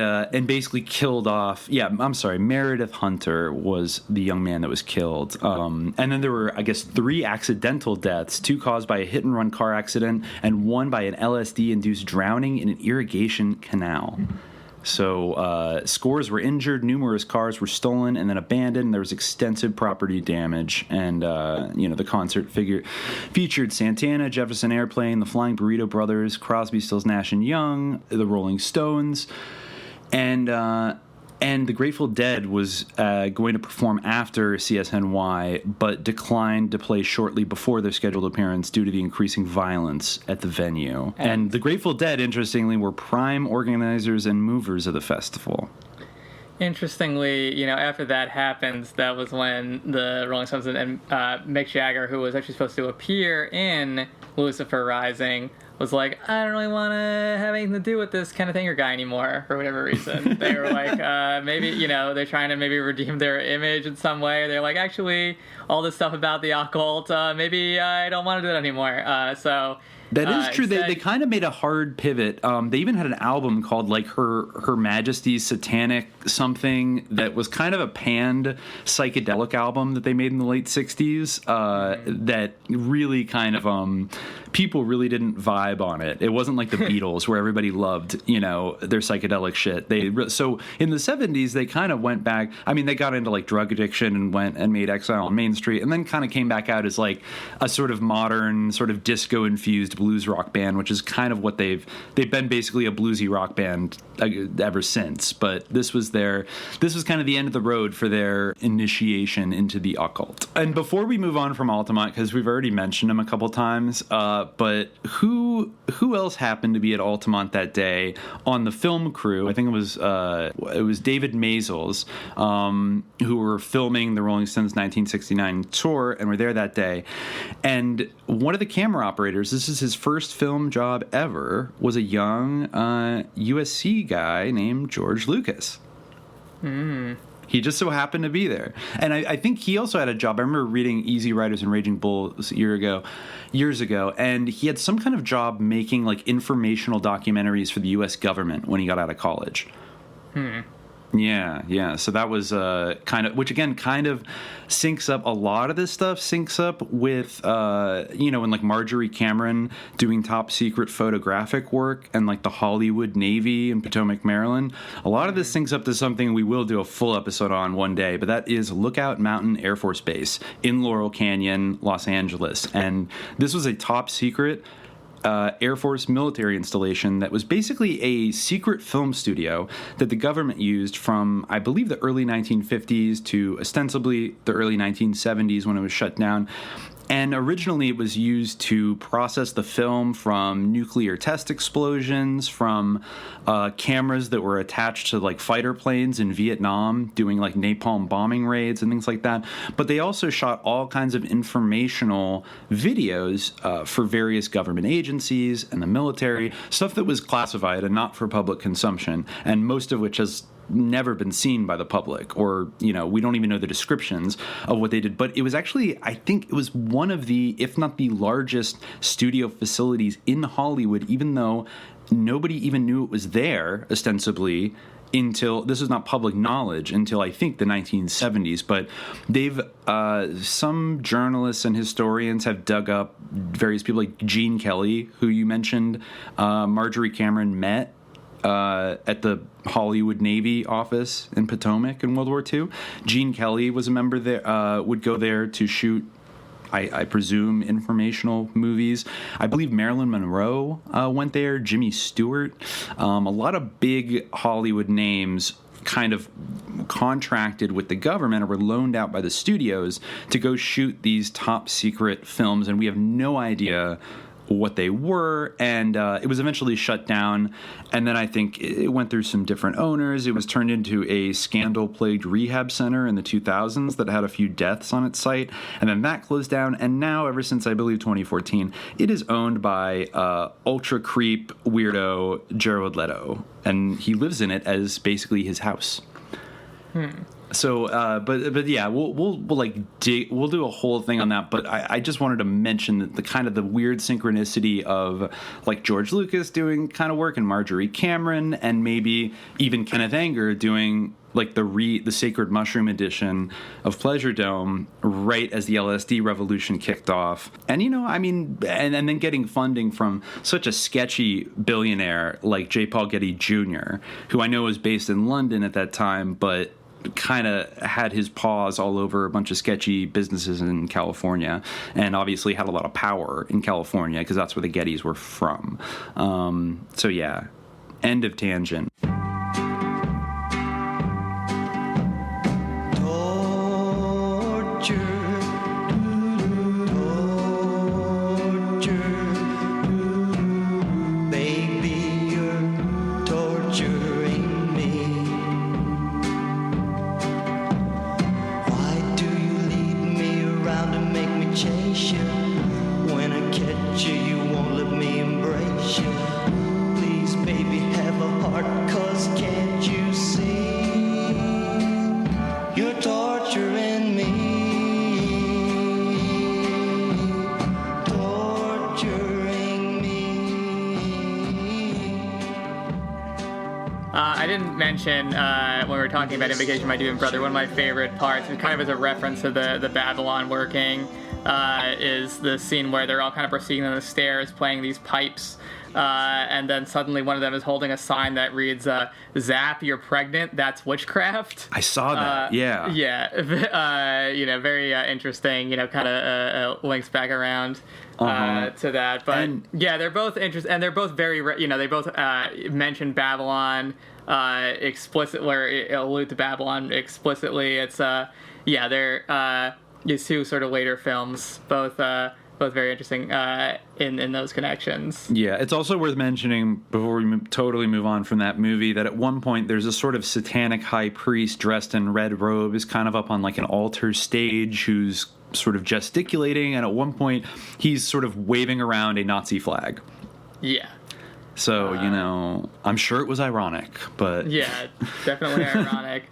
S9: basically killed off. Yeah, I'm sorry. Meredith Hunter was the young man that was killed. And then there were, I guess, 3 accidental deaths: 2 caused by a hit-and-run car accident, and 1 by an LSD-induced drowning in an irrigation canal. So scores were injured, numerous cars were stolen and then abandoned. There was extensive property damage, and the concert featured Santana, Jefferson Airplane, the Flying Burrito Brothers, Crosby, Stills, Nash and Young, the Rolling Stones, and the Grateful Dead was going to perform after CSNY, but declined to play shortly before their scheduled appearance due to the increasing violence at the venue. And the Grateful Dead, interestingly, were prime organizers and movers of the festival.
S10: Interestingly, after that happened, that was when the Rolling Stones and Mick Jagger, who was actually supposed to appear in Lucifer Rising, was like, I don't really want to have anything to do with this Kenneth Anger guy anymore, for whatever reason. They were like, maybe, they're trying to maybe redeem their image in some way. They're like, actually, all this stuff about the occult, maybe I don't want to do it anymore.
S9: That is true. They kind of made a hard pivot. They even had an album called Her Majesty's Satanic something that was kind of a panned psychedelic album that they made in the late 60s that really kind of people really didn't vibe on it. It wasn't like the Beatles where everybody loved, their psychedelic shit. So in the 70s, they kind of went back. They got into drug addiction and went and made Exile on Main Street, and then kind of came back out as a sort of modern, sort of disco-infused blues rock band, which is kind of what they've been, basically a bluesy rock band ever since. But this was kind of the end of the road for their initiation into the occult. And before we move on from Altamont, because we've already mentioned him a couple times, but who else happened to be at Altamont that day on the film crew? I think it was David Maysles, who were filming the Rolling Stones 1969 tour and were there that day. And one of the camera operators, this is his first film job ever, was a young USC guy named George Lucas. He just so happened to be there. And I think he also had a job. I remember reading Easy Riders and Raging Bulls years ago, and he had some kind of job making informational documentaries for the U.S. government when he got out of college. Yeah. So that was which again kind of syncs up, a lot of this stuff syncs up with, when Marjorie Cameron doing top secret photographic work and the Hollywood Navy in Potomac, Maryland. A lot of this syncs up to something we will do a full episode on one day, but that is Lookout Mountain Air Force Base in Laurel Canyon, Los Angeles. And this was a top secret Air Force military installation that was basically a secret film studio that the government used from, I believe, the early 1950s to ostensibly the early 1970s when it was shut down. And originally it was used to process the film from nuclear test explosions, from cameras that were attached to fighter planes in Vietnam doing napalm bombing raids and things like that. But they also shot all kinds of informational videos for various government agencies and the military, stuff that was classified and not for public consumption, and most of which has never been seen by the public, or we don't even know the descriptions of what they did. But it was actually, I think it was one of the, if not the largest studio facilities in Hollywood, even though nobody even knew it was there ostensibly until, this is not public knowledge until I think the 1970s. But they've some journalists and historians have dug up various people like Gene Kelly, who you mentioned, Marjorie Cameron met at the Hollywood Navy office in Potomac in World War II. Gene Kelly was a member there, would go there to shoot, I presume, informational movies. I believe Marilyn Monroe went there, Jimmy Stewart. A lot of big Hollywood names kind of contracted with the government or were loaned out by the studios to go shoot these top secret films, and we have no idea what they were, and it was eventually shut down. And then I think it went through some different owners. It was turned into a scandal-plagued rehab center in the 2000s that had a few deaths on its site, and then that closed down. And now, ever since I believe 2014, it is owned by ultra creep weirdo Jared Leto, and he lives in it as basically his house. So, but yeah, we'll do a whole thing on that. But I just wanted to mention the kind of the weird synchronicity of like George Lucas doing kind of work and Marjorie Cameron and maybe even Kenneth Anger doing like the Sacred Mushroom edition of Pleasure Dome right as the LSD revolution kicked off. And, and then getting funding from such a sketchy billionaire like J. Paul Getty Jr., who I know was based in London at that time, but kind of had his paws all over a bunch of sketchy businesses in California, and obviously had a lot of power in California because that's where the Gettys were from. So yeah, end of tangent.
S10: I didn't mention when we were talking about Invocation of My Doomed Brother, one of my favorite parts, and kind of as a reference to the Babylon working, is the scene where they're all kind of proceeding on the stairs playing these pipes, and then suddenly one of them is holding a sign that reads, "Zap, you're pregnant, that's witchcraft."
S9: I saw that, yeah.
S10: Yeah, very interesting, kind of links back around to that. But yeah, they're both interesting, and they're both very, they both mention Babylon explicit, where it allude to Babylon explicitly. It's they're these two sort of later films, both very interesting in those connections.
S9: Yeah, it's also worth mentioning before we totally move on from that movie that at one point there's a sort of satanic high priest dressed in red robes kind of up on like an altar stage who's sort of gesticulating, and at one point he's sort of waving around a Nazi flag.
S10: Yeah.
S9: So, I'm sure it was ironic, but...
S10: Yeah, definitely ironic.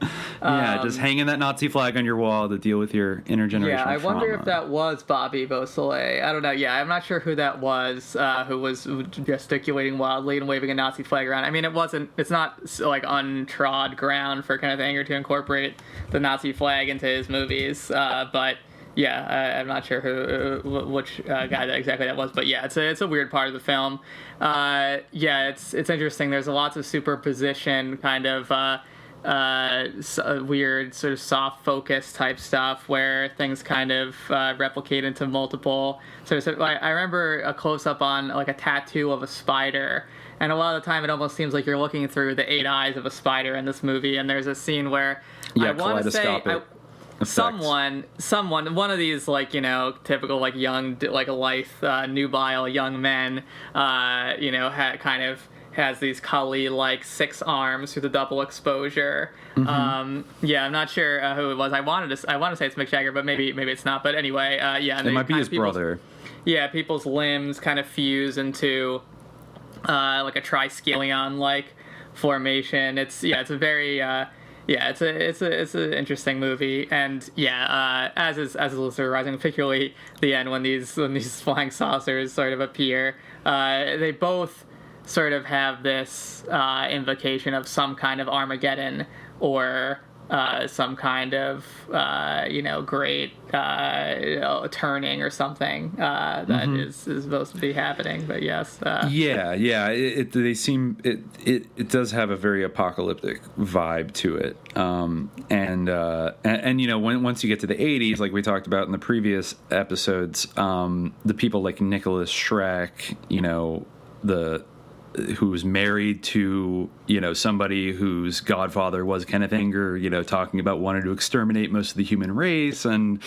S9: Just hanging that Nazi flag on your wall to deal with your intergenerational
S10: Yeah, I wonder
S9: trauma.
S10: if that was Bobby Beausoleil. I don't know. Yeah, I'm not sure who that was, who was gesticulating wildly and waving a Nazi flag around. I mean, it's not like untrod ground for Kenneth Anger to incorporate the Nazi flag into his movies, but... Yeah, I'm not sure which guy that was, but yeah, it's a weird part of the film. It's interesting. There's lots of superposition, kind of weird sort of soft focus type stuff where things kind of replicate into multiple. I remember a close up on like a tattoo of a spider. And a lot of the time, it almost seems like you're looking through the 8 eyes of a spider in this movie. And there's a scene where I want to say. Someone, one of these, typical, young, lithe, nubile young men, kind of has these Kali-like 6 arms through the double exposure. Mm-hmm. I'm not sure who it was. I want to say it's Mick Jagger, but maybe it's not. But anyway, and
S9: it might be his brother.
S10: Yeah, people's limbs kind of fuse into like a triskelion-like formation. It's a very it's an interesting movie, and as is Lucifer Rising, particularly the end when these flying saucers sort of appear. They both sort of have this invocation of some kind of Armageddon or some kind of great turning or something that is supposed to be happening. But yes, it does have a very apocalyptic vibe to it, and once you get to the 80s, like we talked about in the previous episodes, the people like Nicholas Schreck, who's married to, somebody whose godfather was Kenneth Anger, talking about wanting to exterminate most of the human race. And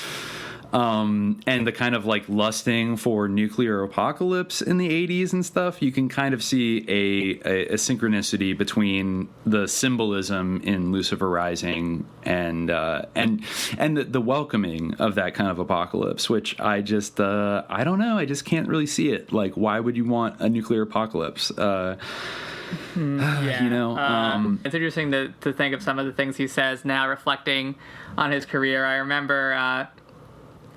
S9: and the kind of like lusting for nuclear apocalypse in the 80s and stuff, you can kind of see a synchronicity between the symbolism in Lucifer Rising and the welcoming of that kind of apocalypse, which I just I don't know, I just can't really see it. Like, why would you want a nuclear apocalypse?
S10: Yeah.
S9: You know,
S10: it's interesting to think of some of the things he says now, reflecting on his career. I remember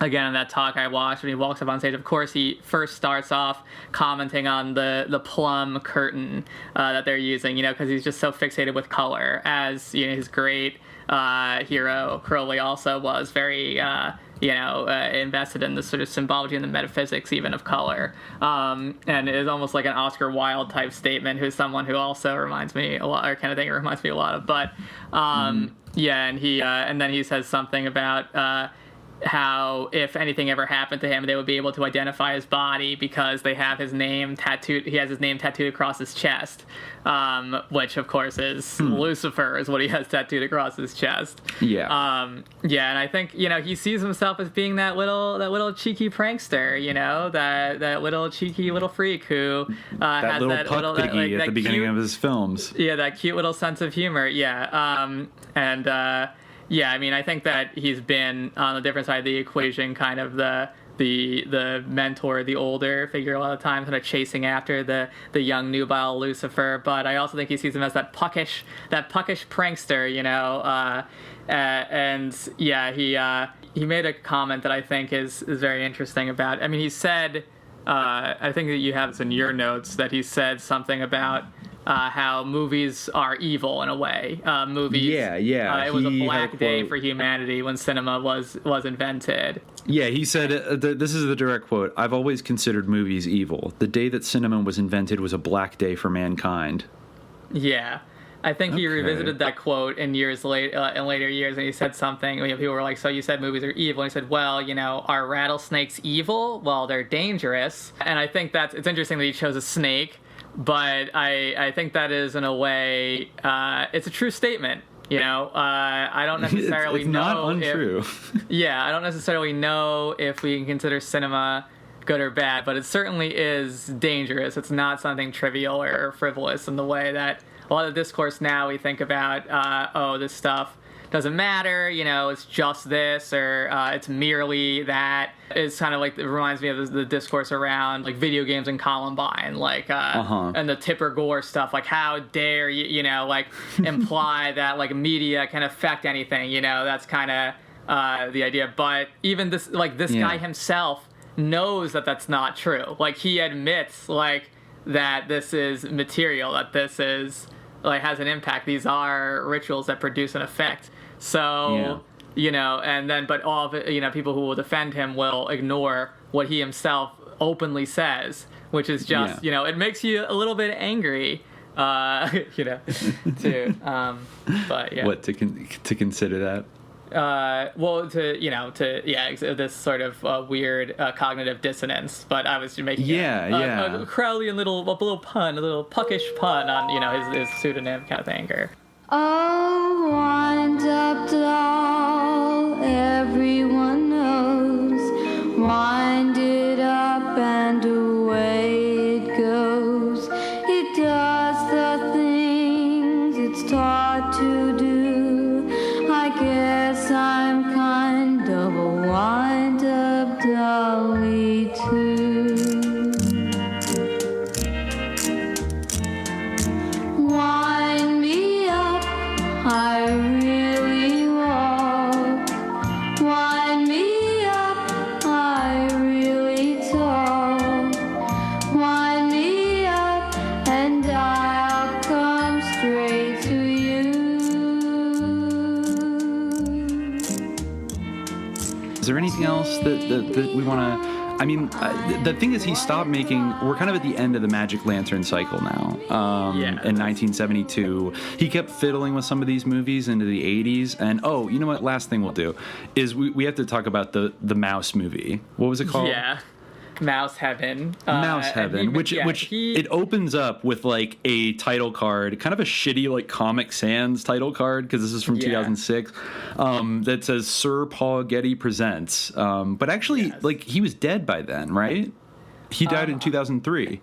S10: again in that talk I watched, when he walks up on stage, of course he first starts off commenting on the plum curtain that they're using, you know, because he's just so fixated with color, as you know, his great hero Crowley also was very invested in the sort of symbology and the metaphysics even of color, and it is almost like an Oscar Wilde type statement, who's someone who also reminds me a lot, or Kenneth Anger reminds me a lot of, but and he and then he says something about how if anything ever happened to him, they would be able to identify his body because they have his name tattooed. He has his name tattooed across his chest, which of course is Lucifer, is what he has tattooed across his chest.
S9: Yeah.
S10: And I think, you know, he sees himself as being that little cheeky prankster, you know, that little cheeky little freak who has
S9: little
S10: that
S9: puck
S10: little
S9: piggy
S10: that
S9: at the beginning
S10: cute,
S9: of his films.
S10: Yeah, that cute little sense of humor. Yeah. Yeah, I mean, I think that he's been on the different side of the equation, kind of the mentor, the older figure a lot of times, kind of chasing after the young nubile Lucifer. But I also think he sees him as that puckish prankster, you know. And yeah, he made a comment that I think is very interesting about. I mean, he said, I think that you have this in your notes, that he said something about how movies are evil in a way. Movies. Yeah. It was a black day for humanity when cinema was invented.
S9: Yeah, he said, this is the direct quote, "I've always considered movies evil. The day that cinema was invented was a black day for mankind." Yeah.
S10: I think he revisited that quote in later years, and he said something. You know, people were like, "So you said movies are evil?" And he said, "Well, you know, are rattlesnakes evil? Well, they're dangerous." And I think it's interesting that he chose a snake. But I think that is, in a way, it's a true statement. You know, I don't necessarily
S9: it's
S10: know.
S9: Not untrue.
S10: I don't necessarily know if we can consider cinema good or bad, but it certainly is dangerous. It's not something trivial or frivolous in the way that a lot of discourse now we think about, this stuff doesn't matter, you know, it's just this, or it's merely that. It's kind of like, it reminds me of the discourse around like video games and Columbine, like and the Tipper Gore stuff, like how dare you, you know, like imply that like media can affect anything, you know, that's kind of the idea. But even this guy himself knows that that's not true. Like, he admits like that this is material, that this is like has an impact. These are rituals that produce an effect. So, you know, and then, but all of it, you know, people who will defend him will ignore what he himself openly says, which is just, you know, it makes you a little bit angry, you know, too. But yeah.
S9: What, to consider that?
S10: This sort of weird cognitive dissonance. But I was making a Crowleyan little pun, a little puckish pun on, you know, his pseudonym, Kenneth Anger.
S12: A wind-up doll, everyone knows. Wind it up and away it goes. It does the things it's taught to do. I guess I'm kind of a wind-up dolly too. Wind me up, I really walk. Wind me up, I really talk. Wind me up, and I'll come straight to you.
S9: Is there anything else that we want to... I mean, the thing is, he stopped making... We're kind of at the end of the Magick Lantern Cycle now. In 1972. He kept fiddling with some of these movies into the 80s. And, you know what? Last thing we'll do is we have to talk about the Mouse movie. What was it called?
S10: Yeah. Mouse Heaven.
S9: Which it opens up with like a title card, kind of a shitty like Comic Sans title card, because this is from 2006, that says Sir Paul Getty Presents. But actually, like, he was dead by then, right? He died in 2003.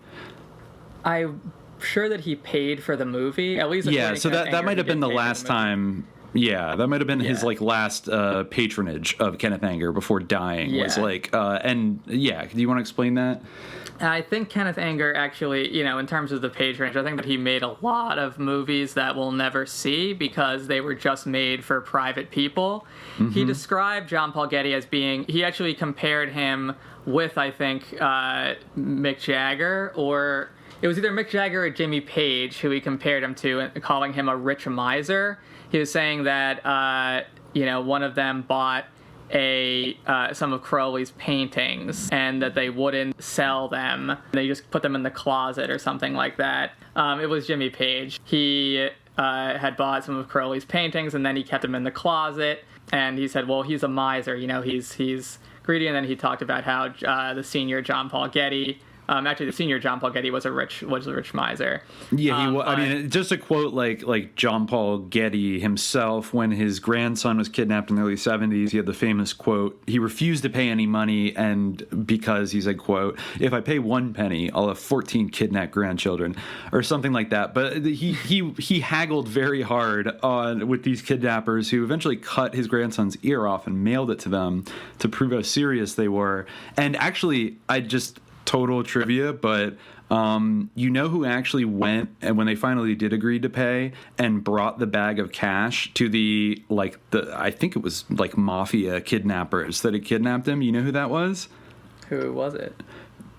S10: I'm sure that he paid for the movie, at least.
S9: Yeah, so that might have been the last time. Yeah, that might have been his like last patronage of Kenneth Anger before dying. Was like, do you want to explain that?
S10: I think Kenneth Anger actually, in terms of the patronage, I think that he made a lot of movies that we'll never see because they were just made for private people. Mm-hmm. He described John Paul Getty as he actually compared him with, I think, Mick Jagger, or it was either Mick Jagger or Jimmy Page who he compared him to, calling him a rich miser. He was saying that, one of them bought some of Crowley's paintings and that they wouldn't sell them. They just put them in the closet or something like that. It was Jimmy Page. He had bought some of Crowley's paintings and then he kept them in the closet. And he said, well, he's a miser, he's greedy. And then he talked about how the senior John Paul Getty... actually, the senior John Paul Getty was a rich miser.
S9: Yeah, I mean, just to quote like John Paul Getty himself, when his grandson was kidnapped in the early 70s, he had the famous quote, he refused to pay any money, and because he said, quote, if I pay 1 penny, I'll have 14 kidnapped grandchildren, or something like that. But he haggled very hard with these kidnappers, who eventually cut his grandson's ear off and mailed it to them to prove how serious they were. And actually, total trivia, but you know who actually went, and when they finally did agree to pay, and brought the bag of cash to the I think it was like mafia kidnappers that had kidnapped him? You know who that was?
S10: Who was it?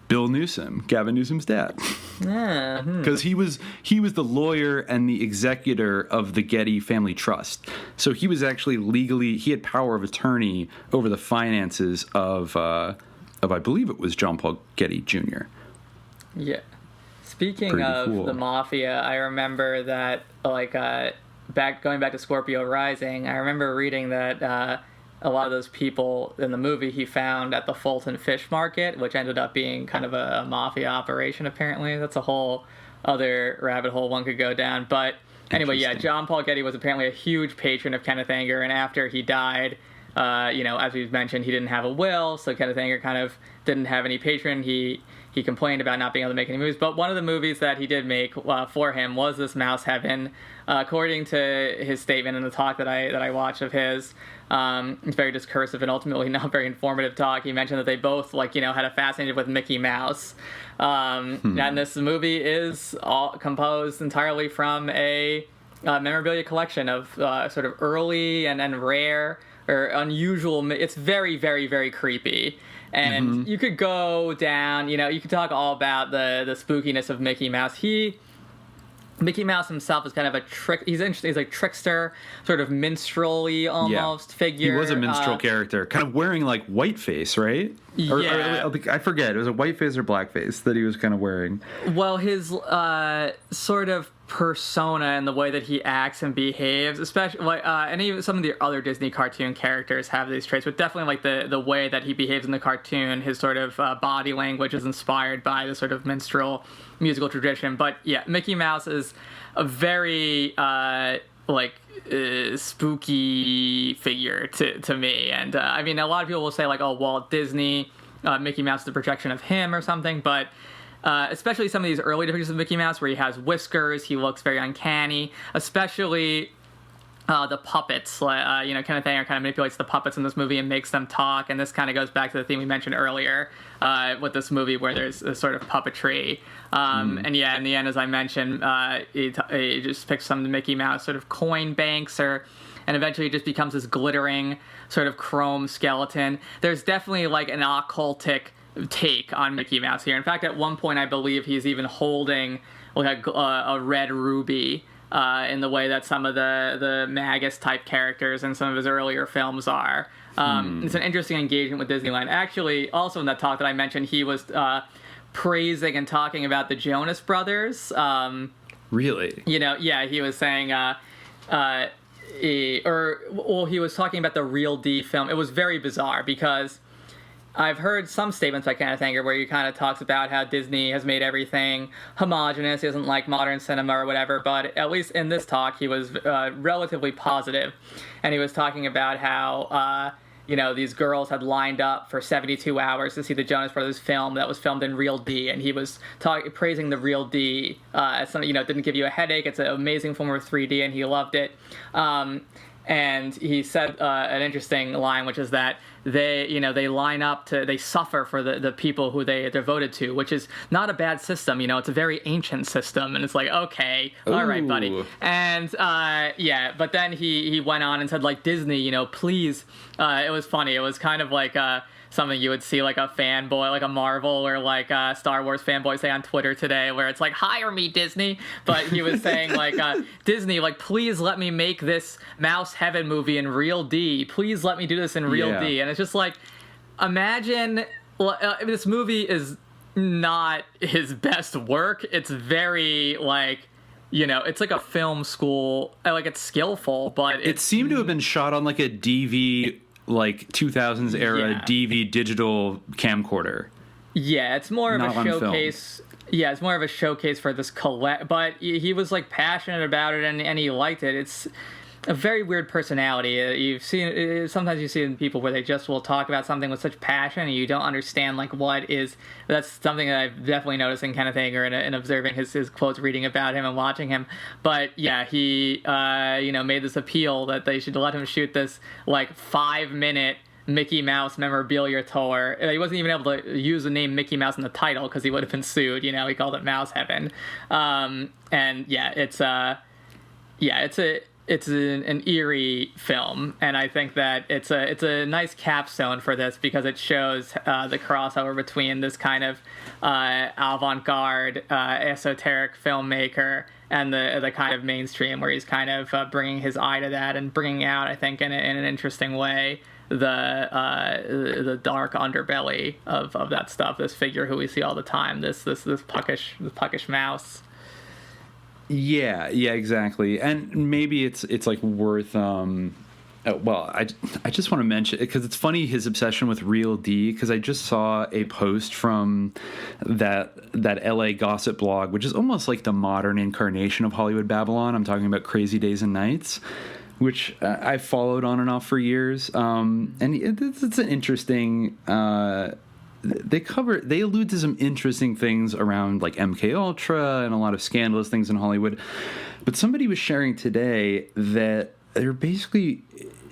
S9: Bill Newsom, Gavin Newsom's dad.
S10: Yeah.
S9: Because he was the lawyer and the executor of the Getty Family Trust. So he was actually he had power of attorney over the finances of I believe it was John Paul Getty Jr. Yeah.
S10: Speaking of the mafia, I remember that, going back to Scorpio Rising, I remember reading that a lot of those people in the movie he found at the Fulton Fish Market, which ended up being kind of a mafia operation, apparently. That's a whole other rabbit hole one could go down. But anyway, John Paul Getty was apparently a huge patron of Kenneth Anger, and after he died... as we've mentioned, he didn't have a will, so Kenneth Anger kind of didn't have any patron. He complained about not being able to make any movies, but one of the movies that he did make for him was this Mouse Heaven. According to his statement in the talk that I watched of his, it's very discursive and ultimately not very informative talk. He mentioned that they both had a fascination with Mickey Mouse, and this movie is all composed entirely from a memorabilia collection of sort of early and rare or unusual. It's very, very, very creepy. And you could go down, you could talk all about the spookiness of Mickey Mouse. Mickey Mouse himself is kind of he's interesting. He's like trickster, sort of minstrel-y almost figure.
S9: He was a minstrel character, kind of wearing like whiteface, right? Or I forget. It was a whiteface or blackface that he was kind of wearing.
S10: Well, his sort of persona and the way that he acts and behaves, especially and even some of the other Disney cartoon characters have these traits, but definitely like the way that he behaves in the cartoon, his sort of body language is inspired by the sort of minstrel musical tradition. But yeah, Mickey Mouse is a very spooky figure to me, and I mean, a lot of people will say like, oh, Walt Disney, Mickey Mouse is the projection of him or something, but especially some of these early depictions of Mickey Mouse where he has whiskers, he looks very uncanny, especially the puppets. Kenneth Anger kind of manipulates the puppets in this movie and makes them talk, and this kind of goes back to the theme we mentioned earlier with this movie where there's a sort of puppetry. And yeah, in the end, as I mentioned, he just picks some of the Mickey Mouse sort of coin banks, and eventually it just becomes this glittering sort of chrome skeleton. There's definitely like an occultic take on Mickey Mouse here. In fact, at one point, I believe he's even holding like a red ruby in the way that some of the Magus type characters in some of his earlier films are. It's an interesting engagement with Disneyland. Actually, also in that talk that I mentioned, he was praising and talking about the Jonas Brothers.
S9: Really?
S10: He was saying, he was talking about the Real D film. It was very bizarre because I've heard some statements by Kenneth Anger where he kind of talks about how Disney has made everything homogenous. He doesn't like modern cinema or whatever, but at least in this talk, he was relatively positive. And he was talking about how, these girls had lined up for 72 hours to see the Jonas Brothers film that was filmed in Real D. And he was praising the Real D as something, it didn't give you a headache. It's an amazing film with 3D, and he loved it. And he said an interesting line, which is that they line up they suffer for the people who they're devoted to, which is not a bad system. It's a very ancient system, and it's like, okay, all right, buddy. And but then he went on and said, like, Disney, please. It was funny. It was kind of like something you would see like a fanboy, like a Marvel or like a Star Wars fanboy say on Twitter today, where it's like, hire me, Disney. But he was saying like, Disney, like, please let me make this Mouse Heaven movie in Real D. Please let me do this in Real D. And it's just like, imagine this movie is not his best work. It's very like, it's like a film school, like it's skillful, but it seemed
S9: to have been shot on like a DV, like 2000s era DV digital camcorder.
S10: Yeah, it's more of a showcase. Yeah, it's more of a showcase for this but he was like passionate about it and he liked it. It's a very weird personality. Sometimes you see people where they just will talk about something with such passion and you don't understand like what is. That's something that I've definitely noticed in Kenneth Anger and observing his quotes, reading about him and watching him. But yeah, he made this appeal that they should let him shoot this like 5-minute Mickey Mouse memorabilia tour. He wasn't even able to use the name Mickey Mouse in the title because he would have been sued. He called it Mouse Heaven. It's an eerie film, and I think that it's a nice capstone for this because it shows the crossover between this kind of avant-garde, esoteric filmmaker and the kind of mainstream, where he's kind of bringing his eye to that and bringing out, I think, in an interesting way, the dark underbelly of that stuff. This figure who we see all the time, this puckish mouse.
S9: Yeah, exactly. And maybe it's like worth I just want to mention, because it's funny, his obsession with Real D, because I just saw a post from that LA gossip blog, which is almost like the modern incarnation of Hollywood Babylon. I'm talking about Crazy Days and Nights, which I followed on and off for years. And it's an interesting they allude to some interesting things around like MK Ultra and a lot of scandalous things in Hollywood. But somebody was sharing today that they're basically,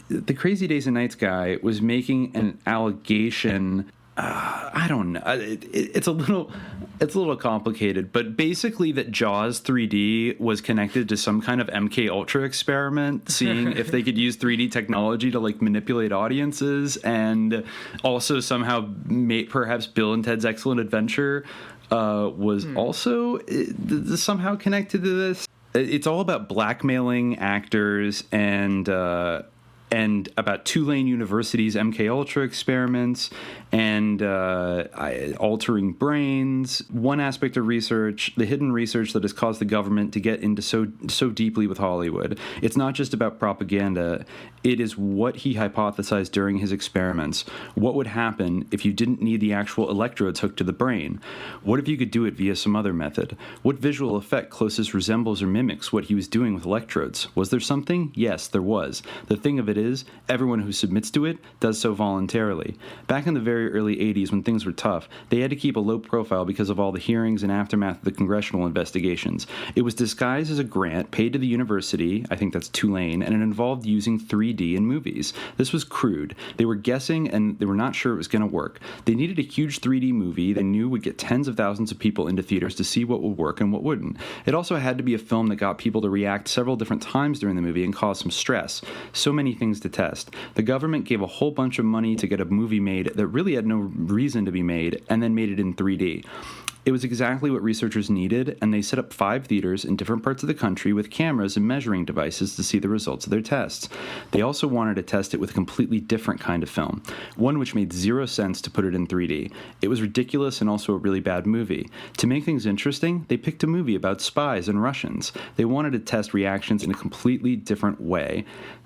S9: the Crazy Days and Nights guy was making an allegation. I don't know. It's a little complicated, but basically that Jaws 3D was connected to some kind of MK Ultra experiment, seeing if they could use 3D technology to like manipulate audiences, and also somehow perhaps Bill and Ted's Excellent Adventure was also somehow connected to this. It's all about blackmailing actors and about Tulane University's MK Ultra experiments and altering brains. One aspect of research, the hidden research that has caused the government to get into so deeply with Hollywood. It's not just about propaganda. It is what he hypothesized during his experiments. What would happen if you didn't need the actual electrodes hooked to the brain? What if you could do it via some other method? What visual effect closest resembles or mimics what he was doing with electrodes? Was there something? Yes, there was. The thing of it is, everyone who submits to it does so voluntarily. Back in the very early 80s, when things were tough, they had to keep a low profile because of all the hearings and aftermath of the congressional investigations. It was disguised as a grant paid to the university, I think that's Tulane, and it involved using 3D in movies. This was crude. They were guessing, and they were not sure it was going to work. They needed a huge 3D movie they knew would get tens of thousands of people into theaters to see what would work and what wouldn't. It also had to be a film that got people to react several different times during the movie and cause some stress. So many things to test. The government gave a whole bunch of money to get a movie made that really had no reason to be made, and then made it in 3D. It was exactly what researchers needed, and they set up 5 theaters in different parts of the country with cameras and measuring devices to see the results of their tests. They also wanted to test it with a completely different kind of film, one which made zero sense to put it in 3D. It was ridiculous and also a really bad movie. To make things interesting, they picked a movie about spies and Russians. They wanted to test reactions in a completely different way.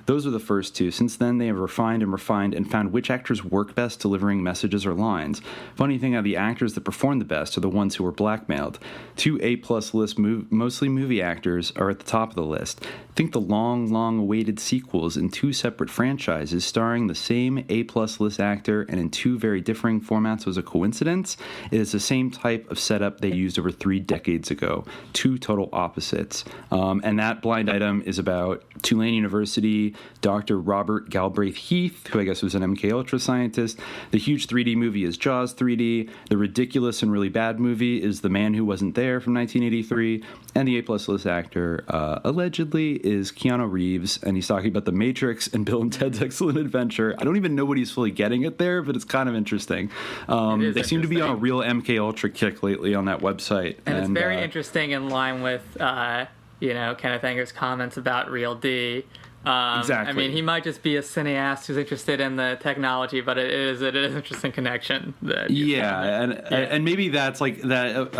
S9: Those are the first two. Since then, they have refined and found which actors work best delivering messages or lines. Funny thing, the actors that perform the best are the ones who were blackmailed. 2 A-plus list, mostly movie actors, are at the top of the list. Think the long awaited sequels in 2 separate franchises starring the same A-plus list actor and in 2 very differing formats was a coincidence? It is the same type of setup they used over 3 decades ago. 2 total opposites. And that blind item is about Tulane University, Dr. Robert Galbraith Heath, who I guess was an MKUltra scientist. The huge 3D movie is Jaws 3D. The ridiculous and really bad movie is The Man Who Wasn't There from 1983. And the A-plus list actor, allegedly, is Keanu Reeves, and he's talking about The Matrix and Bill and Ted's Excellent Adventure. I don't even know what he's fully getting at there, but it's kind of interesting. They seem to be on a real MKUltra kick lately on that website.
S10: And it's very interesting, in line with, Kenneth Anger's comments about Real D.
S9: Exactly.
S10: I mean, he might just be a cineast who's interested in the technology, but it is an interesting connection.
S9: And maybe that's like that.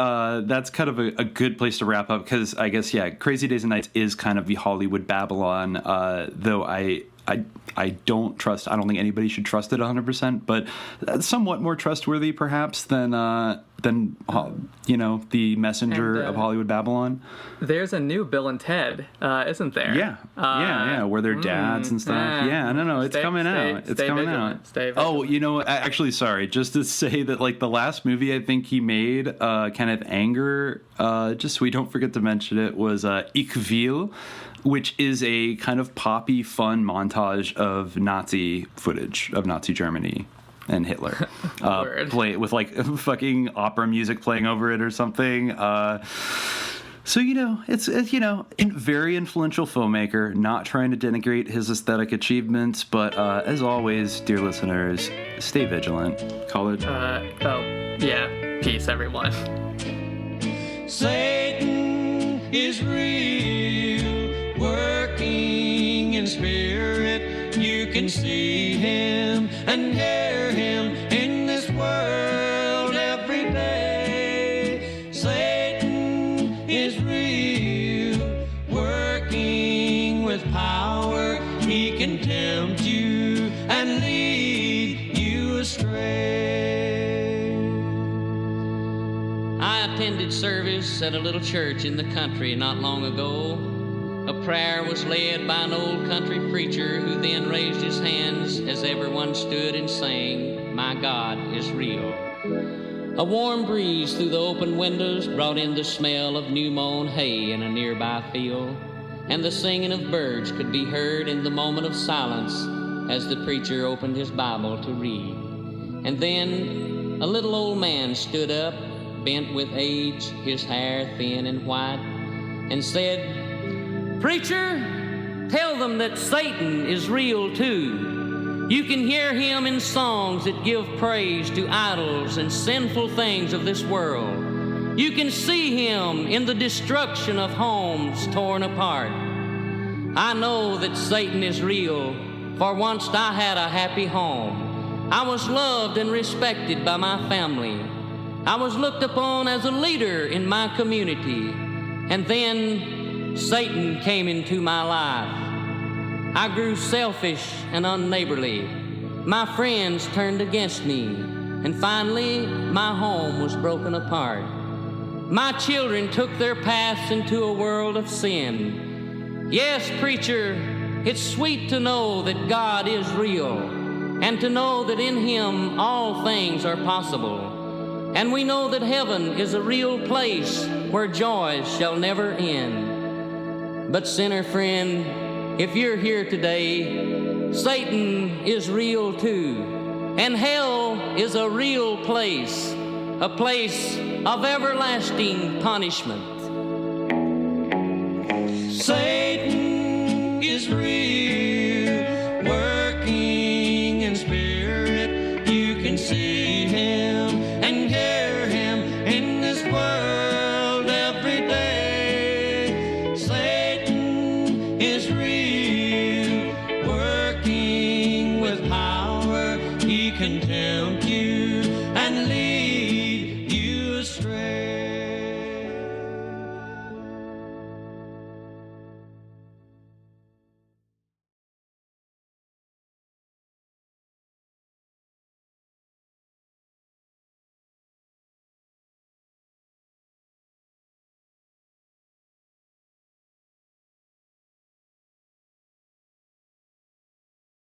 S9: That's kind of a good place to wrap up, because I guess Crazy Days and Nights is kind of the Hollywood Babylon. Though I don't think anybody should trust it 100%, but somewhat more trustworthy perhaps than the messenger of Hollywood Babylon.
S10: There's a new Bill and Ted, isn't there?
S9: Yeah, where they're dads and stuff. No, it's coming out. It's coming out. Actually, sorry, just to say that like the last movie I think he made, Kenneth Anger, just so we don't forget to mention it, was Ich Will, which is a kind of poppy, fun montage of Nazi footage of Nazi Germany and Hitler, play with like fucking opera music playing over it or something. So it's a very influential filmmaker. Not trying to denigrate his aesthetic achievements, but as always, dear listeners, stay vigilant. Khalid.
S10: Peace, everyone.
S11: Satan is real, working in spirit. You can see him and hear him in this world every day. Satan is real, working with power. He can tempt you and lead you astray.
S13: I attended service at a little church in the country not long ago. A prayer was led by an old country preacher who then raised his hands as everyone stood and sang, "My God is real." A warm breeze through the open windows brought in the smell of new-mown hay in a nearby field, and the singing of birds could be heard in the moment of silence as the preacher opened his Bible to read. And then a little old man stood up, bent with age, his hair thin and white, and said, "Preacher, tell them that Satan is real too. You can hear him in songs that give praise to idols and sinful things of this world. You can see him in the destruction of homes torn apart. I know that Satan is real, for once I had a happy home. I was loved and respected by my family. I was looked upon as a leader in my community. And then Satan came into my life. I grew selfish and unneighborly. My friends turned against me. And finally, my home was broken apart. My children took their paths into a world of sin. Yes, preacher, it's sweet to know that God is real, and to know that in him all things are possible. And we know that heaven is a real place where joys shall never end. But sinner friend, if you're here today, Satan is real too, and hell is a real place, a place of everlasting punishment. Say